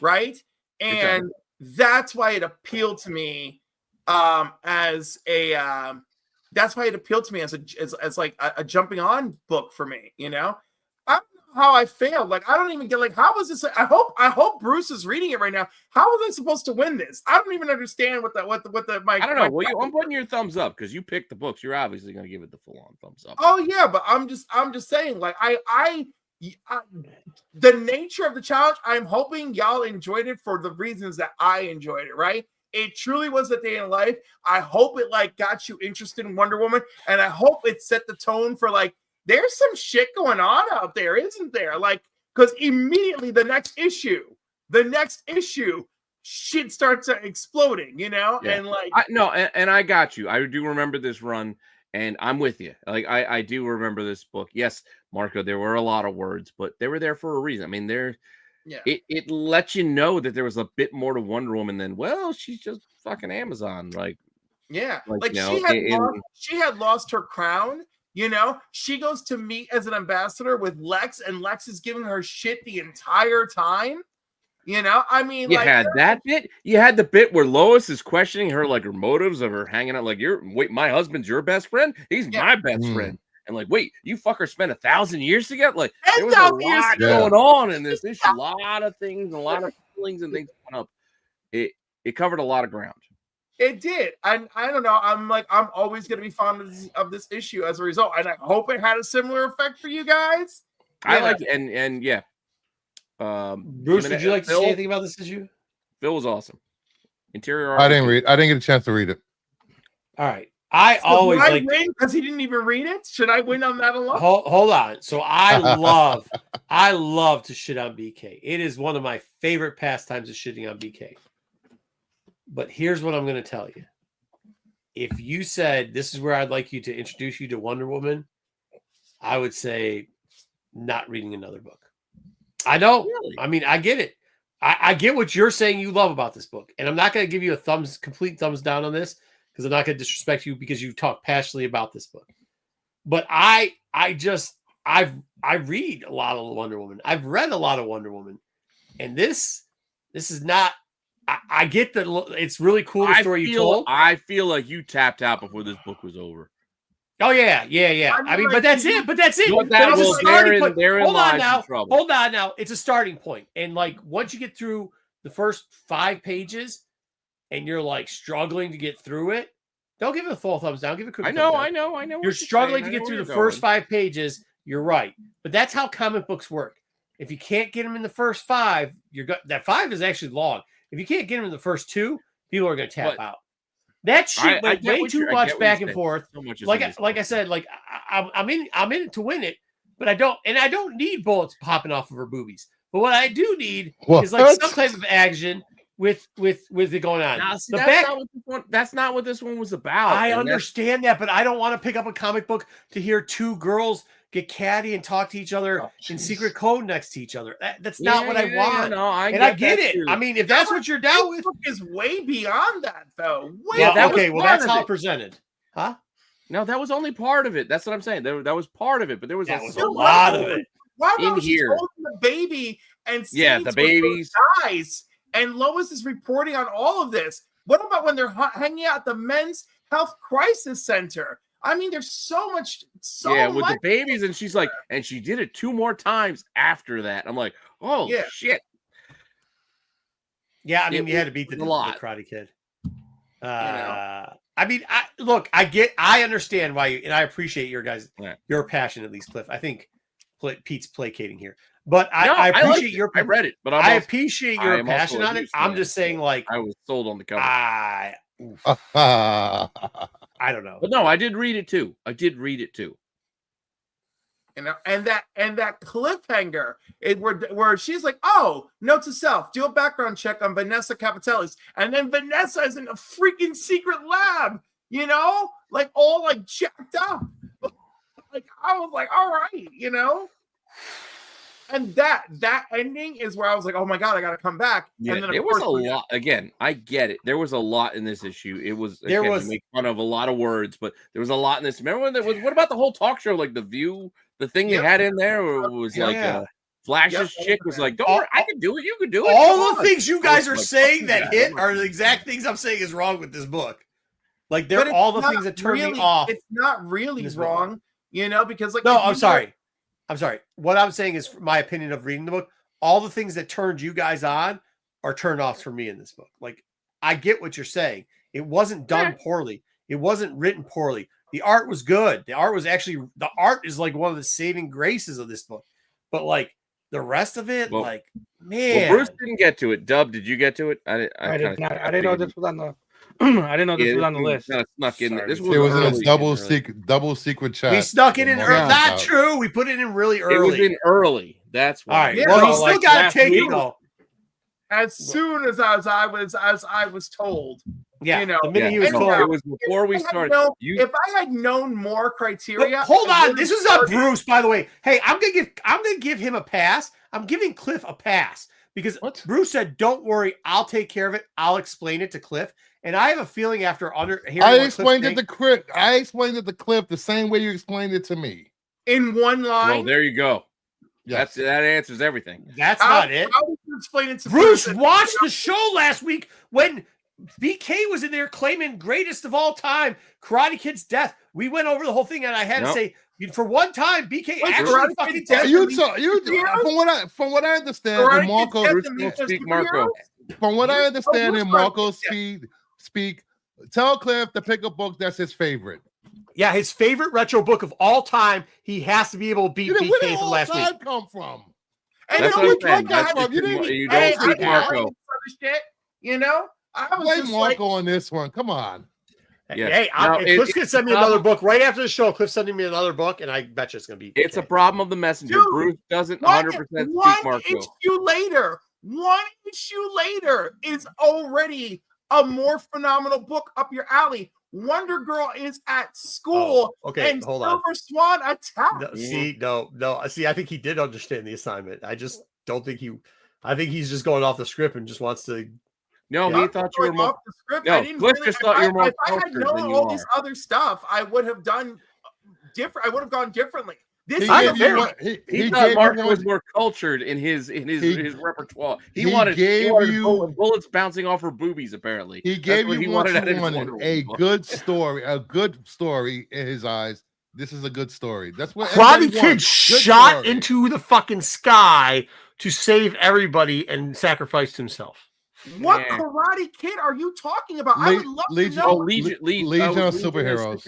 right? And that's why it appealed to me as a jumping on book for me. I don't know how I failed. Like, I don't even get, like, how was this? I hope Bruce is reading it right now. How was I supposed to win this? I don't even understand what my I don't know. Well, I'm putting your thumbs up because you picked the books. You're obviously going to give it the full on thumbs up. Oh yeah, but I'm just saying, like, the nature of the challenge, I'm hoping y'all enjoyed it for the reasons that I enjoyed it, right? It truly was a day in life. I hope it like got you interested in Wonder Woman, and I hope it set the tone for like, there's some shit going on out there, isn't there? Like, because immediately the next issue, the next issue, shit starts exploding, you know? Yeah. And like and I got you. I do remember this run, and I'm with you. Like I do remember this book. Yes, Marco, there were a lot of words, but they were there for a reason. I mean, it lets you know that there was a bit more to Wonder Woman than, well, she's just fucking Amazon. Like she had lost her crown. You know, she goes to meet as an ambassador with Lex, and Lex is giving her shit the entire time. You know, I mean, you had that bit. You had the bit where Lois is questioning her, like her motives of her hanging out. Like, my husband's your best friend. He's my best friend. And like, wait, you fucker spent 1,000 years together. Like, there was a lot going on in this issue. A lot of things, a lot of feelings and things going up. It covered a lot of ground. It did. And I don't know. I'm always going to be fond of this issue as a result. And I hope it had a similar effect for you guys. I like it. And yeah. Bruce, would you like to say anything about this issue? Phil was awesome. Interior art. I didn't get a chance to read it. All right. I always win because he didn't even read it. Should I win on that alone? Hold on. So I love to shit on BK. It is one of my favorite pastimes of shitting on BK. But here's what I'm going to tell you. If you said this is where I'd like you to introduce you to Wonder Woman, I would say not reading another book. I know. Really? I mean, I get it. I get what you're saying you love about this book. And I'm not going to give you a complete thumbs down on this because I'm not going to disrespect you because you talk passionately about this book. But I read a lot of Wonder Woman. I've read a lot of Wonder Woman. And this is not, I get that it's really cool the story you told. I feel like you tapped out before this book was over. Oh yeah. I mean, but that's it. But it's a starting point. Hold on now. It's a starting point. And like once you get through the first 5 pages and you're like struggling to get through it, don't give it a full thumbs down. Give it a quick thumbs down. I know. You're struggling to get through the first 5 pages. You're right. But that's how comic books work. If you can't get them in the first 5, that 5 is actually long. If you can't get them in the first 2, people are going to tap out. That shit went way too much back and forth. So like I said, like I'm in it to win it, but I don't need bullets popping off of her boobies. But what I do need is like some type of action with it going on. Now, see, that's not what this one was about. I understand that, but I don't want to pick up a comic book to hear 2 girls get catty and talk to each other in secret code next to each other. That's not what I want. No, I get it. Too. I mean, if that's what you're down with, is way beyond that, though. That's how presented, huh? No, that was only part of it. That's what I'm saying. That was part of it, but there was a lot of it. Why was she holding the baby and the babies dies? And Lois is reporting on all of this. What about when they're hanging out at the Men's Health Crisis Center? I mean, there's so much. With the babies, and she's like, and she did it 2 more times after that. I'm like, oh shit. Yeah, I mean, you had to beat the Karate Kid. I mean, I understand why and I appreciate your passion, at least, Cliff. I think Pete's placating here, but I appreciate your. I read it, but I appreciate your passion on it. I'm just saying, like, I was sold on the cover. I don't know, but no, I did read it too. You know, and that cliffhanger where she's like, "Oh, note to self: do a background check on Vanessa Capitellis," and then Vanessa is in a freaking secret lab. You know, like all like jacked up. Like I was like, "All right," you know. And that ending is where I was like, "Oh my god, I got to come back." Yeah, and then it was a lot. Again, I get it. There was a lot in this issue. It was you make fun of a lot of words, but there was a lot in this. Remember when there was? What about the whole talk show, like The View? The thing they had in there was like Flash's chick was like, "Don't worry, I can do it. You can do it." All the things you guys are saying that hit are the exact things I'm saying is wrong with this book. Like they're all the things that turn me off. It's not really wrong, you know, because like I'm sorry. What I'm saying is my opinion of reading the book. All the things that turned you guys on are turn offs for me in this book. Like I get what you're saying. It wasn't done poorly. It wasn't written poorly. The art was good. The art is like one of the saving graces of this book. But like the rest of it, man. Well, Bruce didn't get to it. Dub, did you get to it? I didn't know this was on the. I didn't know this was on the list. Kind of snuck in there. This was in a double secret chat. We snuck it in early. Not true. We put it in really early. It was in early. That's why. All right. Well, he still got to take it though. as soon as I was told. Yeah, you know, the minute he was told. It was before we started. If I had known more criteria, hold on, this is a Bruce, by the way. Hey, I'm gonna give him a pass. I'm giving Cliff a pass because Bruce said, "Don't worry, I'll take care of it. I'll explain it to Cliff." And I have a feeling after hearing I explained it to Cliff. I explained it to Cliff the same way you explained it to me. In one line. Well, there you go. Yes. That answers everything. That's not it. How would you explain it to Bruce watched the show last week when BK was in there claiming greatest of all time, Karate Kid's death. We went over the whole thing, and I had to say, for one time, BK actually fucking death. From what I understand, in Marco, from what I understand in Marco's speak, tell Cliff to pick a book that's his favorite. Yeah, his favorite retro book of all time. He has to be able to beat BK from last week. Come from? And that's what I'm saying. You don't speak Marco. You know, I was Play just Marco on this one. Come on. Hey, Cliff's gonna send me another book right after the show. Cliff's sending me another book, and I bet you it's gonna be. It's a problem of the messenger. Dude, Bruce doesn't 100% speak Marco. One issue later is already a more phenomenal book up your alley. Wonder Girl is at school. Okay, and hold Silver on. Swan attack. No. See, I think he did understand the assignment. I just don't think he. I think he's just going off the script and just wants to. No, he thought you were more. Off the script. No, Cliff just thought you were more. If I had known all this other stuff, I would have done different. I would have gone differently. He thought Marco was more cultured in his repertoire. He wanted bullets bouncing off her boobies. Apparently, he gave you what you wanted. A good story in his eyes. This is a good story. That's what Karate Kid shot into the fucking sky to save everybody and sacrificed himself. What Karate Kid are you talking about? I would love to know. Legion of Superheroes.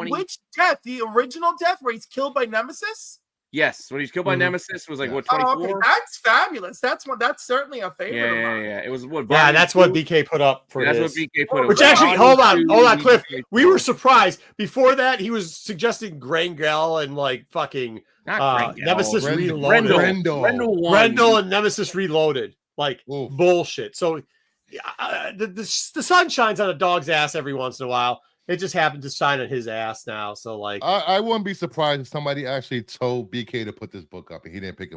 Which death? The original death where he's killed by Nemesis? Yes, when he's killed by Nemesis, it was like what 24? Oh, okay. That's fabulous. That's certainly a favorite of mine. Yeah. It was what. Yeah, that's what BK put up for. That's what BK put up. Which actually, hold on, Cliff. We were surprised. Before that, he was suggesting Grangel and like fucking Nemesis Reloaded. Rendell and Nemesis Reloaded. Like bullshit. So the sun shines on a dog's ass every once in a while. It just happened to shine on his ass now. So like, I wouldn't be surprised if somebody actually told BK to put this book up and he didn't pick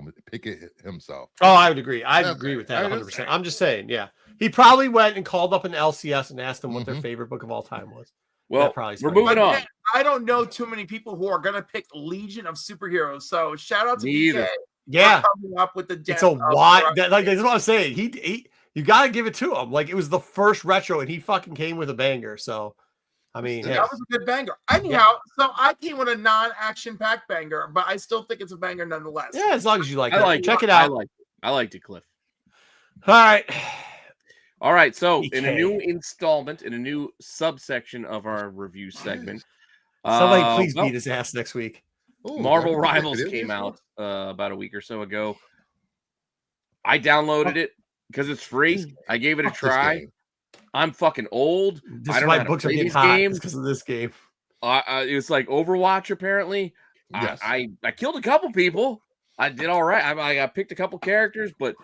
it himself. Oh, I would agree. I agree with that 100%. I'm just saying, yeah, he probably went and called up an LCS and asked them what their favorite book of all time was. Well, we're moving on. I don't know too many people who are gonna pick Legion of Superheroes. So shout out to BK. Yeah, coming up with the death. It's a wide. Like that's what I'm saying. He you got to give it to him. Like it was the first retro, and he fucking came with a banger. So, I mean, that was a good banger. Anyhow, so I came with a non-action pack banger, but I still think it's a banger nonetheless. Yeah, as long as you like it. Check it out. I liked it, Cliff. All right. So in a new installment, in a new subsection of our review segment, somebody please beat his ass next week. Ooh, Marvel Rivals came out about a week or so ago. I downloaded it because it's free. I gave it a try. I'm fucking old. This is why books are getting hot because of this game. It was like Overwatch, apparently. Yes. I killed a couple people. I did all right. I picked a couple characters, but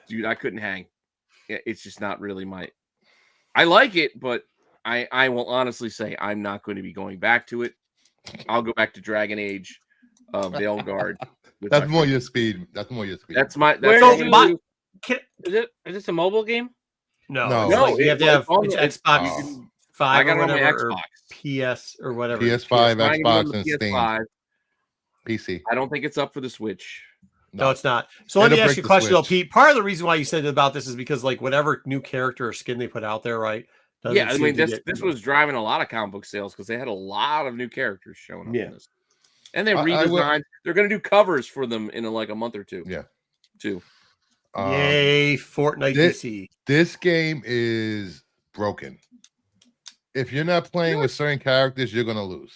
dude, I couldn't hang. It's just not really my. I like it, but I will honestly say I'm not going to be going back to it. I'll go back to Dragon Age of Veilguard. That's more your speed. That's my. Is this a mobile game? No. You have to have Xbox 5 I got or it on whatever, my or PS or whatever. PS5, Xbox, and Steam. PC. I don't think it's up for the Switch. No, it's not. So let me ask you a question, though, Pete. Part of the reason why you said about this is because, like, whatever new character or skin they put out there, right? Yeah, I mean, this was driving a lot of comic book sales because they had a lot of new characters showing up in this. And they redesigned. They're going to do covers for them in like a month or two. Yeah. Yay, Fortnite DC. This game is broken. If you're not playing with certain characters, you're going to lose.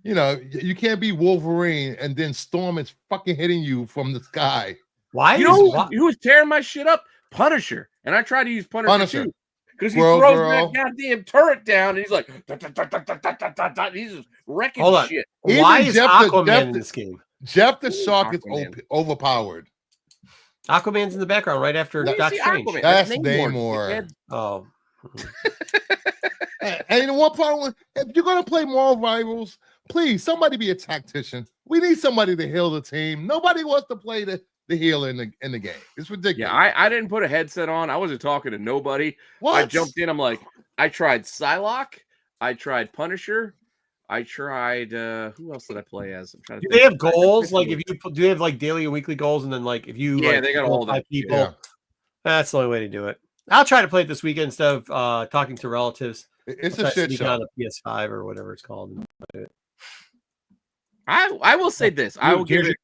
You know, you can't be Wolverine and then Storm is fucking hitting you from the sky. Why? You know who was tearing my shit up? Punisher. And I tried to use Punisher. Too. Because he throws that goddamn turret down and he's like, he's just wrecking shit. Why is Aquaman in this game? Jeff the Shark is overpowered. Aquaman's in the background right after Let me Doctor see Strange. Aquaman. That's Namor. Namor. Oh. And you know what, Paul? If you're gonna play more rivals, please somebody be a tactician. We need somebody to heal the team. Nobody wants to play the healer in the game. It's ridiculous. Yeah, I didn't put a headset on. I wasn't talking to nobody. What? I jumped in. I'm like, I tried Psylocke. I tried Punisher. I tried who else did I play as? I'm trying to Do they think. have goals? Like if you do they have like daily and weekly goals, and then like if you they got all that people, Yeah. that's the only way to do it. I'll try to play it this weekend instead of talking to relatives. It's I'll a try to shit sneak show. on a PS5 or whatever it's called. I will say this. I will give Here's it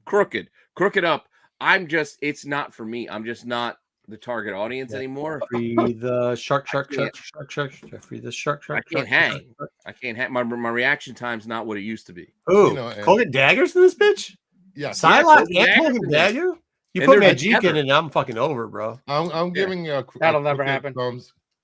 crooked up. It's not for me. I'm just not the target audience anymore. Free the shark. Free the shark. I can't hang. I can't hang. My reaction time's not what it used to be. Ooh, You know, Cloak Daggers in this bitch? Yeah, Psylocke Cloak and Daggers Cloak in Dagger? You And put they're Magic in together. it, and I'm fucking over, bro. I'm giving a That'll never crooked happen.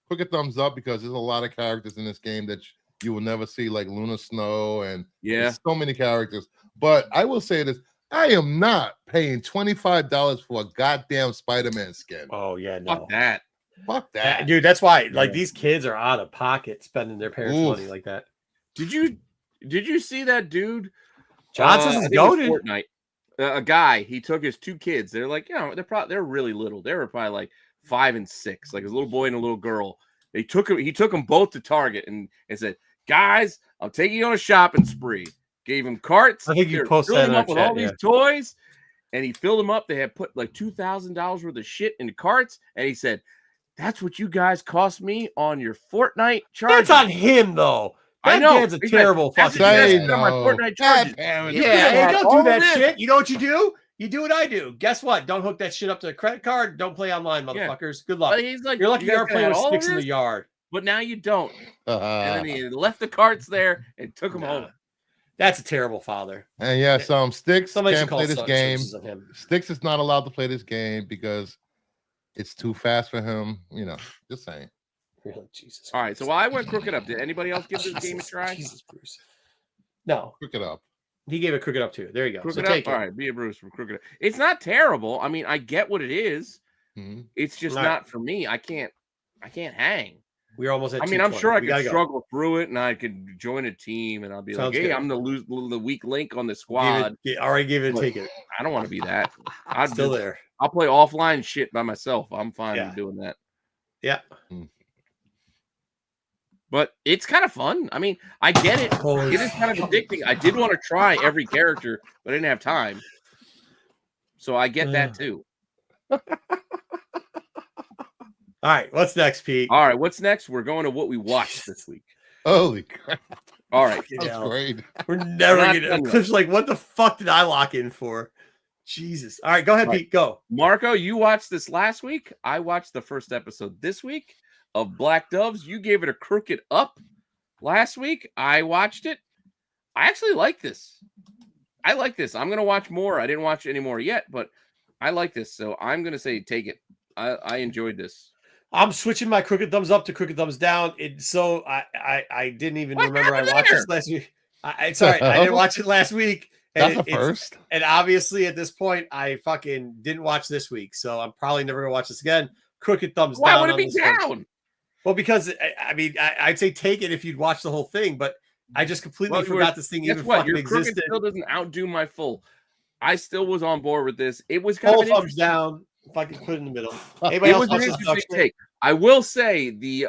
Crooked thumbs up because there's a lot of characters in this game that you will never see, like Luna Snow, and there's so many characters. But I will say this: I am not paying $25 for a goddamn Spider-Man skin. Oh yeah, no. Fuck that. Fuck that, Dude, that's why like these kids are out of pocket spending their parents' money like that. Did you see that dude? Johnson's is goated. Fortnite. A guy, he took his two kids. They're like, they're really little. They were probably like 5 and 6, like a little boy and a little girl. He took them both to Target and said, "Guys, I'm taking you on a shopping spree." Gave him carts. I think you posted that them in up our with chat, all these toys, and he filled them up. They had put like $2,000 worth of shit in the carts, and he said, "That's what you guys cost me on your Fortnite charges." That's on him though. That I know. kid's a terrible fucking Say kid. no. My Fortnite charges. Yeah, all don't do that this. shit. You know what you do? You do what I do. Guess what? Don't hook that shit up to a credit card. Don't play online, motherfuckers. Good luck. But he's like, You're lucky you you guys are playing with all sticks in the this? yard. But now you don't. And then he left the carts there and took them home. That's a terrible father. And yeah, Sticks Somebody can't should call play this game. sources of him. Sticks is not allowed to play this game because it's too fast for him. You know, just saying. Really, Jesus. All right, so while I went crooked up, did anybody else give this game a try? Jesus, Bruce. No, Crooked up. he gave it crooked up too. There you go. Crooked so up? take All it. right, be a Bruce from crooked up. It's not terrible. I mean, I get what it is. Mhm. It's just All right. not for me. I can't hang. We're almost at I mean, I'm 2:20. sure I We could gotta go. struggle through it, and I could join a team, and I'll be Sounds like, "Hey, good. I'm the weak link on the squad." Already gave it a But take it. I don't want to be that. I'd Still just- there. I'll play offline shit by myself. I'm fine Yeah. with doing that. Yeah. But it's kind of fun. I mean, I get it. Holy It is kind of addicting. I did want to try every character, but I didn't have time. So I get that too. All right, what's next, Pete? All right, what's next? We're going to what we watched this week. Holy crap. All right. That's great. We're never Not gonna. done yet. Cliff's like, what the fuck did I lock in for? Jesus. All right, go ahead, All right. Pete. Go. Marco, you watched this last week. I watched the first episode this week of Black Doves. You gave it a crooked up last week. I watched it. I actually like this. I like this. I'm going to watch more. I didn't watch any more yet, but I like this. So I'm going to say take it. I enjoyed this. I'm switching my crooked thumbs up to crooked thumbs down. So I didn't even What remember I happened watched there? this last week. It's all right. I didn't watch it last week. That's And a first. And obviously at this point, I fucking didn't watch this week. So I'm probably never going to watch this again. Crooked thumbs Why down. would it on be this one. down? Well, because I mean, I'd say take it if you'd watch the whole thing, but I just completely forgot this thing Guess even what? fucking Your crooked existed. still doesn't outdo my full. I still was on board with this. It was kind Full of thumbs down. If I can put it in the middle. Anybody It else was an watch this interesting stuff? take. I will say the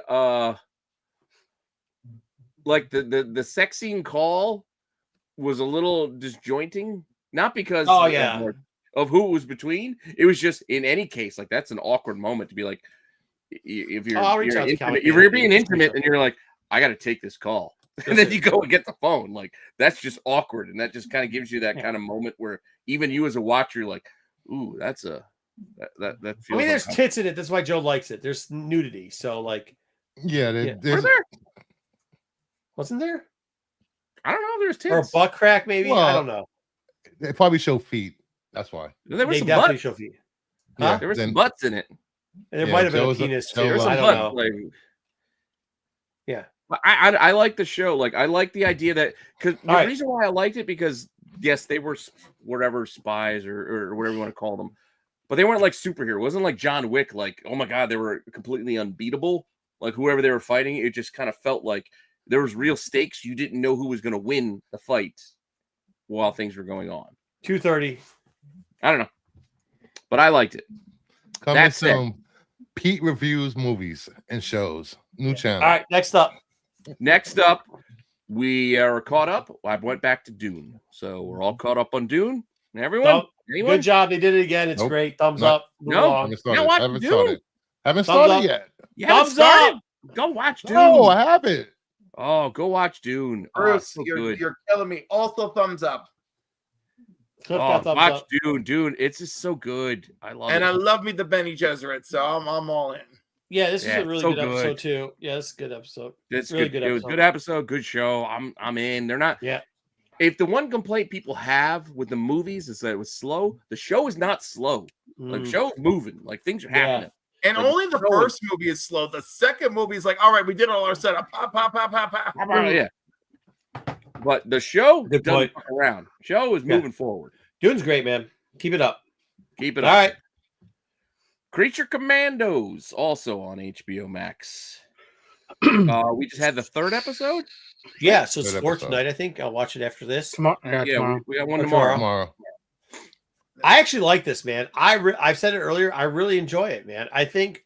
like the sex scene call was a little disjointing. Not because Oh, yeah. of who it was between. It was just in any case, like that's an awkward moment to be like, if you're, I'll reach you're out to intimate, Comic if Man. you're being intimate and you're like, I got to take this call. And then you go and get the phone. Like that's just awkward. And that just kind of gives you that kind of moment where even you as a watcher, you're like, ooh, that's a that feels I mean, there's uncomfortable. tits in it. That's why Joe likes it. There's nudity. So, like, Yeah, Yeah. Were there's there? wasn't there? I don't know. There's tits. Or a butt crack, maybe? I Well, don't know. they probably show feet. That's why. There was They some definitely butts. show feet. Yeah, There were some then- butts in it. And there Yeah, might have been a Joe's a- penis, Joe too. There was some I likes don't butts. know. Like, Yeah. but I like the show. Like I like the idea that because the All right. reason why I liked it because yes, they were whatever spies or whatever you want to call them. but they weren't like superhero. It wasn't like John Wick. Like, oh my god, they were completely unbeatable. Like whoever they were fighting, it just kind of felt like there was real stakes. You didn't know who was going to win the fight while things were going on. 230. I don't know, but I liked it. Coming soon. Pete reviews movies and shows. New channel. All right, next up. Next up, we are caught up. I went back to Dune, so we're all caught up on Dune. Everyone, good job. They did it again. It's great. Thumbs up. Haven't started. Haven't started yet. Thumbs up. Go watch Dune. No, I haven't. Oh, go watch Dune. Bruce, so you're killing me. Also, thumbs up. Thumbs watch up. Dune. It's just so good. I love it. And I love me the Benny Gesserit, so I'm all in. Yeah, this is a really good episode too. Yeah, this is a good episode. It's really good. It was a good episode, good show. I'm in. They're not. Yeah. If the one complaint people have with the movies is that it was slow, the show is not slow. Like the show's moving. Like things are happening. And like, only the first movie is slow. The second movie is like, all right, we did all our setup. Pop, pop, pop, pop, pop. Yeah. But the show doesn't fuck around. Show is moving forward. Dune's great, man. Keep it up. Keep it up. All right. Creature Commandos, also on HBO Max. We just had the third episode. Yeah, so it's for tonight. I think I'll watch it after this. Tomorrow. We got one tomorrow. I actually like this, man. I've said it earlier. I really enjoy it, man. I think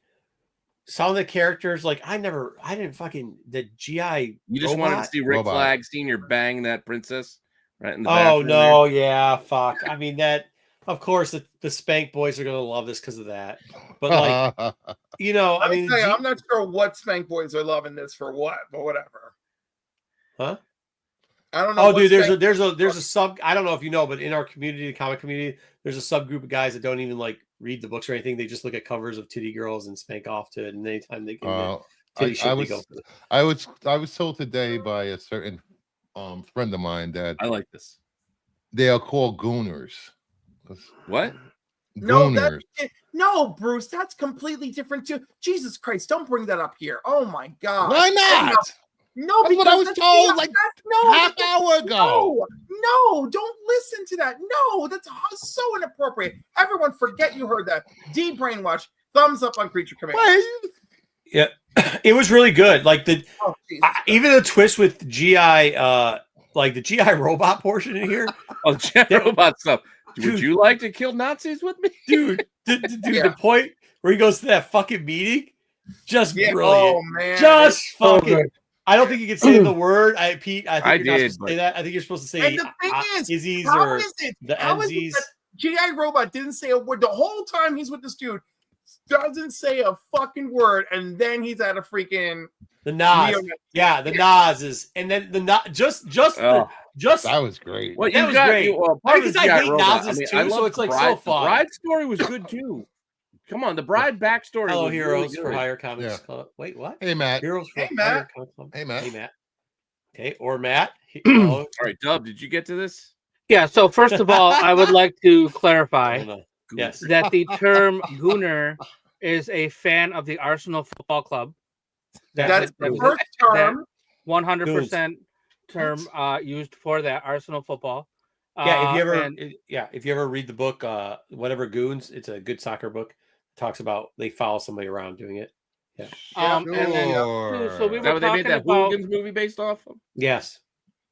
some of the characters, like the GI. You just wanted to see Rick Flag Senior bang that princess right in the bathroom. No, yeah, fuck. I mean that. Of course, the Spank boys are gonna love this because of that. But like, I mean, I'm not sure what Spank boys are loving this for what, but whatever. Huh? I don't know. Oh, dude, there's a sub. I don't know if you know, but in our community, the comic community, there's a subgroup of guys that don't even like read the books or anything. They just look at covers of titty girls and spank off to it. And anytime they can titty shit, they go for it. I was told today by a certain friend of mine that I like this. They are called gooners. What? No, Bruce, that's completely different too. Jesus Christ, don't bring that up here. Oh my God. Why not? No, that's what I was told like half hour ago. No, don't listen to that. No, that's so inappropriate. Everyone forget you heard that. De-brainwash. Thumbs up on Creature Commandos. Yeah, it was really good. Like even the twist with GI, like the GI robot portion in here. Oh, GI robot stuff. Would you like to kill Nazis with me, dude? The point where he goes to that fucking meeting, just brilliant. Oh man, just fucking. I don't think you can say the word. Pete, I think I you're not supposed to say that. I think you're supposed to say. And the thing is, Izzy's how or is it? the How is it that GI Robot didn't say a word the whole time he's with this dude? Doesn't say a fucking word, and then he's at a freaking the Nas. Yeah, the Nas is, and then the Nas just that was great. Well, that was great. Because I hate Nas's too, so it's like so fun. The Bride story was good too. Come on, the Bride backstory. Hello, was Heroes really for Hire Comics Club. Wait, what? Hey, Matt. Heroes for Matt. Hire Comics Club. Hey, Matt. Hey, Matt. Okay, or Matt. All right, Dub, did you get to this? Yeah. So first of all, I would like to clarify yes that the term "gooner" is a fan of the Arsenal Football Club. That's the first term. 100% term used for that Arsenal football. Yeah, if you ever read the book, whatever Goons, it's a good soccer book. It talks about they follow somebody around doing it. Yeah. And then, so we were they made that about Hooligans movie based off of? Yes.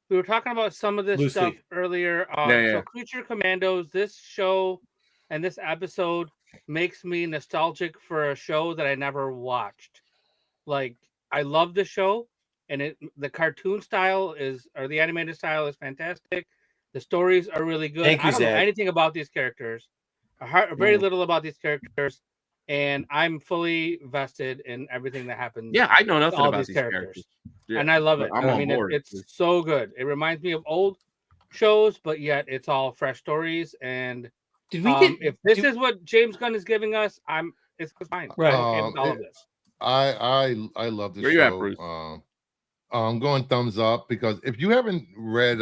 We were talking about some of this stuff earlier. So Creature Commandos, this show and this episode makes me nostalgic for a show that I never watched. Like, I love the show, and the cartoon style or the animated style is fantastic. The stories are really good. I don't know anything about these characters. Very little about these characters, and I'm fully vested in everything that happens. Yeah, I know nothing about these characters. Yeah, and I love it. I mean, it's so good. It reminds me of old shows, but yet it's all fresh stories. And did we get? If this is what James Gunn is giving us, it's fine. Right. All of this. I love this show. Where you at, Bruce? I'm going thumbs up because if you haven't read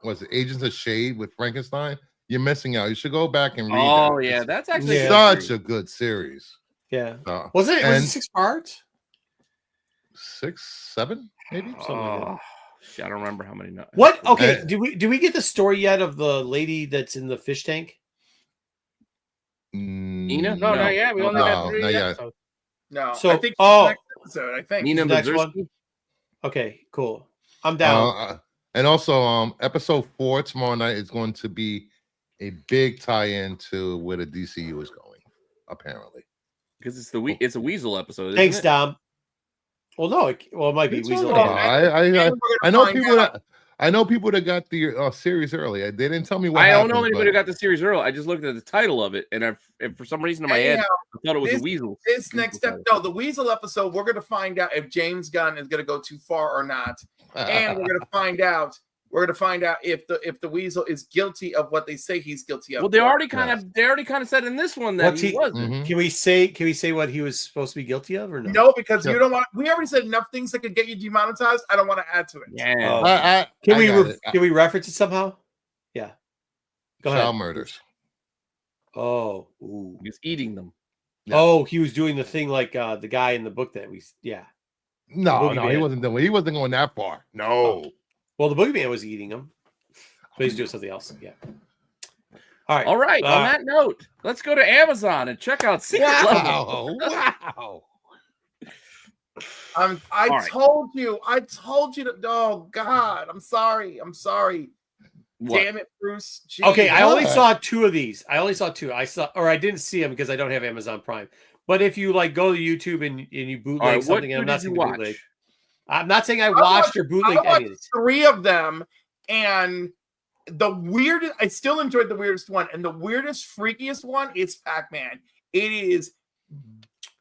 was it Agents of Shade with Frankenstein, you're missing out. You should go back and read. Oh yeah, that's actually such a good series. Yeah. Was it 6 parts? 6, 7, maybe. Something like that. I don't remember how many. What? Okay. Do we get the story yet of the lady that's in the fish tank? Nina? No, not yet. We only got 3 not yet. episodes. No, So- I think next episode. I think Nina next one. Mazursky? Okay, cool. I'm down. And also, episode 4 tomorrow night is going to be a big tie-in to where the DCU is going, apparently. Because it's a Weasel episode. Isn't Thanks, it? Dom. Well, no, it might be It's Weasel. all Anyway. I know people that that got the series early. They didn't tell me what I happened. don't know anybody who got the series early. I just looked at the title of it, and for some reason in my head, I thought it was a Weasel. This next step, the Weasel episode, we're going to find out if James Gunn is going to go too far or not, and we're going to find out. We're going to find out if the Weasel is guilty of what they say he's guilty of. Well, they already kind of said in this one that he wasn't. Mm-hmm. Can we say what he was supposed to be guilty of or no? No, because you don't want. We already said enough things that could get you demonetized. I don't want to add to it. Yeah. Can we reference it somehow? Yeah. Go ahead. Child murders. Oh, ooh. He's eating them. Yeah. Oh, he was doing the thing like the guy in the book that No, Boogeyman. he wasn't doing. He wasn't going that far. No. Well, the boogeyman was eating him, but he's doing something else. Yeah. All right. On that note, let's go to Amazon and check out Secret Level. Wow. I told you to. Oh God, I'm sorry. What? Damn it, Bruce. Jeez. Okay, I only saw 2 of these. I didn't see them because I don't have Amazon Prime. But if you go to YouTube and you bootleg something, and I'm not saying bootleg. I'm not saying I watched or bootlegged any of these. 3 of them, and the weirdest. I still enjoyed the weirdest one, and the weirdest, freakiest one is Pac-Man. It is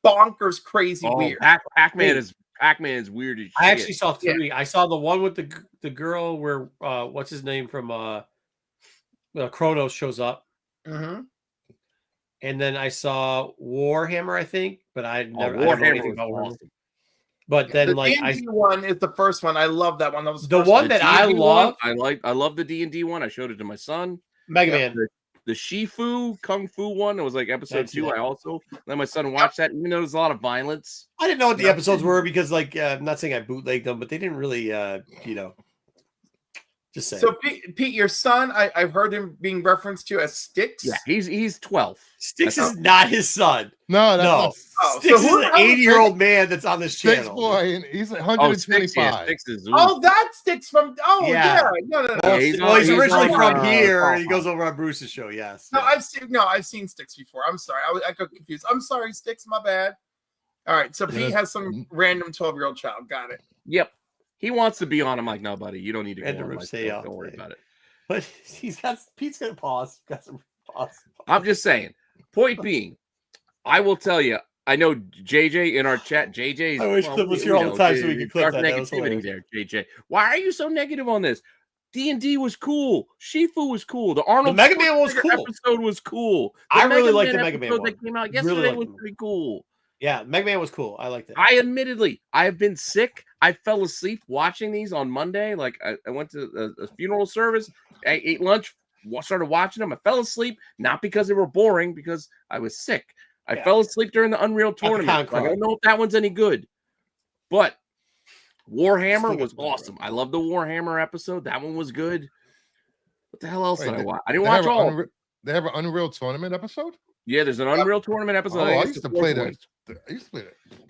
bonkers, crazy weird. Pac-Man is weird as shit. I actually saw 3. Yeah. I saw the one with the girl where what's his name from Kronos shows up. Mm-hmm. And then I saw Warhammer, I think, but I don't know Warhammer anything about Warhammer. awesome. But then, the D&D one is the first one. I love that one. That was the one that I love. I love the D&D one. I showed it to my son. Mega Man. The Shifu Kung Fu one. It was like episode 2. I also let my son watch that, even though there's a lot of violence. I didn't know what the episodes were because, I'm not saying I bootlegged them, but they didn't really, just saying. So, Pete, your son, I've heard him being rereferenced to as Sticks. Yeah, he's 12. Sticks is not his son. No. Sticks is an 80-year-old man that's on this channel. Sticks boy, and he's 125. Sticks is, that Sticks from. Oh yeah. No. He's originally from here, and he goes over on Bruce's show. Yes. No, I've seen Sticks before. I'm sorry, I got confused. I'm sorry, Sticks. My bad. All right, so Pete has some random 12-year-old child. Got it. Yep. He wants to be on. I'm like, no, buddy, you don't need to go on my say show. Don't worry about it. But Pete's gonna pause. Got some pause. I'm just saying. Point being, I will tell you. I know JJ in our chat. JJ. I wish Clip was here all the time so we could clip that. Negativity there, JJ. Why are you so negative on this? D&D was cool. Shifu was cool. The Arnold Mega Man was cool. Episode was cool. I really liked the Mega Man one. That came out yesterday was pretty cool. Yeah, Mega Man was cool. I liked it. I have been sick. I fell asleep watching these on Monday. Like I went to a funeral service. I ate lunch. Started watching them. I fell asleep, not because they were boring, because I was sick. I fell asleep during the Unreal Tournament. I don't know if that one's any good, but Warhammer was awesome. I love the Warhammer episode. That one was good. What the hell else did I watch? I didn't watch all. They have an Unreal Tournament episode? Yeah, there's an Unreal Tournament episode. I used to play that.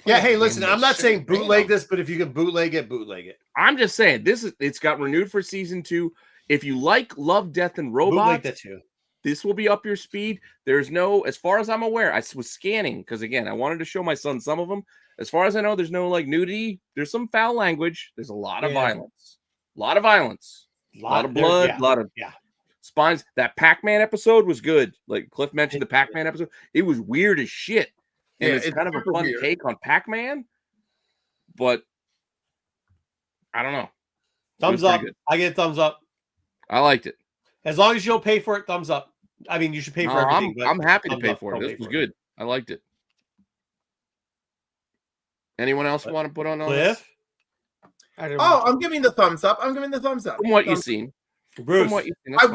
Yeah, hey, listen, I'm not saying bootleg this, but if you can bootleg it, bootleg it. I'm just saying it's got renewed for season 2. If you like Love, Death, and Robots, this will be up your speed. There's no, as far as I'm aware, I was scanning because again, I wanted to show my son some of them. As far as I know, there's no nudity. There's some foul language. There's a lot of violence. A lot of violence. A lot of blood. A lot of spines. That Pac-Man episode was good. Like Cliff mentioned the Pac-Man episode. It was weird as shit. And it's kind of a fun take on Pac-Man. But I don't know. Thumbs up. I get a thumbs up. I liked it. As long as you'll pay for it, thumbs up. I mean, you should pay for everything. I'm happy to pay for it. This was good. I liked it. Anyone else want to put on Cliff? I'm giving the thumbs up. From what you've seen. Bruce. From what you've seen, I've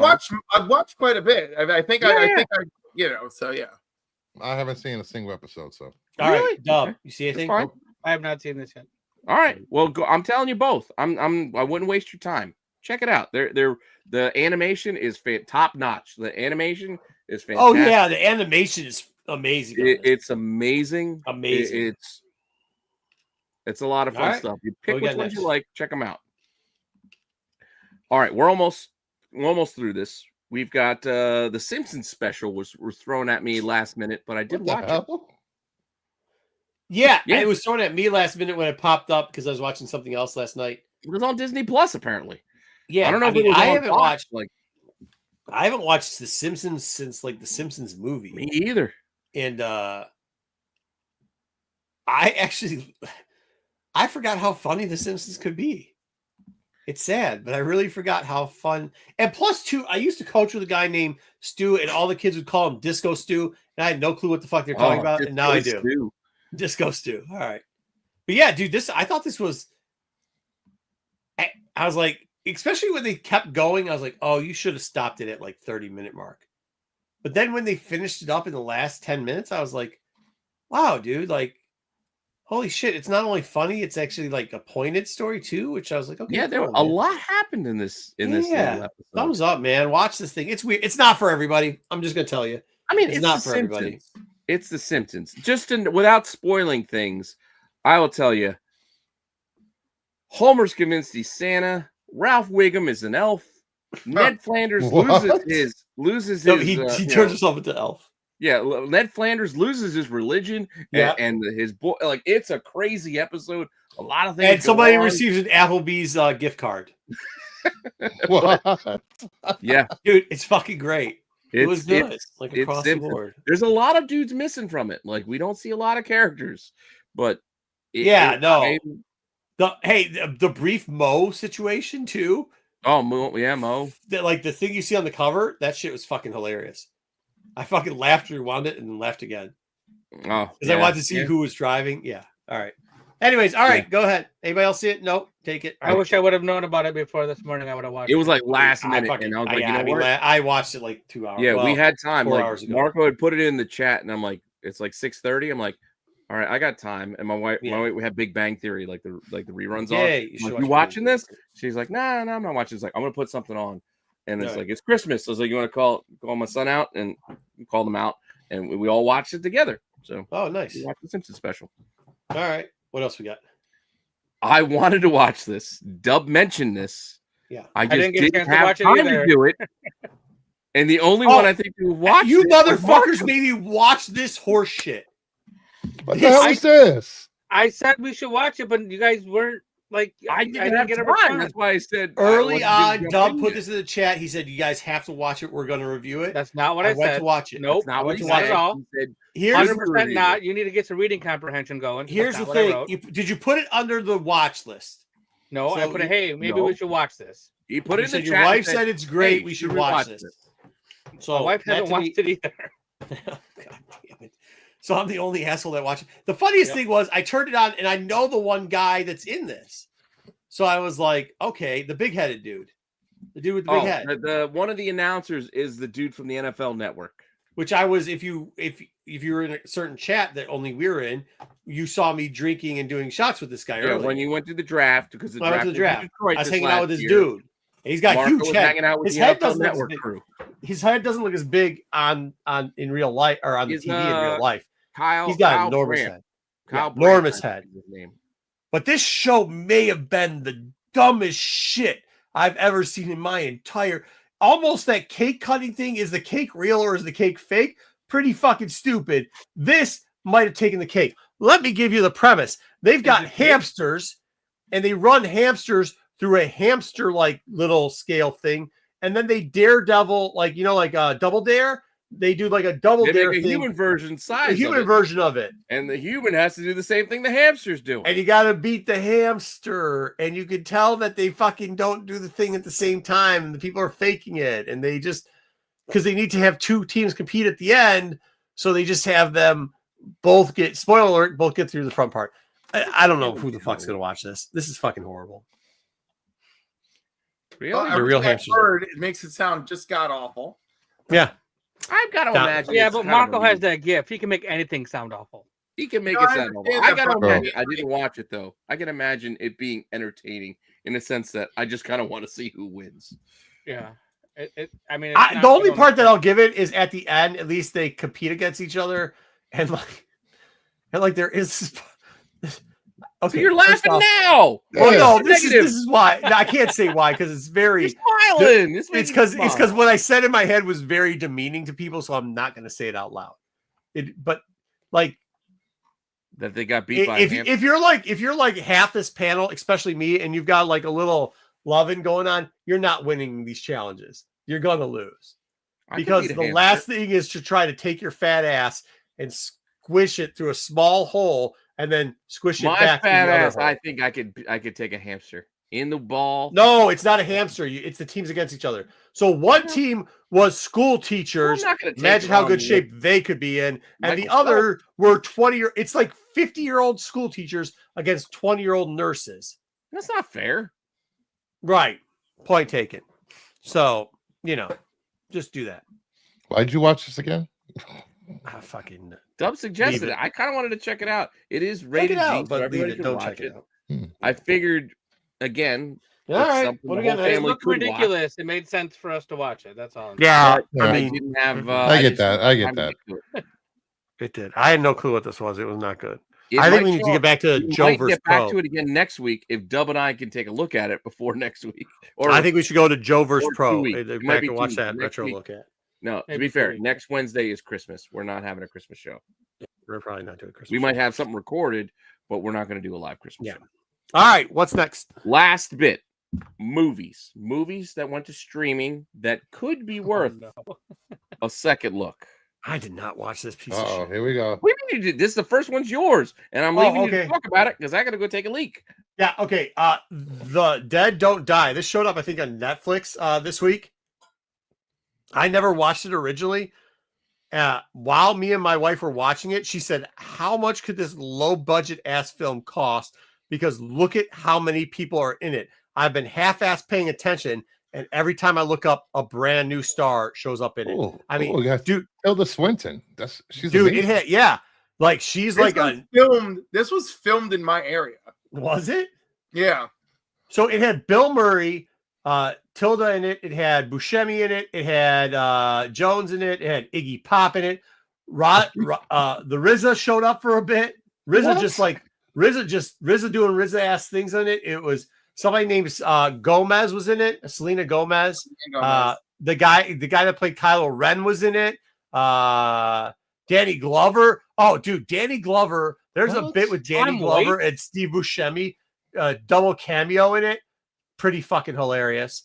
watched quite a bit. I think so yeah. I haven't seen a single episode, so. All right, Dub. You see anything? I have not seen this yet. All right. Well, I'm telling you both. I wouldn't waste your time. Check it out. The animation is top notch. The animation is fantastic. Oh yeah, the animation is amazing. It's amazing. Amazing. It's a lot of fun stuff. You pick which ones next? you like. Check them out. All right, we're almost through this. We've got the Simpsons special was thrown at me last minute, but I did watch it. Yeah, it was thrown at me last minute when it popped up because I was watching something else last night. It was on Disney Plus, apparently. Yeah, I don't know if it was I on haven't Fox, watched. like I haven't watched The Simpsons since like the Simpsons movie. Me either. And I forgot how funny The Simpsons could be. It's sad, but I really forgot how fun. And plus, too, I used to coach with a guy named Stu, and all the kids would call him Disco Stu, and I had no clue what the fuck they're talking about, and now I do. Stu. Disco Stu. All right. But yeah, dude, I thought this was. I was like, especially when they kept going, I was like, oh, you should have stopped it at like 30-minute mark. But then when they finished it up in the last 10 minutes, I was like, wow, dude, like, holy shit, it's not only funny, it's actually like a pointed story too, which I was like, okay. Yeah, cool, a lot happened in this episode. Thumbs up, man. Watch this thing. It's weird. It's not for everybody. I'm just gonna tell you. I mean, it's not for everybody. It's the Simpsons. Just without spoiling things, I will tell you. Homer's convinced he's Santa. Ralph Wiggum is an elf. Ned Flanders loses his. He turns himself into elf. Yeah, Ned Flanders loses his religion and his boy. Like, it's a crazy episode. A lot of things. And somebody receives an Applebee's gift card. What? Yeah, dude, it's fucking great. It was good. Like across the board. There's a lot of dudes missing from it. Like, we don't see a lot of characters, but the brief Mo situation too. Oh, Mo. Like the thing you see on the cover, that shit was fucking hilarious. I fucking laughed, rewound it, and then left again. Oh, because I wanted to see who was driving. Yeah. All right. Anyways, all right, go ahead. Anybody else see it? Nope. Take it. I wish I would have known about it before this morning. I would have watched it. It was like last minute, and I was like, I watched it like 2 hours. Yeah, we had time. 4 like, hours ago. Marco had put it in the chat, and I'm like, it's like 6:30. I'm like, all right, I got time. And my wife, we had Big Bang Theory, like the reruns on. You watching this? She's like, nah, I'm not watching. She's like, I'm gonna put something on, and it's like it's Christmas. So I was like, you want to call my son out, and call them out, and we all watched it together. So nice. We watched the Simpsons special. All right, what else we got? I wanted to watch this. Dub mentioned this. Yeah, I just didn't have time to do it. And the only one I think who watched you motherfuckers made me watch this horse shit. What the hell is this? I said we should watch it, but you guys weren't like. I didn't get time. That's why I said early on. Dub put this in the chat. He said, "You guys have to watch it. We're going to review it." That's not what I said. Went to watch it. Nope, not what he said at all. Here's 100% not. You need to get some reading comprehension going. Here's the thing. Did you put it under the watch list? No, I put it. Hey, maybe we should watch this. You put it in the chat. Your wife said it's great. We should watch this. So my wife hasn't watched it either. God damn it. So I'm the only asshole that watched it. The funniest thing was I turned it on and I know the one guy that's in this. So I was like, okay, the big-headed dude. The dude with the big head. The one of the announcers is the dude from the NFL Network. Which I was, if you were in a certain chat that only we were in, you saw me drinking and doing shots with this guy earlier. When you went to the draft, because I went to the draft. I was hanging out with this dude. He's got Marco huge head. Hanging out with his the head NFL doesn't Network look crew. His head doesn't look as big on in real life or on the TV in real life. He's got an enormous head. Enormous head. But this show may have been the dumbest shit I've ever seen in my entire. Almost that cake cutting thing. Is the cake real or is the cake fake? Pretty fucking stupid. This might have taken the cake. Let me give you the premise. They've got hamsters, and they run hamsters through a hamster like little scale thing, and then they daredevil like a double dare. They do like a double dare thing. Human version size. The human version of it. And the human has to do the same thing the hamsters do. And you got to beat the hamster. And you can tell that they fucking don't do the thing at the same time. And the people are faking it. And they just, because they need to have two teams compete at the end. So they just have them both get, spoiler alert, both get through the front part. I don't know who the fuck's going to watch this. This is fucking horrible. Really? The real hamsters. It makes it sound just god awful. Yeah. I've got to imagine. Yeah, but Marco has that gift. He can make anything sound awful. He can make it sound awful. I got to imagine. I didn't watch it though. I can imagine it being entertaining in the sense that I just kind of want to see who wins. Yeah, The only part that I'll give it is at the end. At least they compete against each other, and like there is. Okay, so you're laughing now. Well, no, this is why. No, I can't say why because it's very. You're smiling. It's because what I said in my head was very demeaning to people, so I'm not going to say it out loud. But like that they got beat by. If you're like half this panel, especially me, and you've got like a little loving going on, you're not winning these challenges. You're going to lose because the last thing is to try to take your fat ass and squish it through a small hole. And then squish it back. My fat ass. I think I could take a hamster in the ball. No, it's not a hamster. It's the teams against each other. So one team was school teachers. Imagine how good shape they could be in, and the other were 20. It's like 50-year-old school teachers against 20-year-old nurses. That's not fair. Right. Point taken. So just do that. Why'd you watch this again? I fucking Dub suggested it. I kind of wanted to check it out. It is rated G, but everybody can watch it. I figured again. All right, what again? It looked ridiculous. It made sense for us to watch it. That's all. Yeah, I didn't have. I get that. It did. I had no clue what this was. It was not good. I think we need to get back to Joe versus Pro. Back to it again next week if Dub and I can take a look at it before next week. Or I think we should go to Joe versus Pro. Back to watch that retro look at. No, to be fair, next Wednesday is Christmas. We're not having a Christmas show. We're probably not doing Christmas. We might have something recorded, but we're not going to do a live Christmas show. All right, what's next? Last bit. Movies that went to streaming that could be worth a second look. I did not watch this piece of shit. Here we go. This is the first one's yours, and I'm leaving you to talk about it because I got to go take a leak. Yeah, okay. The Dead Don't Die. This showed up, I think, on Netflix this week. I never watched it originally. While me and my wife were watching it, she said, how much could this low budget ass film cost? Because look at how many people are in it. I've been half-ass paying attention, and every time I look up, a brand new star shows up in it. Dude, Tilda Swinton. She's amazing. Like she's This was filmed in my area. Was it? Yeah. So it had Bill Murray, Tilda in it. It had Buscemi in it. It had Jones in it. It had Iggy Pop in it. The RZA showed up for a bit. RZA doing RZA ass things in it. It was somebody named Gomez was in it. Selena Gomez. The guy that played Kylo Ren was in it. Danny Glover. Oh, dude, Danny Glover. There's a bit with Danny Glover and Steve Buscemi, double cameo in it. Pretty fucking hilarious.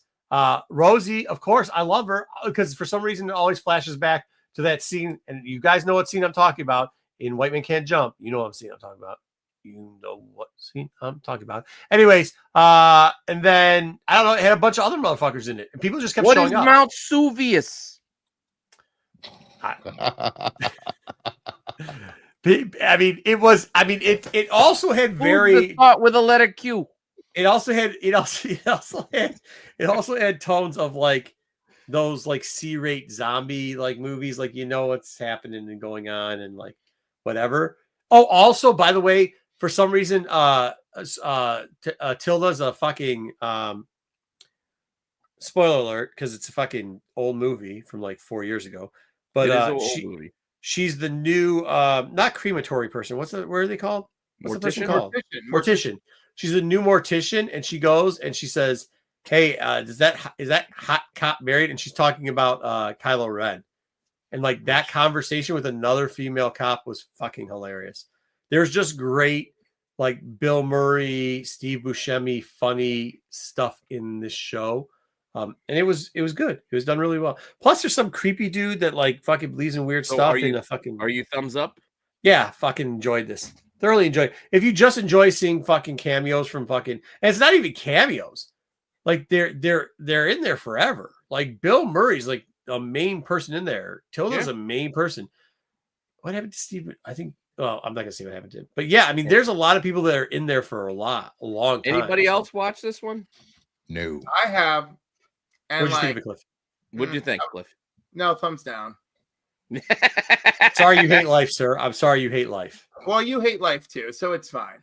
Rosie, of course, I love her because for some reason it always flashes back to that scene, and you guys know what scene I'm talking about in White Man Can't Jump. You know what scene I'm talking about. You know what scene I'm talking about. Anyways, and then I don't know, it had a bunch of other motherfuckers in it, and people just kept showing up. What is Mount Suvius? I mean, it was. I mean, it also had very with a letter Q. It also had tones of like those like C-rate zombie like movies, like what's happening and going on and like whatever. Oh, also, by the way, for some reason, Tilda's a fucking spoiler alert because it's a fucking old movie from like 4 years ago. But she's the new not crematory person. What are they called? What's the person called? Mortician. She's a new mortician, and she goes and she says, "Hey, is that hot cop married?" And she's talking about Kylo Ren, and like that conversation with another female cop was fucking hilarious. There's just great like Bill Murray, Steve Buscemi, funny stuff in this show, and it was good. It was done really well. Plus, there's some creepy dude that like fucking believes in weird stuff. Are you thumbs up? Yeah, fucking enjoyed this. Thoroughly enjoyed. If you just enjoy seeing fucking cameos from fucking, and it's not even cameos, like they're in there forever. Like Bill Murray's like a main person in there. Tilda's a main person. What happened to Steve? I think. Well, I'm not gonna say what happened to him, but yeah, I mean, there's a lot of people that are in there for a long time. Anybody else watch this one? No, I have. And what'd you think of it, Cliff? What do you think, Cliff? No, thumbs down. Sorry you hate life, sir. I'm sorry you hate life. Well, you hate life too, so it's fine.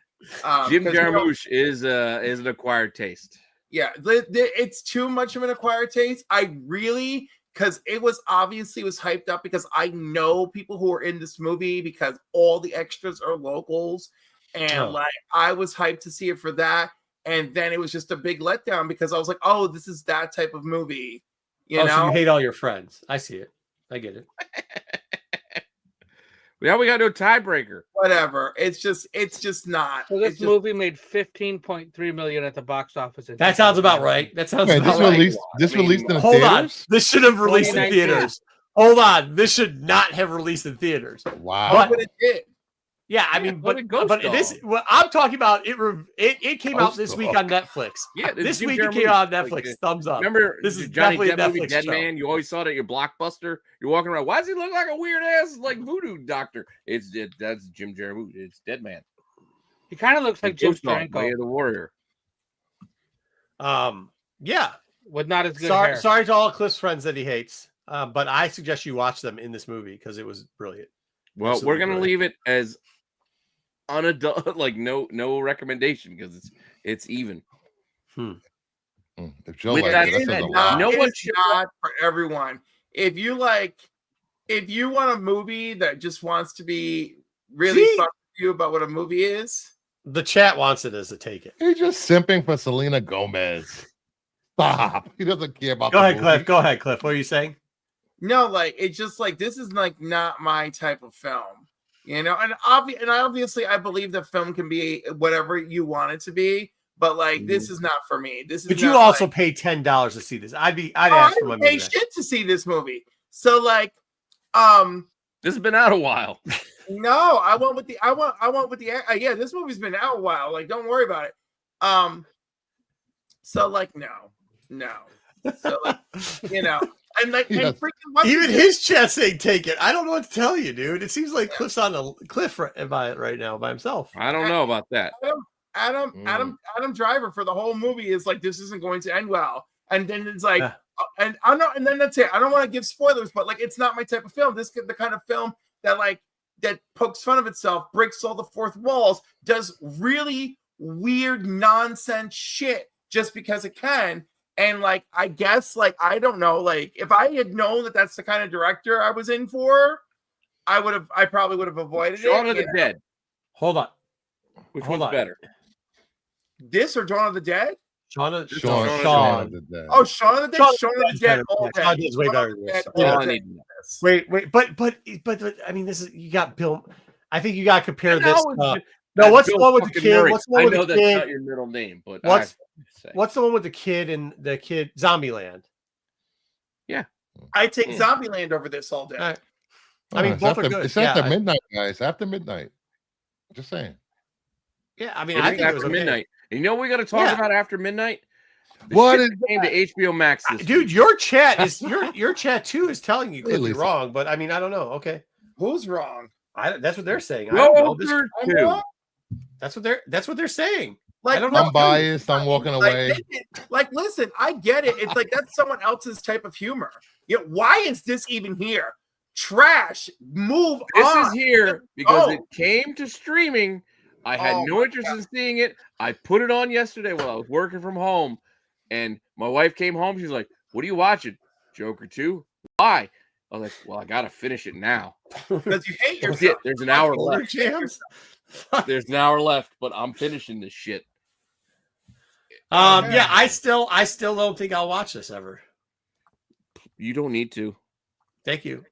Jim Jarmusch is an acquired taste. Yeah, it's too much of an acquired taste. I really, because it was hyped up because I know people who are in this movie because all the extras are locals, and like I was hyped to see it for that, and then it was just a big letdown because I was like, oh, this is that type of movie. You know? So you hate all your friends. I see it. I get it. Yeah, we got no tiebreaker. Whatever. It's just not. So this movie made $15.3 million at the box office. That sounds about right. That sounds about right. This released in hold theaters? on. This should have released in theaters. Hold on. This should not have released in theaters. Wow. But it did. Yeah, I mean, but this what I'm talking about. It came out this week on Netflix. Yeah, this week it came out on Netflix. Thumbs up. Remember, this is Johnny definitely Depp a movie, Netflix Dead show. Man. You always saw it at your Blockbuster. You're walking around. Why does he look like a weird ass like voodoo doctor? That's Jim Jarmusch. It's Dead Man. He kind of looks like Jim Way Franco. of the Warrior. Yeah, with not as good hair. Sorry to all Cliff's friends that he hates, but I suggest you watch them in this movie because it was brilliant. Well, Absolutely we're gonna brilliant. leave it as unadult, like no recommendation because it's even. If Joe With likes that it, that said, says a lot. no one It's not for everyone. If you want a movie that just wants to be really fun with you about what a movie is, the chat wants it as a take it. He's just simping for Selena Gomez. Stop. He doesn't care about. Go ahead, Cliff. Go ahead, Cliff. What are you saying? no, like it's just like this is like not my type of film, you know. And obviously, I believe that film can be whatever you want it to be, but like this is not for me. This is. But you not, also like, pay $10 to see this. I'd ask for my pay money back. shit to see this movie. So like, this has been out a while. No, I went with the yeah, this movie's been out a while. Like, don't worry about it. So like, no. So like, you know, and like, and freaking even his chat saying take it. I don't know what to tell you, dude. It seems like Cliff's on a cliff right now by himself. I don't know about that. Adam Driver for the whole movie is like, this isn't going to end well, and then it's like, and I know, and then that's it. I don't want to give spoilers, but like, it's not my type of film. This is the kind of film that like that pokes fun of itself, breaks all the fourth walls, does really weird nonsense shit just because it can. And like, I guess, like, I don't know, like, if I had known that that's the kind of director I was in for, I probably would have avoided Shaun it. of the Dead. Hold on. Which one's better? This or Dawn of the Dead? Shaun of the Dead. Oh, Shaun of the Dead. Shaun of the Dead. Shaun is way better than this. Wait, but I mean, this is you got Bill. I think you got to compare this. No, what's the one with the kid? What's the one with the kid? That's not your middle name, but what's the one with the kid and the kid Zombieland? Yeah, I take Zombieland over this all day. Right. I mean, both are good. It's after midnight, guys. After midnight. Just saying. Yeah, I mean, I think it was midnight. And you know what we got to talk about after midnight? What is came to HBO Max? Dude, your chat is your chat too is telling you you're wrong, but I mean, I don't know. Okay, who's wrong? That's what they're saying. That's what they're saying. Like, I don't know. I'm biased. I'm walking away. Like, listen, I get it. It's like that's someone else's type of humor. You know, why is this even here? Trash. Move this on. This is here because it came to streaming. I had no interest in seeing it. I put it on yesterday while I was working from home, and my wife came home. She's like, "What are you watching? Joker 2? Why?" I was like, "Well, I gotta finish it now because you hate yourself." There's an hour left. There's an hour left, but I'm finishing this shit. Yeah, I still don't think I'll watch this ever. You don't need to. Thank you.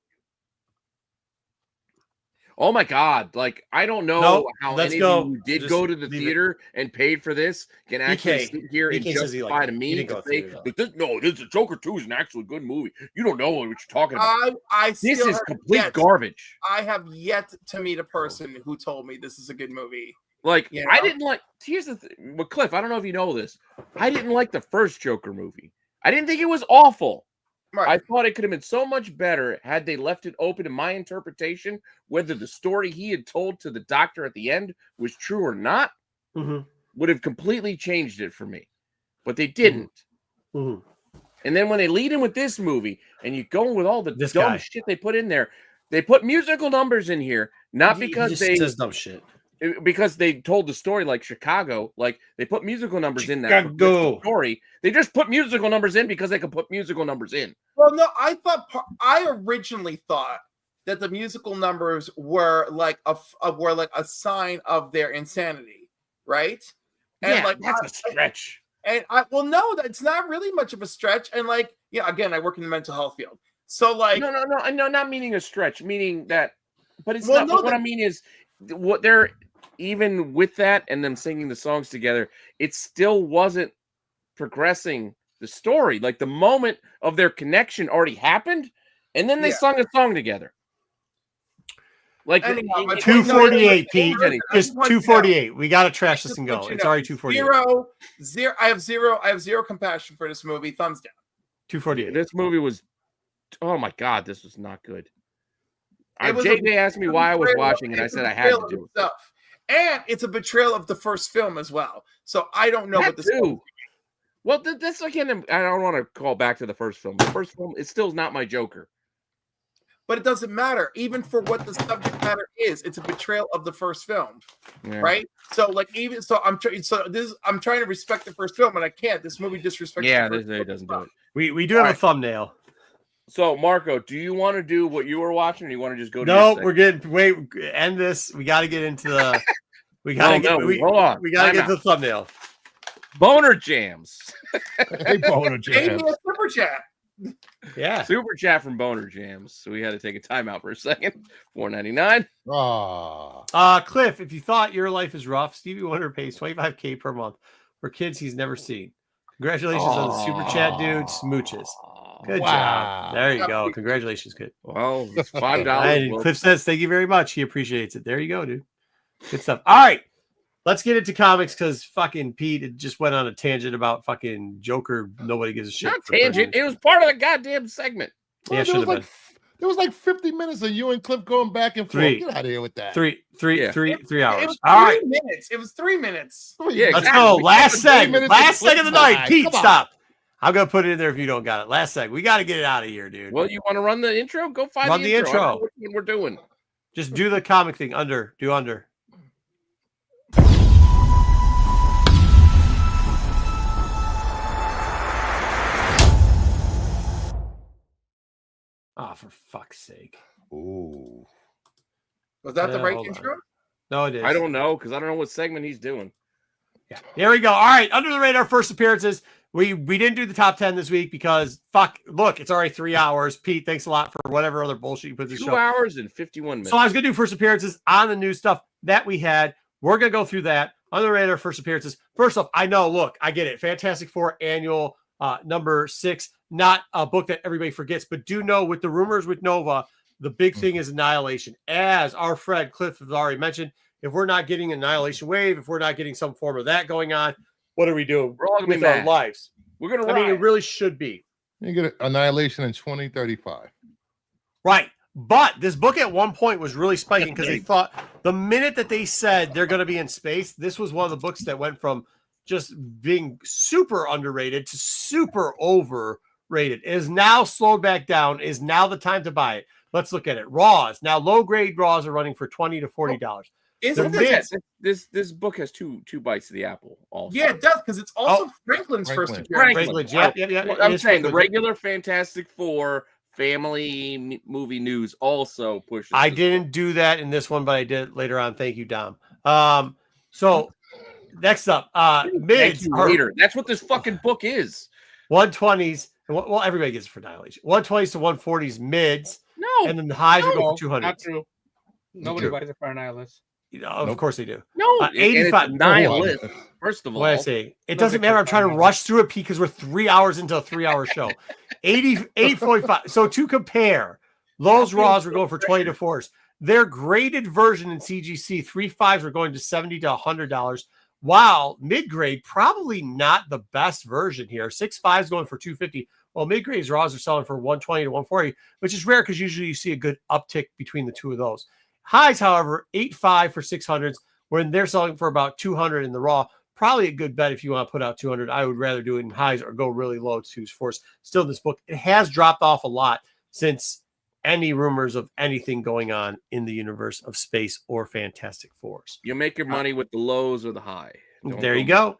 Oh my God! Like, I don't know how any of you who did go to the theater and paid for this can actually sit here and justify to me to say that this Joker 2 is an actually good movie. You don't know what you're talking about. This is complete garbage. I have yet to meet a person who told me this is a good movie. Like, you know? I didn't like. Here's the thing, but Cliff, I don't know if you know this. I didn't like the first Joker movie. I didn't think it was awful. Right. I thought it could have been so much better had they left it open to my interpretation, whether the story he had told to the doctor at the end was true or not, would have completely changed it for me. But they didn't. And then when they lead in with this movie, and you go with all the dumb shit they put in there, they put musical numbers in here, not because he says dumb shit. because they told the story like Chicago, like they put musical numbers in that story. They just put musical numbers in because they could put musical numbers in. Well, no, I originally thought that the musical numbers were like a sign of their insanity, right? And yeah, that's a stretch. No, that's not really much of a stretch. And like, yeah, again, I work in the mental health field, so like, no, not meaning a stretch, meaning that, but it's not. But what I mean is, what they're even with that and them singing the songs together, it still wasn't progressing the story. Like the moment of their connection already happened, and then they sung a song together. Like 248, Pete. Just 248. We got to trash this and go. It's already 248. I have zero compassion for this movie. Thumbs down. 248. This movie was, oh my God, this was not good. JJ asked me why I was watching it. I said I had to do it. And it's a betrayal of the first film as well. So I don't know what this is. Well, that's again, I don't want to call back to the first film. The first film, it still is not my Joker. But it doesn't matter, even for what the subject matter is. It's a betrayal of the first film, right? So, like, I'm trying to respect the first film, and I can't. This movie disrespects. Yeah, this doesn't do it. We do have a thumbnail. So, Marco, do you want to do what you were watching, or you want to just go? No, we're getting. Wait, end this. We got to get into the. We got to get. Hold on. We got to get to the thumbnail. Boner jams. Hey, Boner jams. Super chat. Yeah, super chat from Boner Jams. So we had to take a timeout for a second. $4.99. Cliff, if you thought your life is rough, Stevie Wonder pays $25K per month for kids he's never seen. Congratulations on the super chat, dude. Smooches. Good job. There you go. Congratulations, kid. Well, it's $5. Cliff says thank you very much. He appreciates it. There you go, dude. Good stuff. All right. Let's get into comics because fucking Pete just went on a tangent about fucking Joker. Nobody gives a shit. Not tangent. It was part of the goddamn segment. Yeah, should have been. There was like 50 minutes of you and Cliff going back and forth. Get out of here with that. Three hours. It was All right. minutes. It was 3 minutes. Yeah, let's go. Last segment. Last segment of the night. Pete, stop. I'm gonna put it in there if you don't got it. Last segment. We got to get it out of here, dude. Well, you want to run the intro? Go find run the intro. I don't know what we're doing. Just do the comic thing. Do under. Oh, for fuck's sake. Ooh. Was that the right intro? No, it is. I don't know because I don't know what segment he's doing. Yeah. There we go. All right. Under the radar first appearances. We didn't do the top 10 this week because look, it's already 3 hours. Pete, thanks a lot for whatever other bullshit you put this show. 2 hours and 51 minutes. So I was going to do first appearances on the new stuff that we had. We're going to go through that. Under the radar first appearances. First off, I know, look, I get it. Fantastic Four annual number 6. Not a book that everybody forgets, but do know with the rumors with Nova, the big thing is Annihilation. As our friend Cliff has already mentioned, if we're not getting Annihilation Wave, if we're not getting some form of that going on, what are we doing with our lives? We're going to I mean, it really should be. You get Annihilation in 2035. Right. But this book at one point was really spiking because they thought the minute that they said they're going to be in space, this was one of the books that went from just being super underrated to super overrated. It is now slowed back down. Is now the time to buy it. Let's look at it. Raws. Now, low-grade Raws are running for $20 to $40. This book has two bites of the apple also. Yeah, it does because it's also Franklin's first appearance. Franklin's, yeah. I'm saying the regular Fantastic Four family movie news also pushes. I didn't do that in this one, but I did later on. Thank you, Dom. So next up, mids. Later. That's what this fucking book is. 120s. Well, everybody gets it for Annihilation. 120s to 140s mids. No, and then the highs will go for 200. Not true. Nobody buys it for Annihilation. Of course they do. No, 85 Nihilist. First of all, what I say, it doesn't matter. I'm trying to rush through it because we're 3 hours into a 3-hour show. 8.45. So to compare, those Raws were going for 20 to 4s. Their graded version in CGC, 3.5s were going to $70 to $100. While mid-grade, probably not the best version here. 6.5s going for $250. Well, mid-grade Raws are selling for $120 to $140, which is rare because usually you see a good uptick between the two of those. Highs, however, 8.5 for 600s, when they're selling for about $200 in the Raw. Probably a good bet if you want to put out 200. I would rather do it in highs or go really low to force. Still, this book, it has dropped off a lot since any rumors of anything going on in the universe of Space or Fantastic Fours. You make your money with the lows or the high. There you go.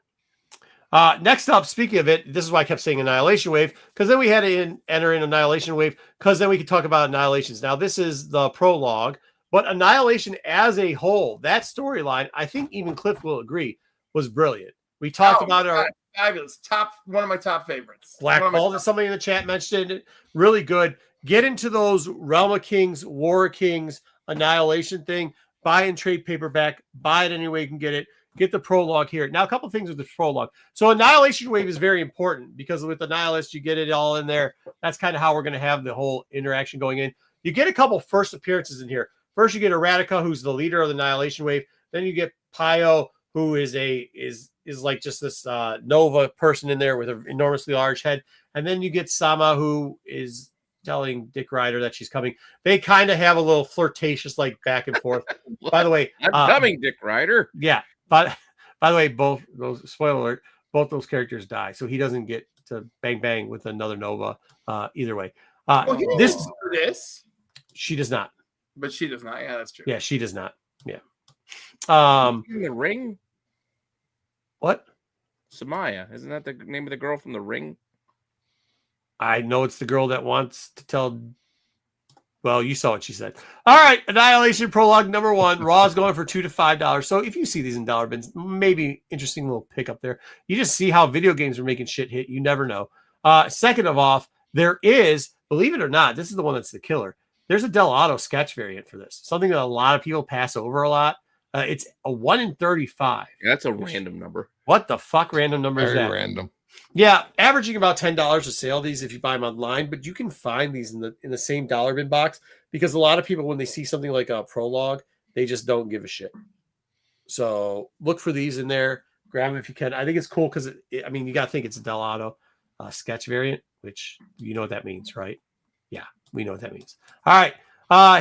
Next up, speaking of it, this is why I kept saying Annihilation Wave, because then we had to enter in Annihilation Wave, because then we could talk about Annihilations. Now, this is the prologue, but Annihilation as a whole, that storyline, I think even Cliff will agree, was brilliant. We talked about it. Fabulous. One of my top favorites. Black Ball, somebody in the chat mentioned it. Really good. Get into those Realm of Kings, War of Kings, Annihilation thing. Buy and trade paperback. Buy it any way you can get it. Get the prologue here. Now, a couple things with the prologue. So Annihilation Wave is very important because with Annihilist, you get it all in there. That's kind of how we're going to have the whole interaction going in. You get a couple first appearances in here. First, you get Eradicate, who's the leader of the Annihilation Wave. Then you get Pio, who is like just this Nova person in there with an enormously large head. And then you get Sama, who is telling Dick Ryder that she's coming. They kind of have a little flirtatious like back and forth. By the way, I'm coming, Dick Ryder. Yeah. But by the way, both those, spoiler alert, both those characters die. So he doesn't get to bang with another Nova either way. This she does not. But she does not. Yeah, that's true. Yeah, she does not. Yeah. In the Ring? What? Samaya. Isn't that the name of the girl from the Ring? I know it's the girl that wants to tell. Well, you saw what she said. All right, Annihilation Prologue number 1. Raw is going for $2 to $5. So if you see these in dollar bins, maybe interesting little pickup there. You just see how video games are making shit hit. You never know. Second of all, there is, believe it or not, this is the one that's the killer. There's a Del Auto sketch variant for this. Something that a lot of people pass over a lot. It's a 1 in 35. Yeah, that's a random number. What the fuck random number is that? Very random. Yeah, averaging about $10 to sell these if you buy them online, but you can find these in the same dollar bin box because a lot of people, when they see something like a prologue, they just don't give a shit. So look for these in there, grab them if you can. I think it's cool because you got to think it's a Del Auto sketch variant, which you know what that means, right? Yeah, we know what that means. All right,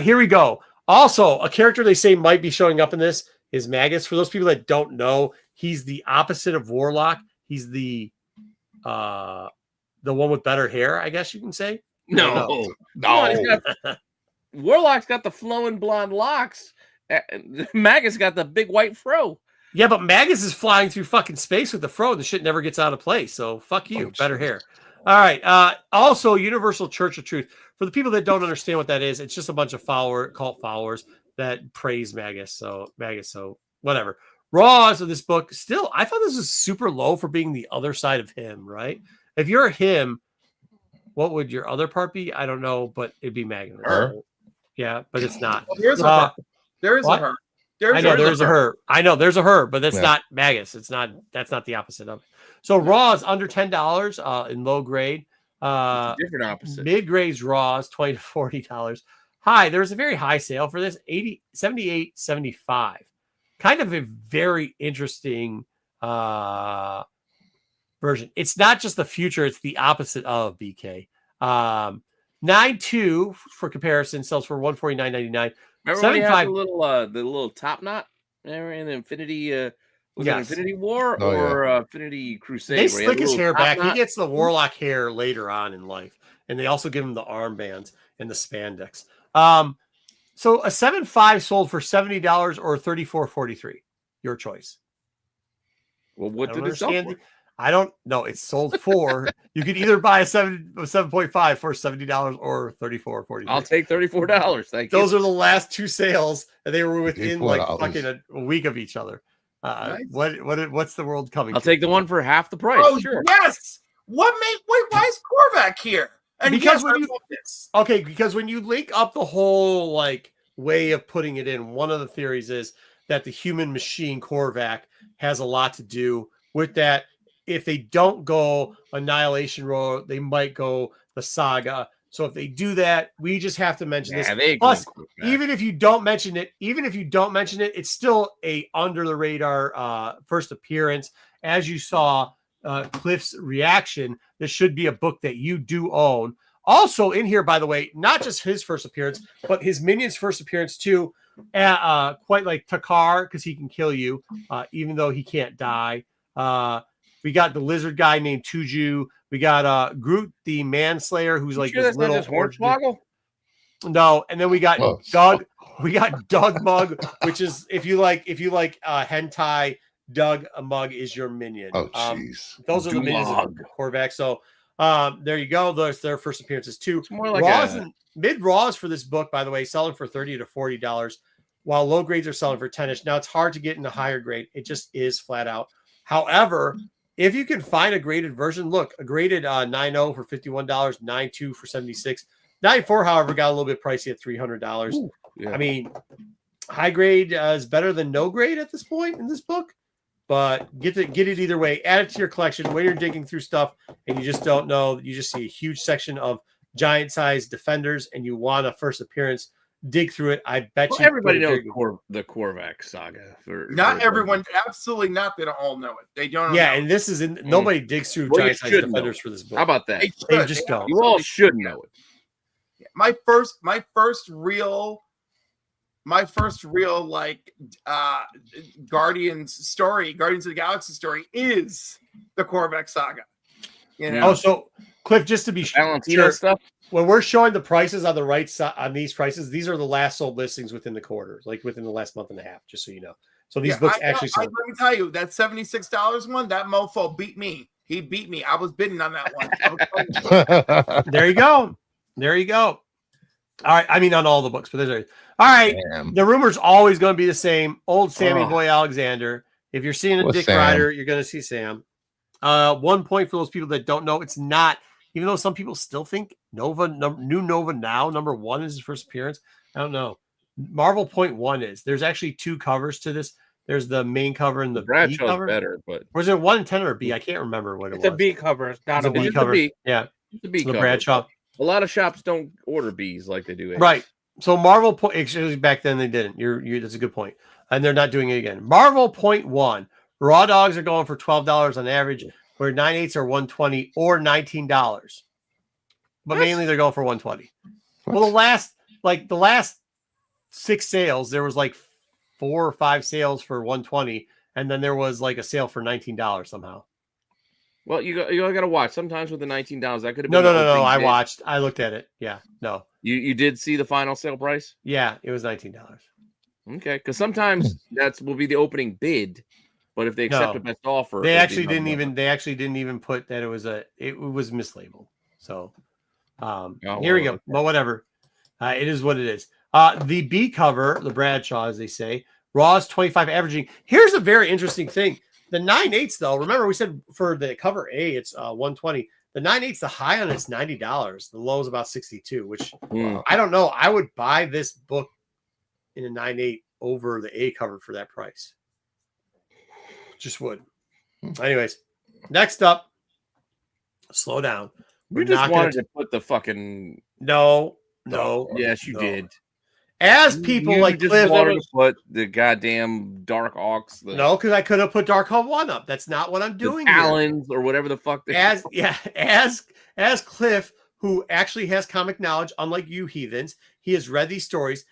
here we go. Also, a character they say might be showing up in this is Magus. For those people that don't know, he's the opposite of Warlock. He's the one with better hair, I guess you can say. No. Warlock's got the flowing blonde locks. Magus got the big white fro. Yeah, but Magus is flying through fucking space with the fro. The shit never gets out of place. So fuck you. Better hair. All right. Also, Universal Church of Truth. For the people that don't understand what that is, it's just a bunch of cult followers that praise Magus. So whatever. Raws of this book, still, I thought this was super low for being the other side of him, right? If you're him, what would your other part be? I don't know, but it'd be Magnus. Her? Yeah, but it's not. Well, there is a her. I know there's a her. I know there's a her, but that's not Magus. It's not. That's not the opposite of it. So Raw is under $10 in low grade. Different opposite. Mid grades Raw is $20 to $40. High, there's a very high sale for this, 78.75. Kind of a very interesting version. It's not just the future; it's the opposite of BK. 9.2 for comparison sells for $149.99. Remember when he had the little top knot there in Infinity? Was it Infinity War or Infinity Crusade? They slick his hair back. He gets the Warlock hair later on in life, and they also give him the armbands and the spandex. So a 7.5 sold for $70 or $34.43. Your choice. Well, what did it sell for? I don't know. It's sold for. You could either buy a 7.5 for $70 or $34.43. I'll take $34. Thank you. Those are the last two sales, and they were within like fucking a week of each other. Nice. What's the world coming? I'll take the one for half the price. Oh, sure. Yes. Why is Korvac here? And because because when you link up the whole like way of putting it in, one of the theories is that the human machine Korvac has a lot to do with that. If they don't go Annihilation Road, they might go the Saga. So if they do that, we just have to mention this. Plus, even if you don't mention it, it's still a under the radar first appearance. As you saw Cliff's reaction, this should be a book that you do own. Also in here, by the way, not just his first appearance, but his minion's first appearance too. Quite like Takar, because he can kill you, even though he can't die. We got the lizard guy named Tuju. We got Groot, the manslayer, who's like this little Hornswoggle. No, and then we got Doug. We got Doug Mug, which is if you like hentai, Doug Mug is your minion. Oh, jeez. Those are the minions of Korvac. So there you go. Those their first appearances too. It's more like Raws and mid Raws for this book, by the way, selling for $30 to $40, while low grades are selling for $10ish. Now it's hard to get in the higher grade. It just is flat out. However, if you can find a graded version, look, a graded 9.0 for $51, 9.2 for $76. 9.4, however, got a little bit pricey at $300. Ooh, yeah. I mean, high grade is better than no grade at this point in this book, but get it either way. Add it to your collection when you're digging through stuff and you just don't know. You just see a huge section of giant-sized defenders and you want a first appearance. Dig through it. I bet you everybody knows the Korvac saga. Not everyone, absolutely not. They don't all know it. They don't. Yeah, and this is nobody digs through giant-sized defenders for this book. How about that? They just don't. You all should know it. My first real like Guardians of the Galaxy story is the Korvac saga. You know? Oh, so Cliff, just to be sure, stuff. When we're showing the prices on the right side on these prices, these are the last sold listings within the quarter, like within the last month and a half, just so you know. So these books actually sold. Let me tell you, that $76 one, that mofo beat me. He beat me. I was bidding on that one. There you go. There you go. All right. I mean, on all the books, but there's all right. Damn. The rumor's always going to be the same. Old Sammy Boy Alexander. If you're seeing a Dick Sam? Rider, you're going to see Sam. 1 point for those people that don't know. It's not, even though some people still think Nova, new Nova Now, #1 is his first appearance. I don't know. Marvel point 1 is. There's actually 2 covers to this. There's the main cover and the B cover. Better, but was it 1 and 10 or B? I can't remember what it was. It's a B cover. It's not a B cover. Yeah. It's a B cover. The Bradshaw. A lot of shops don't order Bs like they do A's. Right. So Marvel point, actually back then they didn't. You're that's a good point. And they're not doing it again. Marvel point 1. Raw dogs are going for $12 on average, where 9.8s are $120 or $19. But mainly they're going for $120. Well, the last 6 sales, there was like 4 or 5 sales for $120, and then there was like a sale for $19 somehow. Well, you got to watch. Sometimes with the $19, that could have been no. I watched. I looked at it. Yeah, no. You did see the final sale price? Yeah, it was $19. Okay, because sometimes will be the opening bid, but if they accept a best offer, they actually didn't even put that it was mislabeled. So here we go. But whatever, it is what it is. The B cover, the Bradshaw, as they say, Raw's 25 averaging. Here's a very interesting thing. The 9.8s, though, remember we said for the cover A, it's $120. The 9.8s, the high on it's $90. The low is about $62, which I don't know. I would buy this book in a 9.8 over the A cover for that price. Just would. Anyways, next up, slow down. We just wanted to put the fucking no. Yes, you did. As people like just Cliff wanted to put the goddamn Dark Hawks. No, because I could have put Dark Hawk 1 up. That's not what I'm doing. Allens or whatever the fuck. As Cliff, who actually has comic knowledge, unlike you heathens, he has read these stories.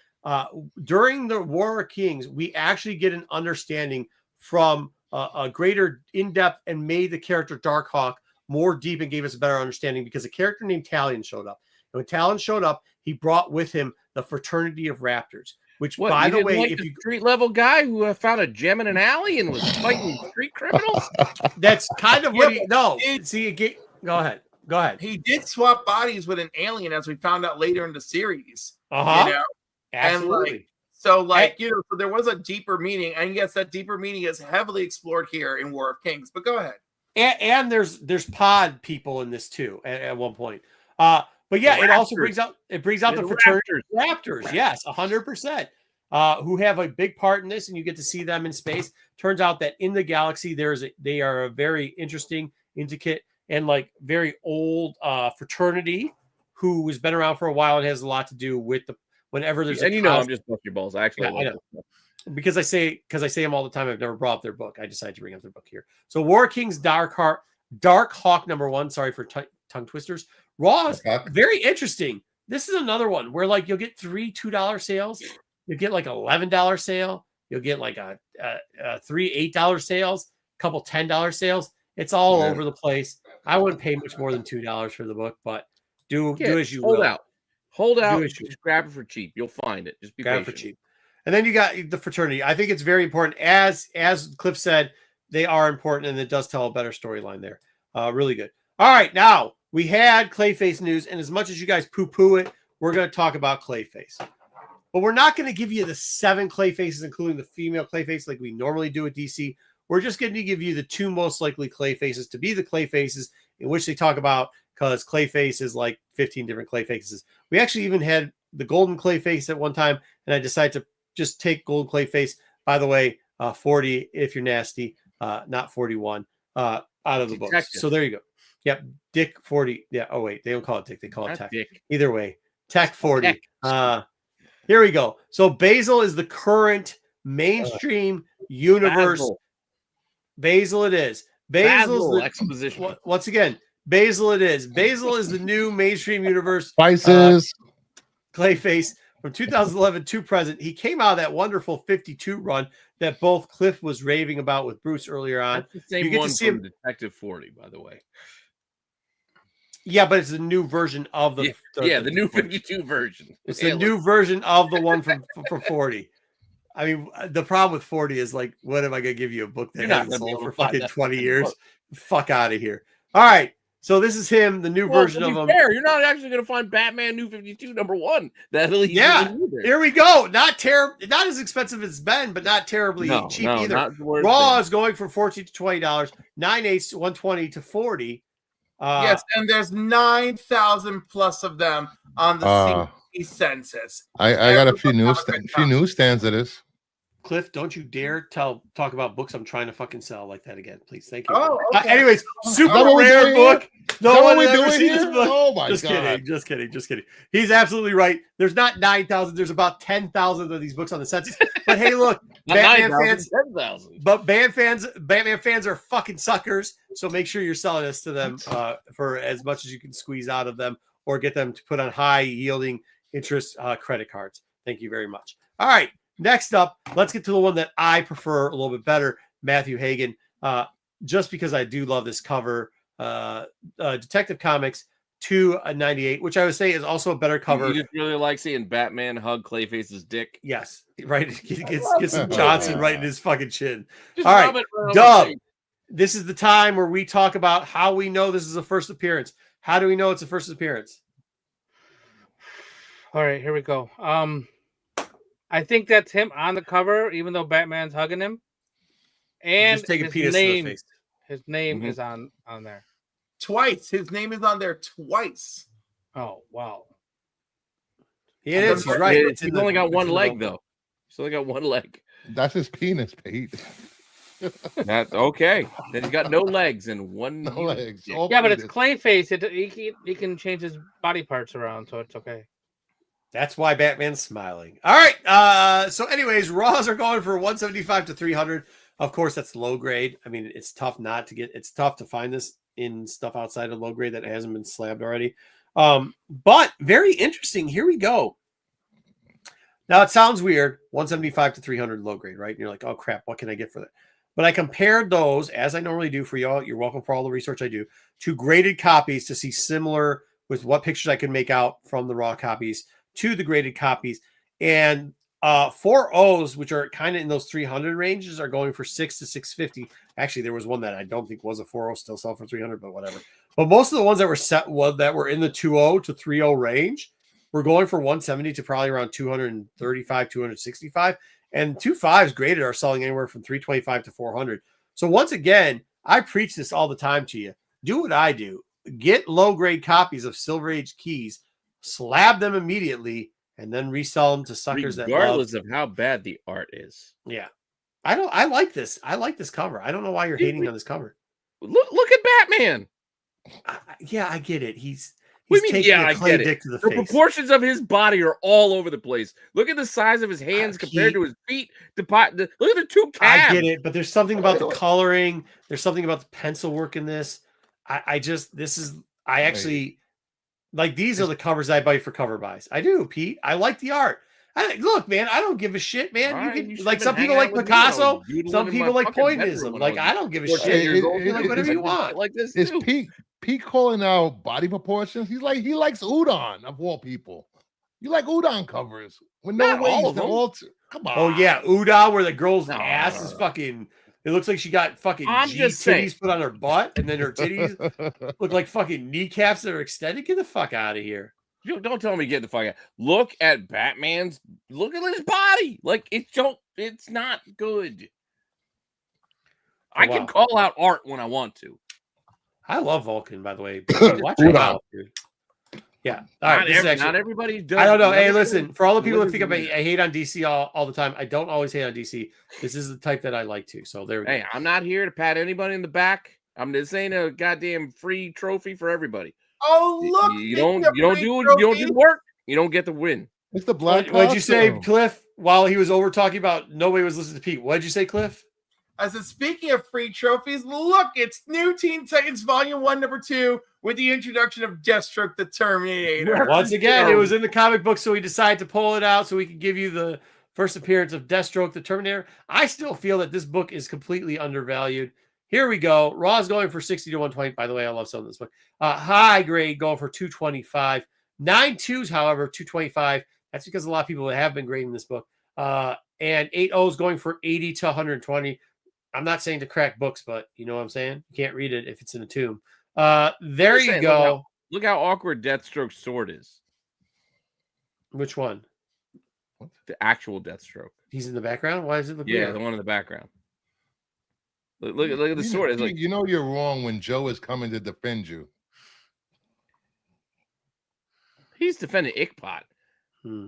During the War of Kings, we actually get an understanding from a greater in-depth and made the character Dark Hawk more deep and gave us a better understanding because a character named Talion showed up. And when Talon showed up, he brought with him the Fraternity of Raptors, which, by the way, if you street level guy who found a gem in an alley and was fighting street criminals, that's kind of what go ahead. He did swap bodies with an alien, as we found out later in the series. You know? Absolutely. So there was a deeper meaning, and yes, that deeper meaning is heavily explored here in War of Kings. But go ahead. And there's pod people in this too at one point. But yeah, it also brings out the fraternity Raptors. Yes, 100%. Who have a big part in this, and you get to see them in space. Turns out that in the galaxy, they are a very interesting, intricate, and like very old fraternity who has been around for a while and has a lot to do with whenever there's I'm just busting your balls. Actually, I know. Because I say them all the time. I've never brought up their book. I decided to bring up their book here. So War King's Dark Hawk #1. Sorry for tongue twisters. Raw is very interesting. This is another one where like you'll get 3 $2 sales. You'll get like $11 sale. You'll get like a 3 $8 sales. A couple $10 sales. It's all over the place. I wouldn't pay much more than $2 for the book, but do as you will. Hold out, issue. just grab it for cheap. You'll find it. Just be Grab it patient. for cheap. And then you got the fraternity. I think it's very important. As Cliff said, they are important, and it does tell a better storyline there. Really good. All right, now we had Clayface news, and as much as you guys poo-poo it, we're going to talk about Clayface. But we're not going to give you the 7 Clayfaces, including the female Clayface, like we normally do at DC. We're just going to give you the 2 most likely Clayfaces to be the Clayfaces in which they talk about, because Clayface is like 15 different Clayfaces. We actually even had the Golden Clayface at one time, and I decided to just take Golden Clayface. By the way, 40 if you're nasty, not 41, out of the books. So there you go. Yep, Dick 40. Yeah. Oh wait, they don't call it Dick; they call it Tech. Dick. Either way, Tech 40. Here we go. So Basil is the current mainstream universe. Basil it is. Basil's exposition. Once again, Basil it is. Basil is the new mainstream universe. Spices. Clayface from 2011 to present. He came out of that wonderful 52 run that both Cliff was raving about with Bruce earlier on. That's the same one from Detective 40, by the way. Yeah, but it's a new version of the the new 52 version. It's the new version of the one from 40. I mean, the problem with 40 is like, what am I going to give you a book that hasn't sold for fucking 20 years? Fuck out of here. All right. So this is him, the new version of him. Fair, you're not actually going to find Batman New 52 #1. Here we go. Not as expensive as it's been, but not terribly cheap either. Raw is going from $14 to $20, 9/8 120 to 40. Yes, and there's 9,000 plus of them on the CE census. I got a few newsstands of this. Cliff, don't you dare talk about books I'm trying to fucking sell like that again, please. Thank you. Oh, okay. Anyways, super rare book. No one has ever seen this book. Oh my God. Just kidding. He's absolutely right. There's not 9,000. There's about 10,000 of these books on the census. But hey, look, Batman fans. 10,000. But Batman fans are fucking suckers. So make sure you're selling this to them for as much as you can squeeze out of them, or get them to put on high yielding interest credit cards. Thank you very much. All right. Next up, let's get to the one that I prefer a little bit better, Matthew Hagen. Just because I do love this cover, Detective Comics 298, which I would say is also a better cover. You just really like seeing Batman hug Clayface's dick. Yes, right. Get some Johnson right in his fucking chin. All right, Dub. This is the time where we talk about how we know this is a first appearance. How do we know it's a first appearance? All right, here we go. I think that's him on the cover, even though Batman's hugging him. And just take a penis to the face. His name is on there. Twice. His name is on there twice. Oh, wow. It is. He's right. He's only got one leg, though. He's only got one leg. That's his penis, Pete. That's okay. Then he's got no legs and one legs. Yeah, but it's Clayface. He can change his body parts around, so it's okay. That's why Batman's smiling. All right. So anyways, Raws are going for 175 to 300. Of course, that's low grade. I mean, it's tough it's tough to find this in stuff outside of low grade that hasn't been slabbed already. But very interesting. Here we go. Now it sounds weird. 175 to 300 low grade, right? And you're like, oh crap, what can I get for that? But I compared those, as I normally do for y'all. You're welcome for all the research I do, to graded copies to see similar with what pictures I can make out from the raw copies to the graded copies. And 4 O's, which are kind of in those 300 ranges, are going for 6 to 650. Actually, there was one that I don't think was a 4.0 still sell for 300, but whatever. But most of the ones that were in the 2.0 to 3.0 range were going for 170 to probably around 235, 265. And 2.5s graded are selling anywhere from 325 to 400. So once again, I preach this all the time to you. Do what I do. Get low grade copies of Silver Age keys, slab them immediately, and then resell them to suckers regardless of how bad the art is. Yeah. I like this. I like this cover. I don't know why you're hating on this cover. Look at Batman. Yeah, I get it. He's taking a clay dick to the face. The proportions of his body are all over the place. Look at the size of his hands compared to his feet. Look at the two calves. I get it, but there's something about the coloring. There's something about the pencil work in this. I actually like, these are the covers I buy for cover buys. I do, Pete. I like the art. Look, man, I don't give a shit, man. You can, like, some people like Picasso, some people like Pointillism. Like, I don't give a shit. Like whatever you want. Like this, is Pete calling out body proportions? He likes udon of all people. You like udon covers with Not no all waist of them. and all. Come on. Oh yeah, udon, where the girl's No, ass is fucking. It looks like she got fucking I'm G just saying. titties put on her butt, and then her titties look like fucking kneecaps that are extended. Get the fuck out of here. Don't tell me get the fuck out. Look at Batman's. Look at his body. Like it's not good. I can call out art when I want to. I love Vulcan, by the way. Watch her out, dude. Yeah. All right. Not everybody does. I don't know. Hey, listen, for all the people that think I hate on DC all the time, I don't always hate on DC. This is the type that I like to. So there we go. Hey, I'm not here to pat anybody in the back. This ain't a goddamn free trophy for everybody. Oh, look. You don't do the work. You don't get the win. It's the black. What'd you say, Cliff? While he was over talking about nobody was listening to Pete. What'd you say, Cliff? I said, speaking of free trophies, look, it's New Teen Titans Volume 1, Number 2, with the introduction of Deathstroke the Terminator. Once again, it was in the comic book, so we decided to pull it out so we could give you the first appearance of Deathstroke the Terminator. I still feel that this book is completely undervalued. Here we go. Raw's going for 60 to 120. By the way, I love some of this book. High grade going for 225. 9.2s, however, 225. That's because a lot of people have been grading this book. And 8.0s going for 80 to 120. I'm not saying to crack books, but you know what I'm saying? You can't read it if it's in a tomb. There you go. Look how awkward Deathstroke's sword is. Which one? The actual Deathstroke. He's in the background? Why does it look weird? weird? The one in the background. Look at the sword. It's like, you know you're wrong when Joe is coming to defend you. He's defending Ickpot.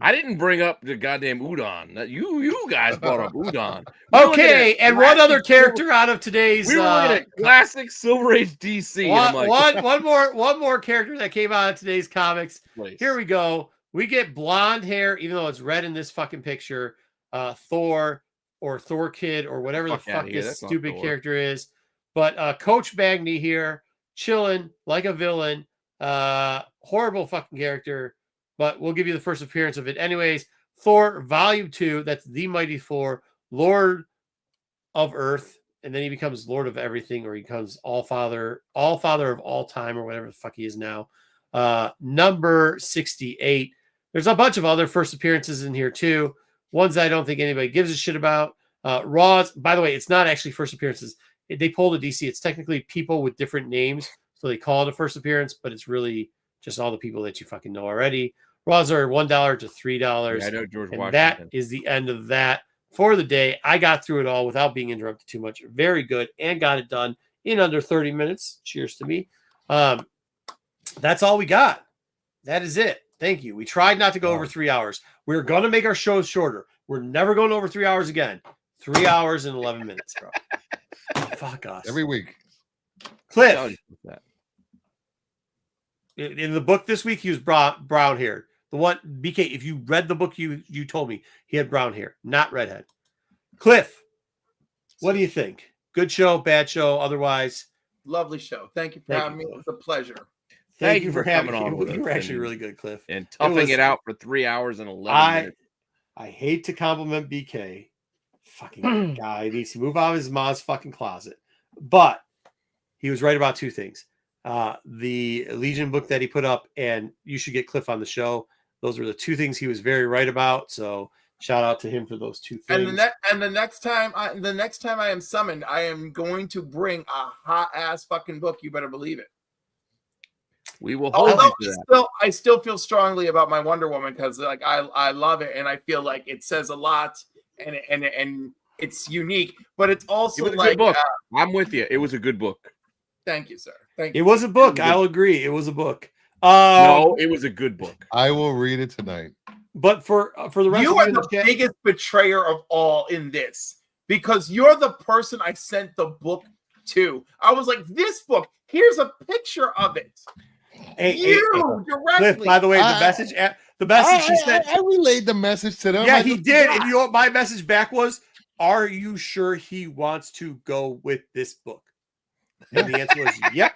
I didn't bring up the goddamn udon. You guys brought up udon. Okay, and one other character out of today's. We were looking at classic Silver Age DC. One more character that came out of today's comics. Here we go. We get blonde hair, even though it's red in this fucking picture. Thor or Thor Kid or whatever the fuck this stupid character is. But Coach Bagney here, chilling like a villain. Horrible fucking character. But we'll give you the first appearance of it. Anyways, Thor Volume 2, that's the Mighty Thor, Lord of Earth, and then he becomes Lord of Everything, or he becomes All Father of all time, or whatever the fuck he is now. Number 68. There's a bunch of other first appearances in here too. Ones that I don't think anybody gives a shit about. Raw's, by the way, it's not actually first appearances. They pulled a DC. It's technically people with different names, so they call it a first appearance, but it's really just all the people that you fucking know already. Raws are $1 to $3. Yeah, I know George and Washington. That is the end of that for the day. I got through it all without being interrupted too much. Very good, and got it done in under 30 minutes. Cheers to me. That's all we got. That is it. Thank you. We tried not to go over 3 hours. We're going to make our shows shorter. We're never going over 3 hours again. 3 hours and 11 minutes, bro. Fuck us. Every week. Cliff. In the book this week, he was brown haired. The one, BK, if you read the book, you told me he had brown hair, not redhead. Cliff, what do you think? Good show, bad show, otherwise? Lovely show. Thank you for having me. It was a pleasure. Thank you for having me. You were actually really good, Cliff. And toughing it out for 3 hours and 11 minutes. I hate to compliment BK. Fucking guy needs to move out of his mom's fucking closet. But he was right about two things. The Legion book that he put up, and you should get Cliff on the show. Those were the two things he was very right about. So shout out to him for those two things. And the next time I am summoned, I am going to bring a hot ass fucking book. You better believe it. We will hold you to that. I still feel strongly about my Wonder Woman because like I love it and I feel like it says a lot and it's unique, but it's also it was a good book. I'm with you. It was a good book. Thank you, sir. Thank you. It was a book. I'll agree. It was a book. No, it was a good book. I will read it tonight. But for the rest you of are the biggest betrayer of all in this because you're the person I sent the book to. I was like, this book, here's a picture of it. Directly. Cliff, by the way, the message she sent. I relayed the message to them. Yeah, he did. And you know what my message back was? Are you sure he wants to go with this book? And the answer was, yep.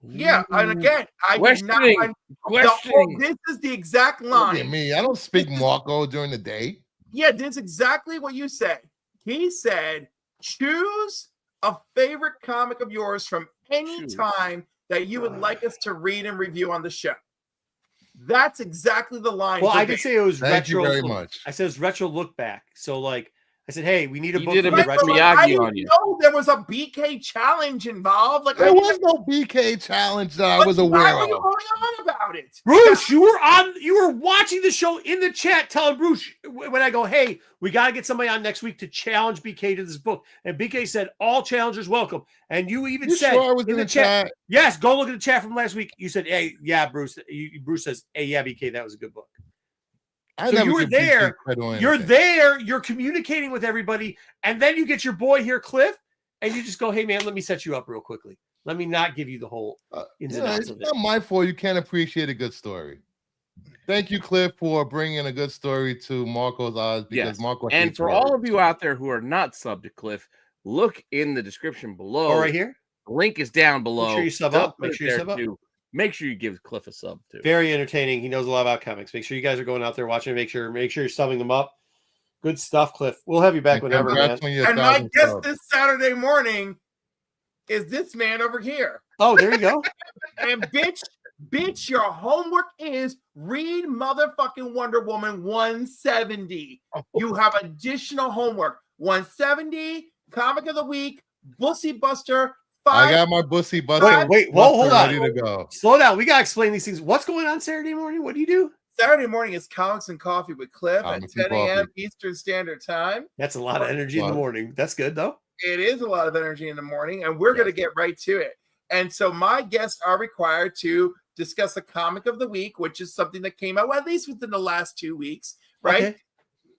Yeah, and again, I did not questioning. This is the exact line. Look at me. I don't speak Marco during the day. Yeah, this is exactly what you said. He said, choose a favorite comic of yours from any time that you would like us to read and review on the show. That's exactly the line. Well, I did say it was Thank retro. you very much. I said it was retro look back. So like I said, hey, we need a You book did for a the Mr. retro. Miyagi I didn't on you. know there was a BK challenge involved. Like There was no BK challenge that I was aware why were you of. going on about it? Bruce, you were watching the show in the chat telling Bruce when I go, hey, we got to get somebody on next week to challenge BK to this book. And BK said, all challengers welcome. And you even You said sure I was in the chat? yes, go look at the chat from last week. You said, hey, yeah, Bruce. Bruce says, hey, yeah, BK, that was a good book. So you were there. You're there. You're communicating with everybody. And then you get your boy here, Cliff, and you just go, hey, man, let me set you up real quickly. Let me not give you the whole ins and outs of it. It's not my fault. You can't appreciate a good story. Thank you, Cliff, for bringing a good story to Marco's eyes. Because Marco and for all of you out there who are not sub to Cliff, look in the description below. Oh, right here? The link is down below. Make sure you sub up. Make sure you sub up. Make sure you give Cliff a sub too. Very entertaining. He knows a lot about comics. Make sure you guys are going out there watching. Make sure you're subbing them up. Good stuff, Cliff. We'll have you back whenever, man. And my guest this Saturday morning is this man over here. Oh, there you go. And bitch, your homework is read motherfucking Wonder Woman 170. You have additional homework. 170, comic of the week, Bussy Buster. I got my Bussy Buster. Wait, hold on. Ready to go. Slow down. We got to explain these things. What's going on Saturday morning? What do you do? Saturday morning is Comics and Coffee with Cliff at 10 a.m. Eastern Standard Time. That's a lot of energy in the morning. That's good, though. It is a lot of energy in the morning, and we're going to get right to it. And so my guests are required to discuss a comic of the week, which is something that came out, well, at least within the last 2 weeks, right? Okay.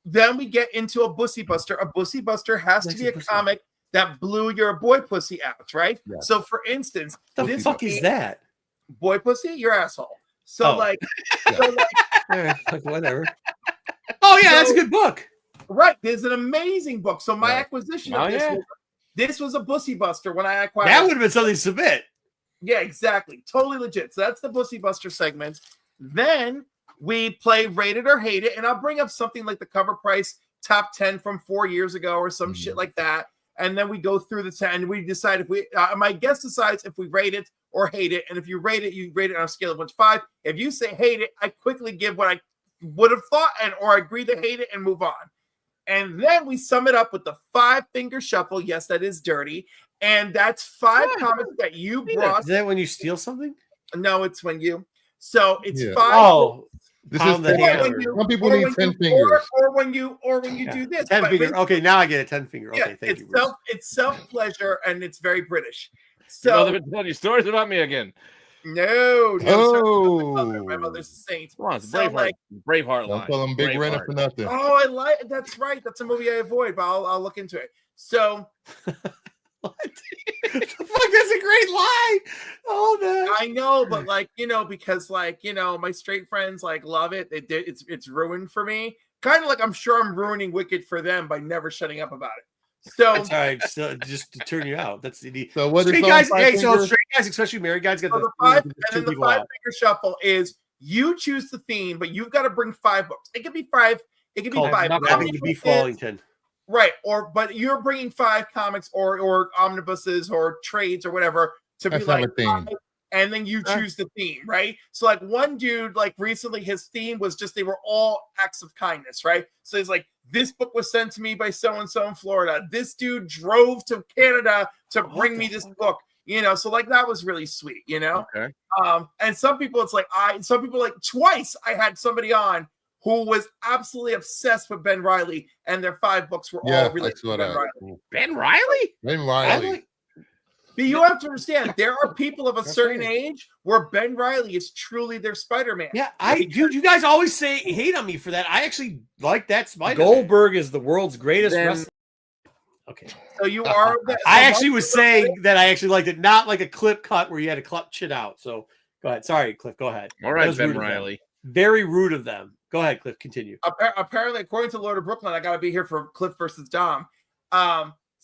Then we get into a Bussy Buster. A Bussy Buster has to be a comic that blew your boy pussy out, right? Yeah. So, for instance, the fuck is that? Boy pussy, your asshole. So, like whatever. Oh yeah, that's a good book. Right, there's an amazing book. So my acquisition of this was a Bussy Buster when I acquired. That would have been something to submit. Yeah, exactly, totally legit. So that's the Bussy Buster segment. Then we play Rate It or Hate It, and I'll bring up something like the cover price top 10 from 4 years ago or some shit like that. And then we go through the 10 and we decide if we, my guest decides if we rate it or hate it. And if you rate it on a scale of 1 to 5. If you say hate it, I quickly give what I would have thought or agree to hate it and move on. And then we sum it up with the 5-finger shuffle. Yes, that is dirty. And that's 5 comics that you brought. Is that when you steal something? No, it's when you. So it's 5. Oh. This is some people need 10 fingers. Or when you do this. 10 finger. Okay, now I get a 10 finger. Okay, thank you. It's self-pleasure and it's very British. So your mother been telling you stories about me again. No. My mother's a saint. Come on, it's Braveheart line. Don't call him Big Renner for nothing. Oh, I like that's right. That's a movie I avoid, but I'll look into it. So what? The fuck, that's a great lie. Oh man. I know, but because my straight friends love it. It's ruined for me. Kind of like I'm sure I'm ruining Wicked for them by never shutting up about it. So it's all right, just to turn you out. That's the so what straight guys. Hey, so straight guys, especially married guys, got the 5, and then the 5-finger shuffle is you choose the theme, but you've got to bring 5 books. It could be 5. It could be 5. Nothing to be Fallington. Right, but you're bringing 5 comics or omnibuses or trades or whatever to be like 5, and then you choose the theme, right? So one dude recently his theme was just they were all acts of kindness, right? So he's like, this book was sent to me by so and so in Florida. This dude drove to Canada to bring me this book, So that was really sweet, Okay. And some people twice I had somebody on who was absolutely obsessed with Ben Reilly, and their 5 books were all related to Ben Reilly. Ben Reilly? Ben Reilly. But you have to understand, there are people of a certain age where Ben Reilly is truly their Spider-Man. Yeah, dude, you guys always hate on me for that. I actually like that Spider-Man. Goldberg is the world's greatest wrestler. Okay. So you are. I actually was saying that I actually liked it, not like a clip cut where you had to cut shit out. So go ahead. Sorry, Cliff. Go ahead. All right, Ben Reilly. Very rude of them. Go ahead, Cliff. Continue. Apparently, according to Lord of Brooklyn, I got to be here for Cliff versus Dom.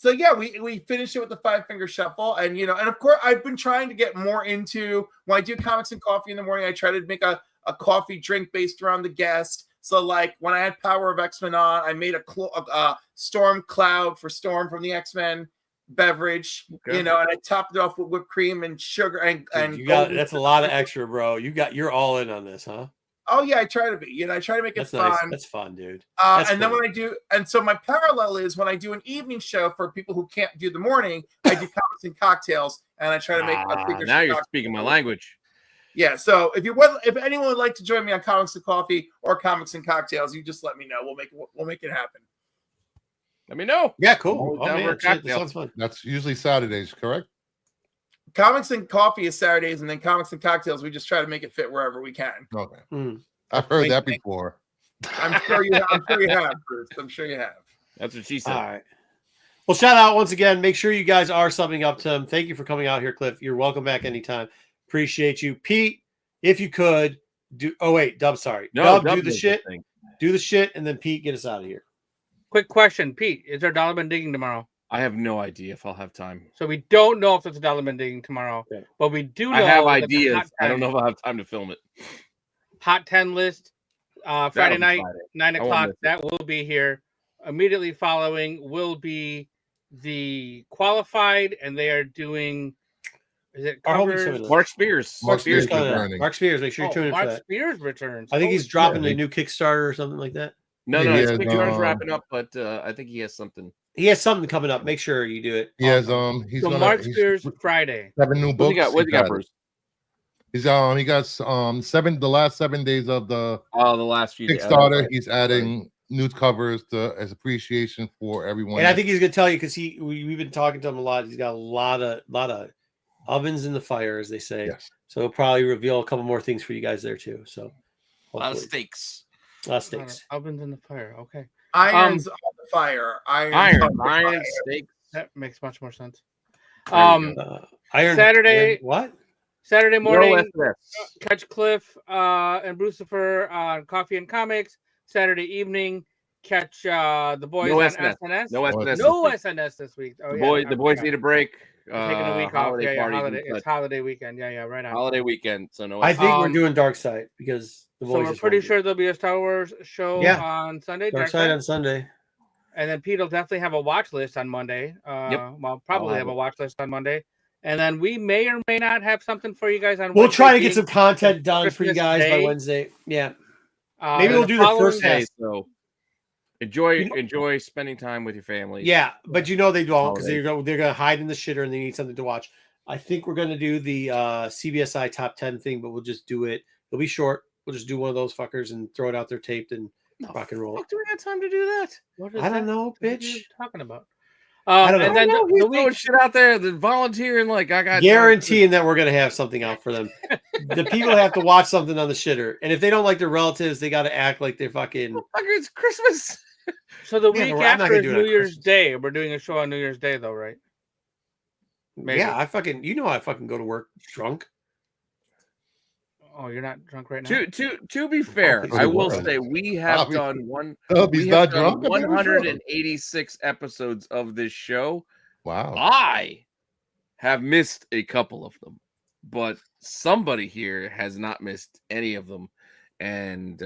So yeah, we finished it with the 5-finger shuffle, and and of course I've been trying to get more into when I do comics and coffee in the morning. I try to make a coffee drink based around the guest. So when I had Power of X-Men on, I made a Storm Cloud for Storm from the X-Men beverage, and I topped it off with whipped cream and sugar and that's a lot of extra, bro. You're all in on this, huh? Oh yeah, I try to be. You know, I try to make it That's fun. nice. That's fun, dude. And then when I do, and so my parallel is when I do an evening show for people who can't do the morning, I do comics and cocktails, and I try to make a bigger. Now you're speaking my language. Yeah. So if anyone would like to join me on Comics and Coffee or Comics and Cocktails, you just let me know. We'll make it happen. Let me know. Yeah, cool. Oh, man, That sounds fun. That's usually Saturdays, correct? Comics and Coffee is Saturdays, and then Comics and Cocktails, we just try to make it fit wherever we can. Okay. I've heard that before. I'm sure you have, Bruce. I'm sure you have. That's what she said. All right. Well, shout out once again. Make sure you guys are subbing up to him. Thank you for coming out here, Cliff. You're welcome back anytime. Appreciate you. Pete, if you could do. Oh, wait. Dub, sorry. No, Dub, do the shit. Do the shit, and then Pete, get us out of here. Quick question, Pete. Is there dollar bin digging tomorrow? I have no idea if I'll have time. So we don't know if there's a dollar bin digging tomorrow, but we do know. I have ideas. I don't know if I'll have time to film it. Hot 10 list. Friday night, 9 o'clock. it. That will be here. Immediately following will be the qualified, and they are doing. Is it covers? Mark Spears? Mark Spears. Make sure you're tuning in for Mark that. Spears returns. I think he's dropping a new Kickstarter or something like that. No, his Kickstarter's wrapping up, but I think he has something. He has something coming up. Make sure you do it. He has He's Mark Spears Friday. 7 new books. What you got, Bruce? He got the last 7 days of the last few Kickstarter. He's adding new covers as appreciation for everyone. And I think he's gonna tell you because we've been talking to him a lot. He's got a lot of ovens in the fire, as they say. Yes. So he'll probably reveal a couple more things for you guys there too. So a lot of steaks. Ovens in the fire. Okay. Irons on the fire. Iron steaks. That makes much more sense. Iron Saturday. What? Saturday morning. Catch Cliff and Brucifer on Coffee and Comics. Saturday evening, catch the boys on SNS. No SNS this week. Oh, the boys need a break. Taking a week off. It's holiday weekend. Yeah, right on. Holiday weekend. So no. I think we're doing Dark Side because the boys. So we're pretty sure there'll be a Star Wars show on Sunday. Dark Side on Sunday. And then Pete will definitely have a watch list on Monday. Well, probably have a watch list on Monday. And then we may or may not have something for you guys on We'll Wednesday try to get some content done Christmas for you guys Day. by Wednesday. Yeah. Maybe we'll do the first day. So enjoy spending time with your family. Yeah, but they don't because they're gonna hide in the shitter and they need something to watch. I think we're gonna do the CBSI top 10 thing, but we'll just do it. It'll be short. We'll just do one of those fuckers and throw it out there taped and rock and roll. Do we have time to do that? I don't know, bitch. What are you talking about? I don't know. And then the week shit out there, the volunteering, I got guaranteeing that we're gonna have something out for them. The people have to watch something on the shitter, and if they don't like their relatives, they got to act like they're fucking. It's Christmas. So the week after is New Year's Day. We're doing a show on New Year's Day, though, right? Maybe. Yeah, I fucking go to work drunk. Oh, you're not drunk right now. To be fair, I will say we have done 186 episodes of this show. Wow. I have missed a couple of them, but somebody here has not missed any of them. And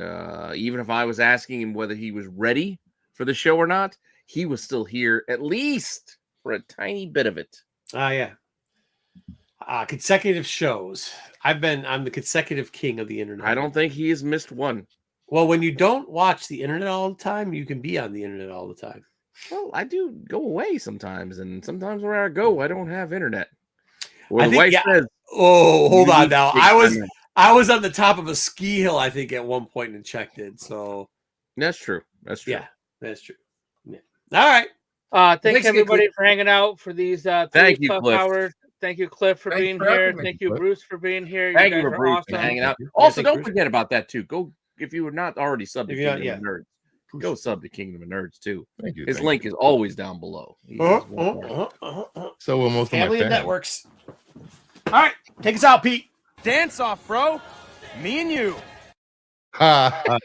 even if I was asking him whether he was ready for the show or not, he was still here at least for a tiny bit of it. Yeah. Consecutive shows. I'm the consecutive king of the internet. I don't think he has missed one. Well, when you don't watch the internet all the time, you can be on the internet all the time. Well, I do go away sometimes, and sometimes where I go, I don't have internet. Well, the wife says, "Oh, hold on now. I was on the top of a ski hill, I think, at one point and checked it. So that's true. Yeah, that's true. Yeah. All right. Thanks everybody for hanging out for these 3+ hours. Thank you, Cliff, for being here. Thank you, Bruce, for being here. Thank you, Bruce, for hanging out. Also, don't forget about that too. Go if you were not already subbed to Kingdom of Nerds. Go sub to Kingdom of Nerds too. Thank you. His link is always down below. So we're most family of networks. All right, take us out, Pete. Dance off, bro. Me and you. Ha.